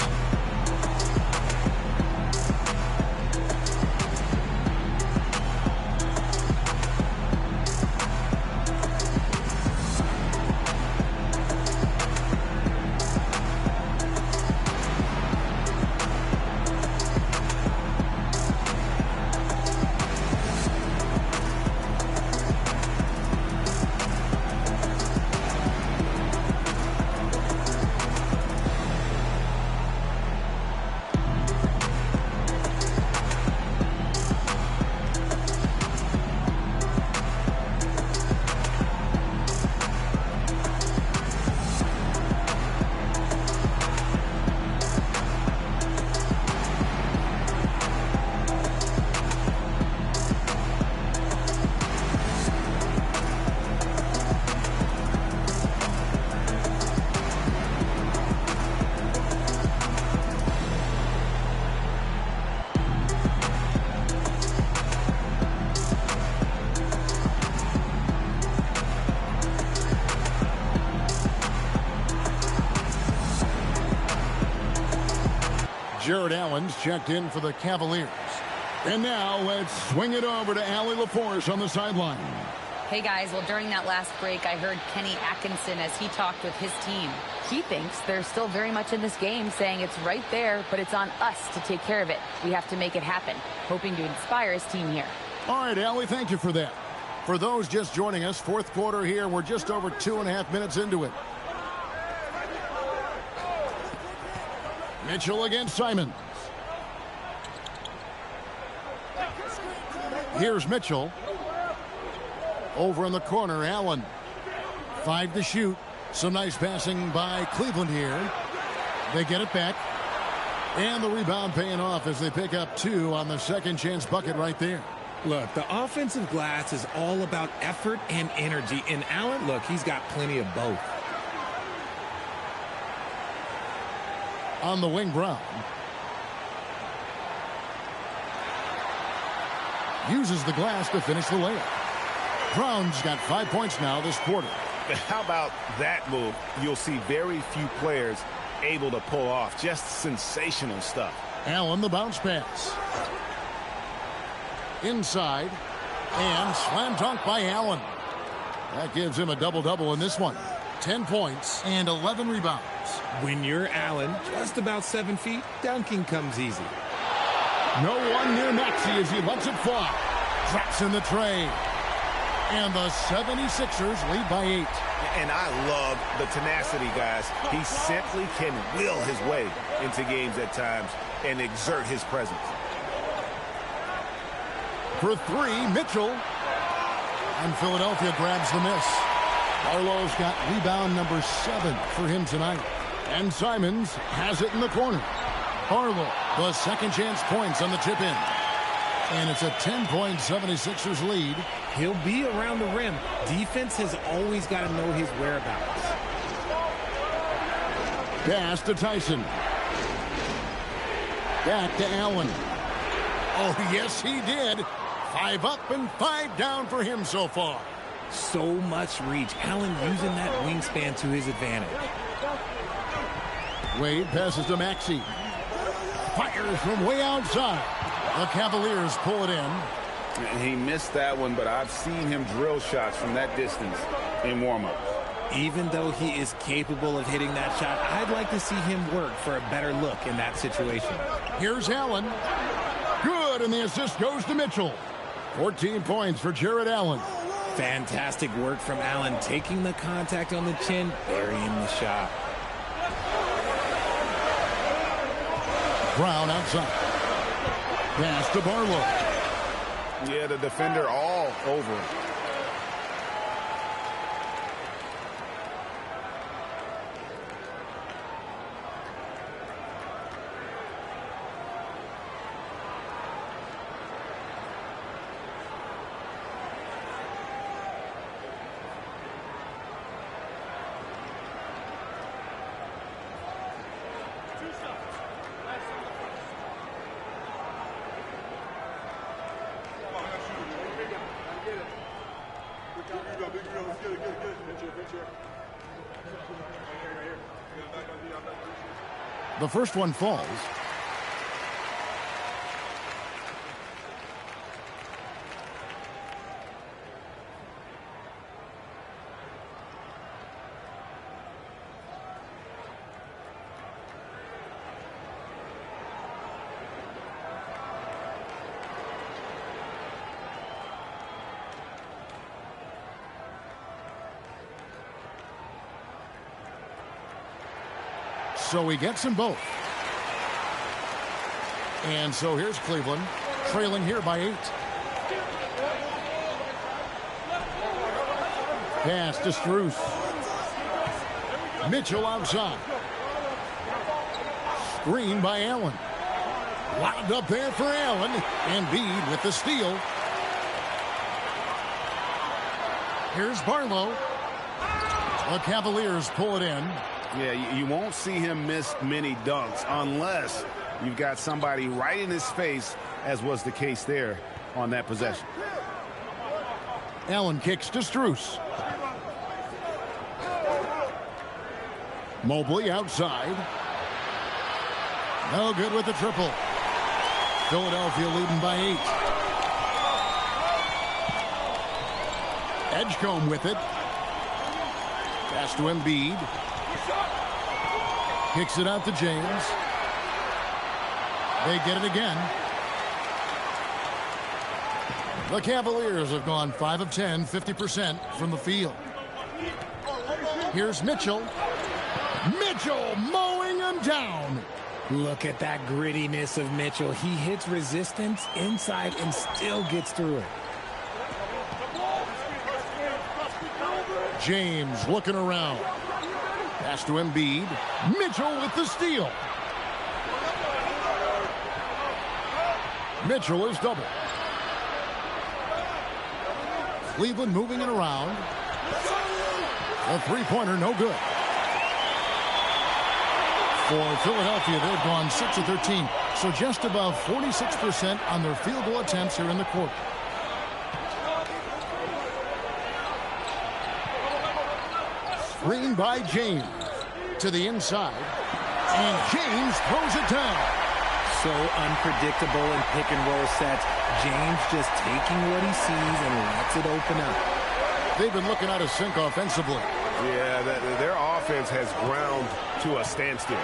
Jared Allen's checked in for the Cavaliers. And now let's swing it over to Allie LaForce on the sideline. Hey guys, well during that last break I heard Kenny Atkinson as he talked with his team. He thinks they're still very much in this game, saying it's right there, but it's on us to take care of it. We have to make it happen, hoping to inspire his team here. All right, Allie, thank you for that. For those just joining us, fourth quarter here, we're just over 2.5 minutes into it. Mitchell against Simons. Here's Mitchell. Over in the corner, Allen. 5 to shoot. Some nice passing by Cleveland here. They get it back. And the rebound paying off as they pick up 2 on the second chance bucket right there. Look, the offensive glass is all about effort and energy. And Allen, look, he's got plenty of both. On the wing, Brown. Uses the glass to finish the layup. Brown's got 5 points now this quarter. How about that move? You'll see very few players able to pull off. Just sensational stuff. Allen, the bounce pass. Inside. And slam dunk by Allen. That gives him a double-double in this one. 10 points and 11 rebounds. When you're Allen, just about 7 feet, dunking comes easy. No one near Maxey as he lets it fly. Drops in the tray. And the 76ers lead by 8. And I love the tenacity, guys. He simply can will his way into games at times and exert his presence. For 3, Mitchell. And Philadelphia grabs the miss. Arlo's got rebound number 7 for him tonight. And Simons has it in the corner. Arlo, the second chance points on the tip in. And it's a 10-point 76ers lead. He'll be around the rim. Defense has always got to know his whereabouts. Pass to Tyson. Back to Allen. Oh, yes, he did. 5 up and 5 down for him so far. So much reach. Allen using that wingspan to his advantage. Wade passes to Maxey. Fires from way outside. The Cavaliers pull it in. He missed that one, but I've seen him drill shots from that distance in warm-up. Even though he is capable of hitting that shot, I'd like to see him work for a better look in that situation. Here's Allen. Good, and the assist goes to Mitchell. 14 points for Jared Allen. Fantastic work from Allen, taking the contact on the chin, burying the shot. Brown outside. Pass to Barlow. Yeah, the defender all over him. The first one falls. So he gets them both. And so here's Cleveland, trailing here by 8. Pass to Strus. Mitchell outside. Screen by Allen. Lobbed up there for Allen. Embiid with the steal. Here's Barlow. The Cavaliers pull it in. Yeah, you won't see him miss many dunks unless you've got somebody right in his face, as was the case there on that possession. Allen kicks to Strus. Mobley outside. No good with the triple. Philadelphia leading by 8. Edgecombe with it. Pass to Embiid. Kicks it out to James. They get it again. The Cavaliers have gone 5 of 10, 50% from the field. Here's Mitchell. Mitchell mowing him down. Look at that grittiness of Mitchell. He hits resistance inside and still gets through it. James looking around. Pass to Embiid. Mitchell with the steal. Mitchell is double. Cleveland moving it around. A three-pointer, no good. For Philadelphia, they've gone 6 of 13. So just above 46% on their field goal attempts here in the quarter. Screen by James to the inside. And James throws it down. So unpredictable in pick and roll sets. James just taking what he sees and lets it open up. They've been looking out of sync offensively. Yeah, their offense has ground to a standstill.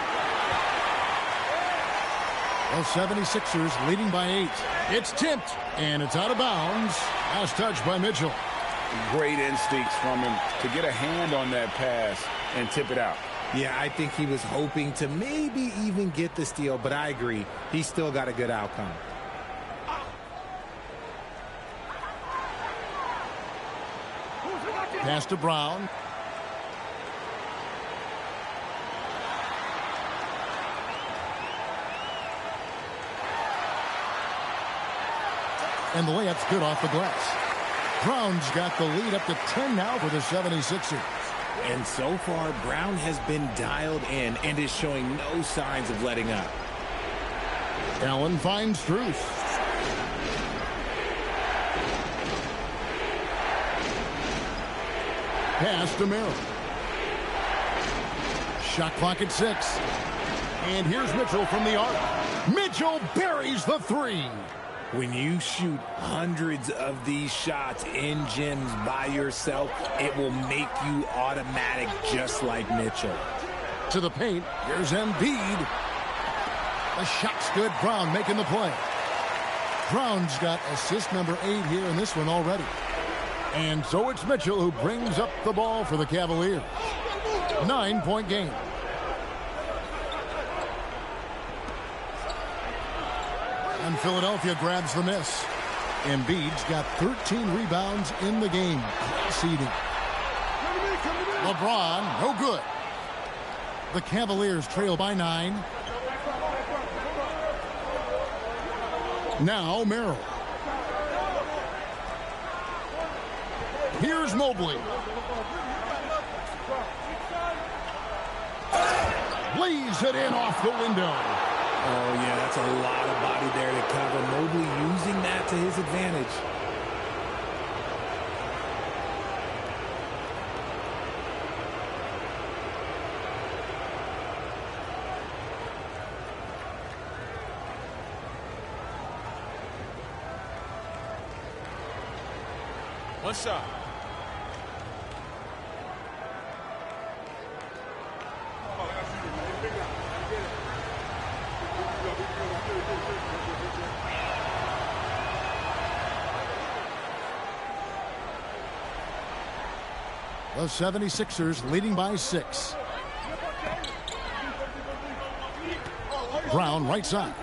The 76ers leading by 8. It's tipped, and it's out of bounds. Last touch by Mitchell. Great instincts from him to get a hand on that pass and tip it out. Yeah, I think he was hoping to maybe even get the steal, but I agree. He still got a good outcome. Pass to Brown. And the layup's good off the glass. Brown's got the lead up to 10 now for the 76ers. And so far, Brown has been dialed in and is showing no signs of letting up. Allen finds Strus. Pass to Merrill. Shot clock at 6. And here's Mitchell from the arc. Mitchell buries the 3. When you shoot hundreds of these shots in gyms by yourself, it will make you automatic just like Mitchell. To the paint, here's Embiid. The shot's good. Brown making the play. Brown's got assist number 8 here in this one already. And so it's Mitchell who brings up the ball for the Cavaliers. 9-point game. And Philadelphia grabs the miss. Embiid's got 13 rebounds in the game. Seeding. LeBron, no good. The Cavaliers trail by 9. Now Merrill. Here's Mobley. Leaves it in off the window. Oh, yeah, that's a lot of body there to cover. Mobley using that to his advantage. One shot. The 76ers leading by 6. Brown right side.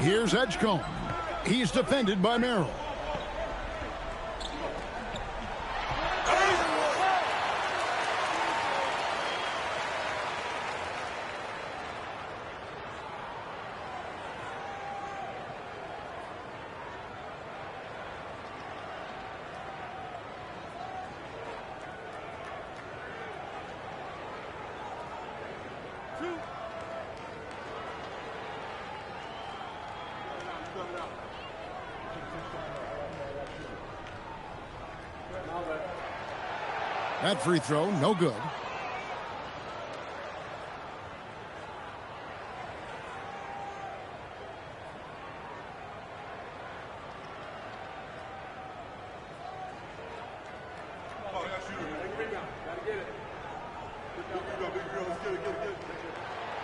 Here's Edgecombe. He's defended by Merrill. That free throw, no good.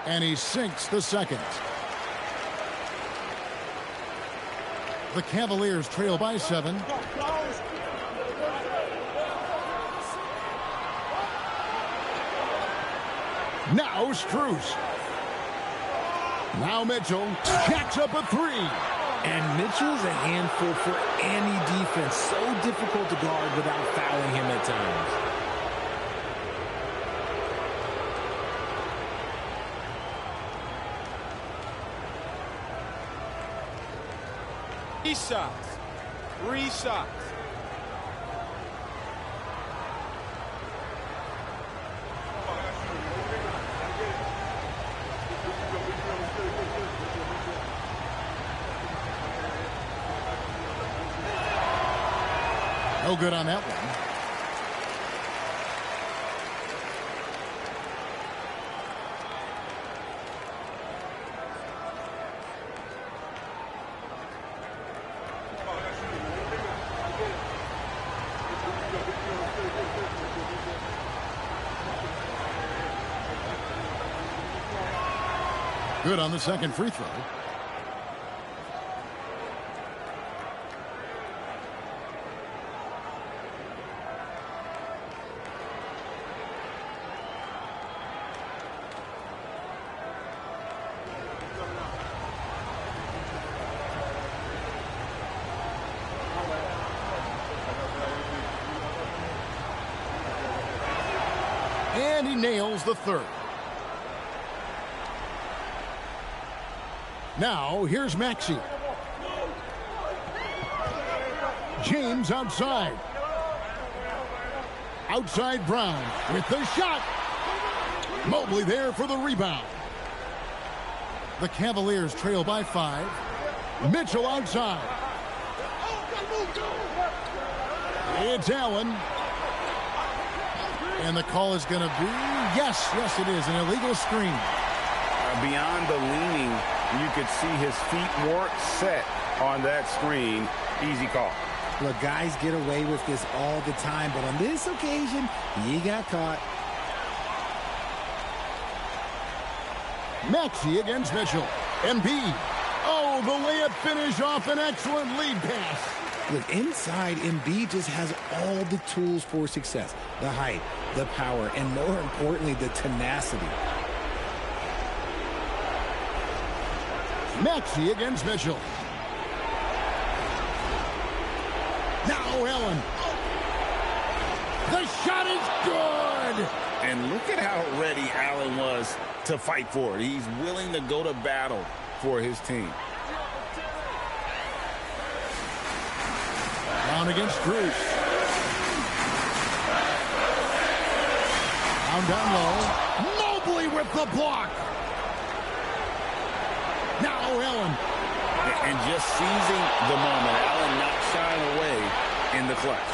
And he sinks the second. The Cavaliers trail by 7. Now Strus. Now Mitchell jacks up a 3. And Mitchell's a handful for any defense. So difficult to guard without fouling him at times. Three shots. No good on that one. Good on the second free throw. And he nails the third. Now, here's Maxey. James outside. Outside Brown with the shot. Mobley there for the rebound. The Cavaliers trail by 5. Mitchell outside. It's Allen. And the call is going to be, yes, it is, an illegal screen. Beyond the leaning, you could see his feet weren't set on that screen. Easy call. Look, guys get away with this all the time, but on this occasion, he got caught. Maxey against Mitchell. Embiid. Oh, the layup finish off an excellent lead pass. Look, inside, Embiid just has all the tools for success. The height, the power, and more importantly, the tenacity. Maxey against Mitchell. Now Allen. The shot is good. And look at how ready Allen was to fight for it. He's willing to go to battle for his team. Down against Cruz. Down low. Mobley with the block. Now Allen. And just seizing the moment. Allen not shying away in the clutch.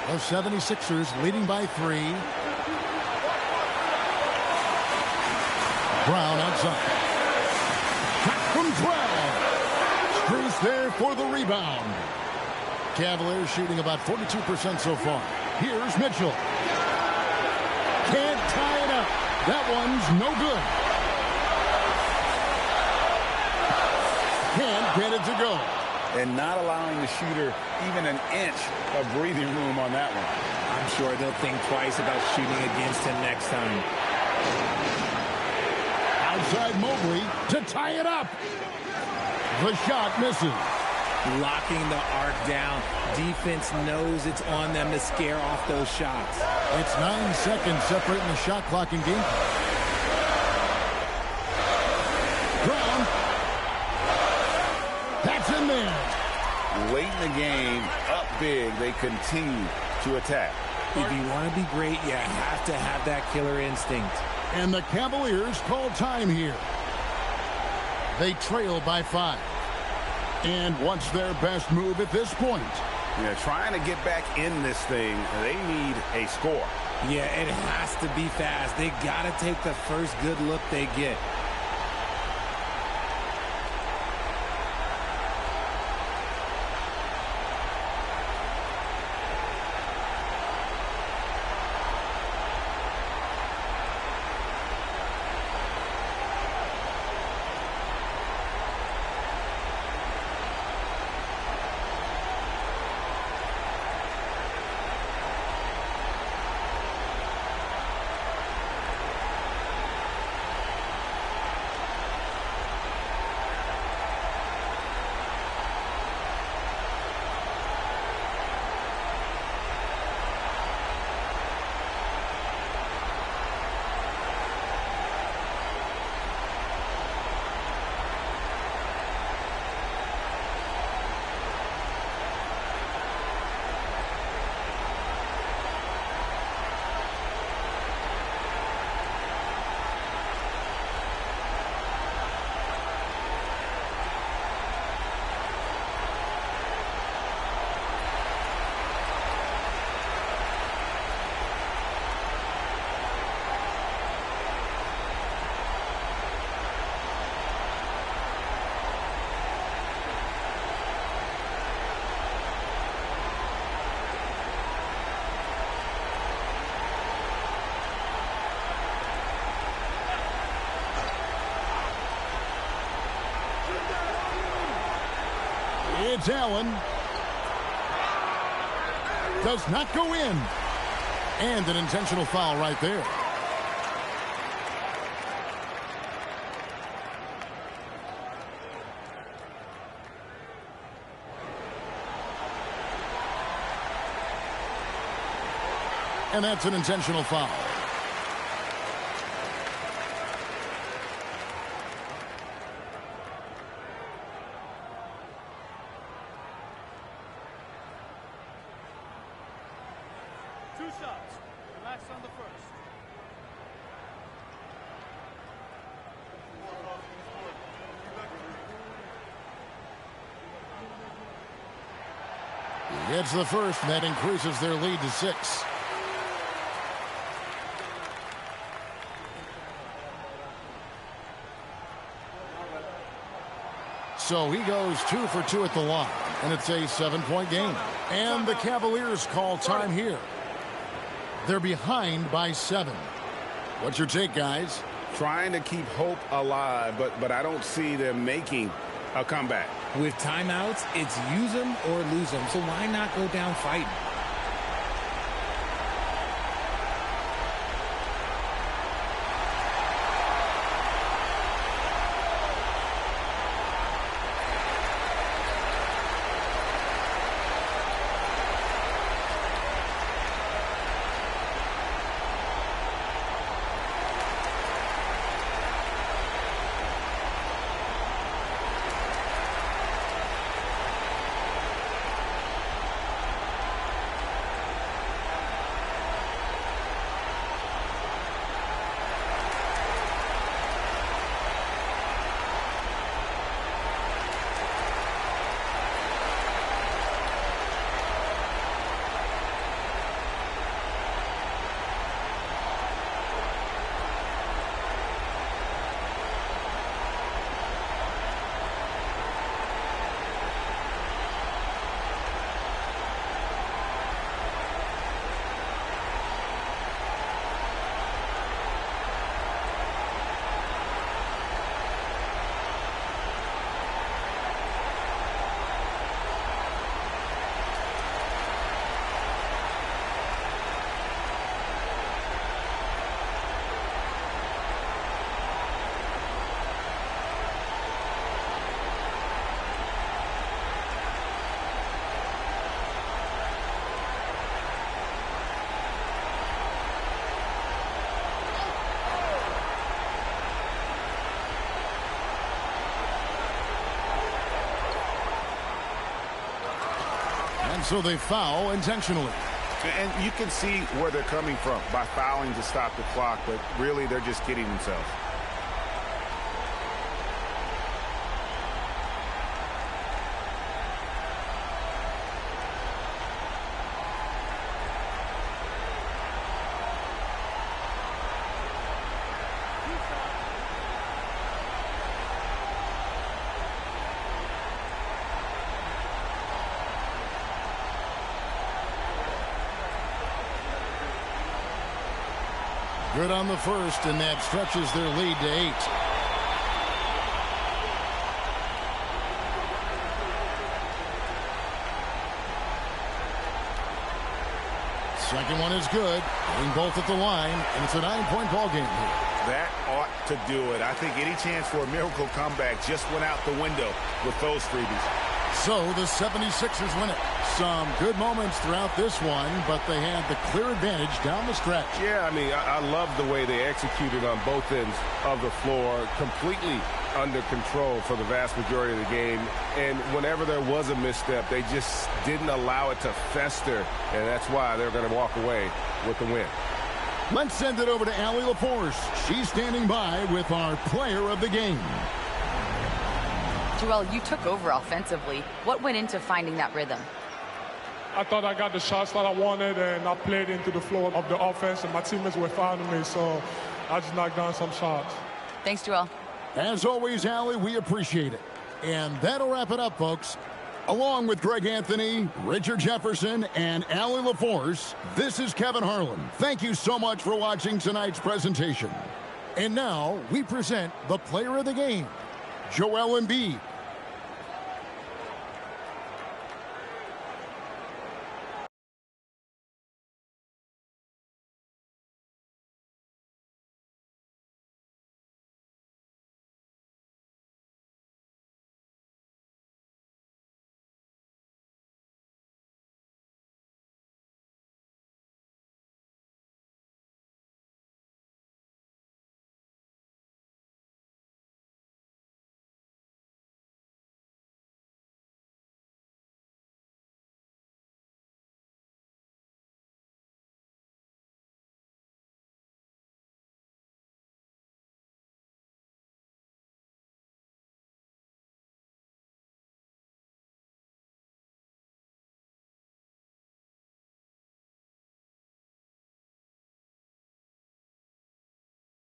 The 76ers leading by 3. Brown outside. Back from 12. Strus there for the rebound. Cavaliers shooting about 42% so far. Here's Mitchell. Can't tie it up. That one's no good. Can't get it to go. And not allowing the shooter even an inch of breathing room on that one. I'm sure they'll think twice about shooting against him next time. Outside Mobley to tie it up. The shot misses. Locking the arc down. Defense knows it's on them to scare off those shots. It's 9 seconds separating the shot clock and game. Brown. That's in there. Late in the game, up big, they continue to attack. If you want to be great, you have to have that killer instinct. And the Cavaliers call time here. They trail by 5. And what's their best move at this point? Yeah, trying to get back in this thing, they need a score. Yeah, it has to be fast. They got to take the first good look they get. It's Allen. Does not go in. And an intentional foul right there. And that's an intentional foul. It's the first, and that increases their lead to 6. So he goes 2 for 2 at the line, and it's a 7-point game. And the Cavaliers call time here. They're behind by 7. What's your take, guys? Trying to keep hope alive, but I don't see them making a comeback. With timeouts, it's use them or lose them. So why not go down fighting? So they foul intentionally. And you can see where they're coming from by fouling to stop the clock, but really they're just kidding themselves. Good on the first, and that stretches their lead to 8. Second one is good. Getting both at the line, and it's a 9-point ball game here. That ought to do it. I think any chance for a miracle comeback just went out the window with those freebies. So the 76ers win it. Some good moments throughout this one, but they had the clear advantage down the stretch. Yeah, I mean, I love the way they executed on both ends of the floor, completely under control for the vast majority of the game. And whenever there was a misstep, they just didn't allow it to fester, and that's why they're going to walk away with the win. Let's send it over to Allie LaForce. She's standing by with our player of the game. Joel, you took over offensively. What went into finding that rhythm? I thought I got the shots that I wanted, and I played into the flow of the offense, and my teammates were fouling me, so I just knocked down some shots. Thanks, Joel. As always, Allie, we appreciate it. And that'll wrap it up, folks. Along with Greg Anthony, Richard Jefferson, and Allie LaForce, this is Kevin Harlan. Thank you so much for watching tonight's presentation. And now we present the player of the game, Joel Embiid.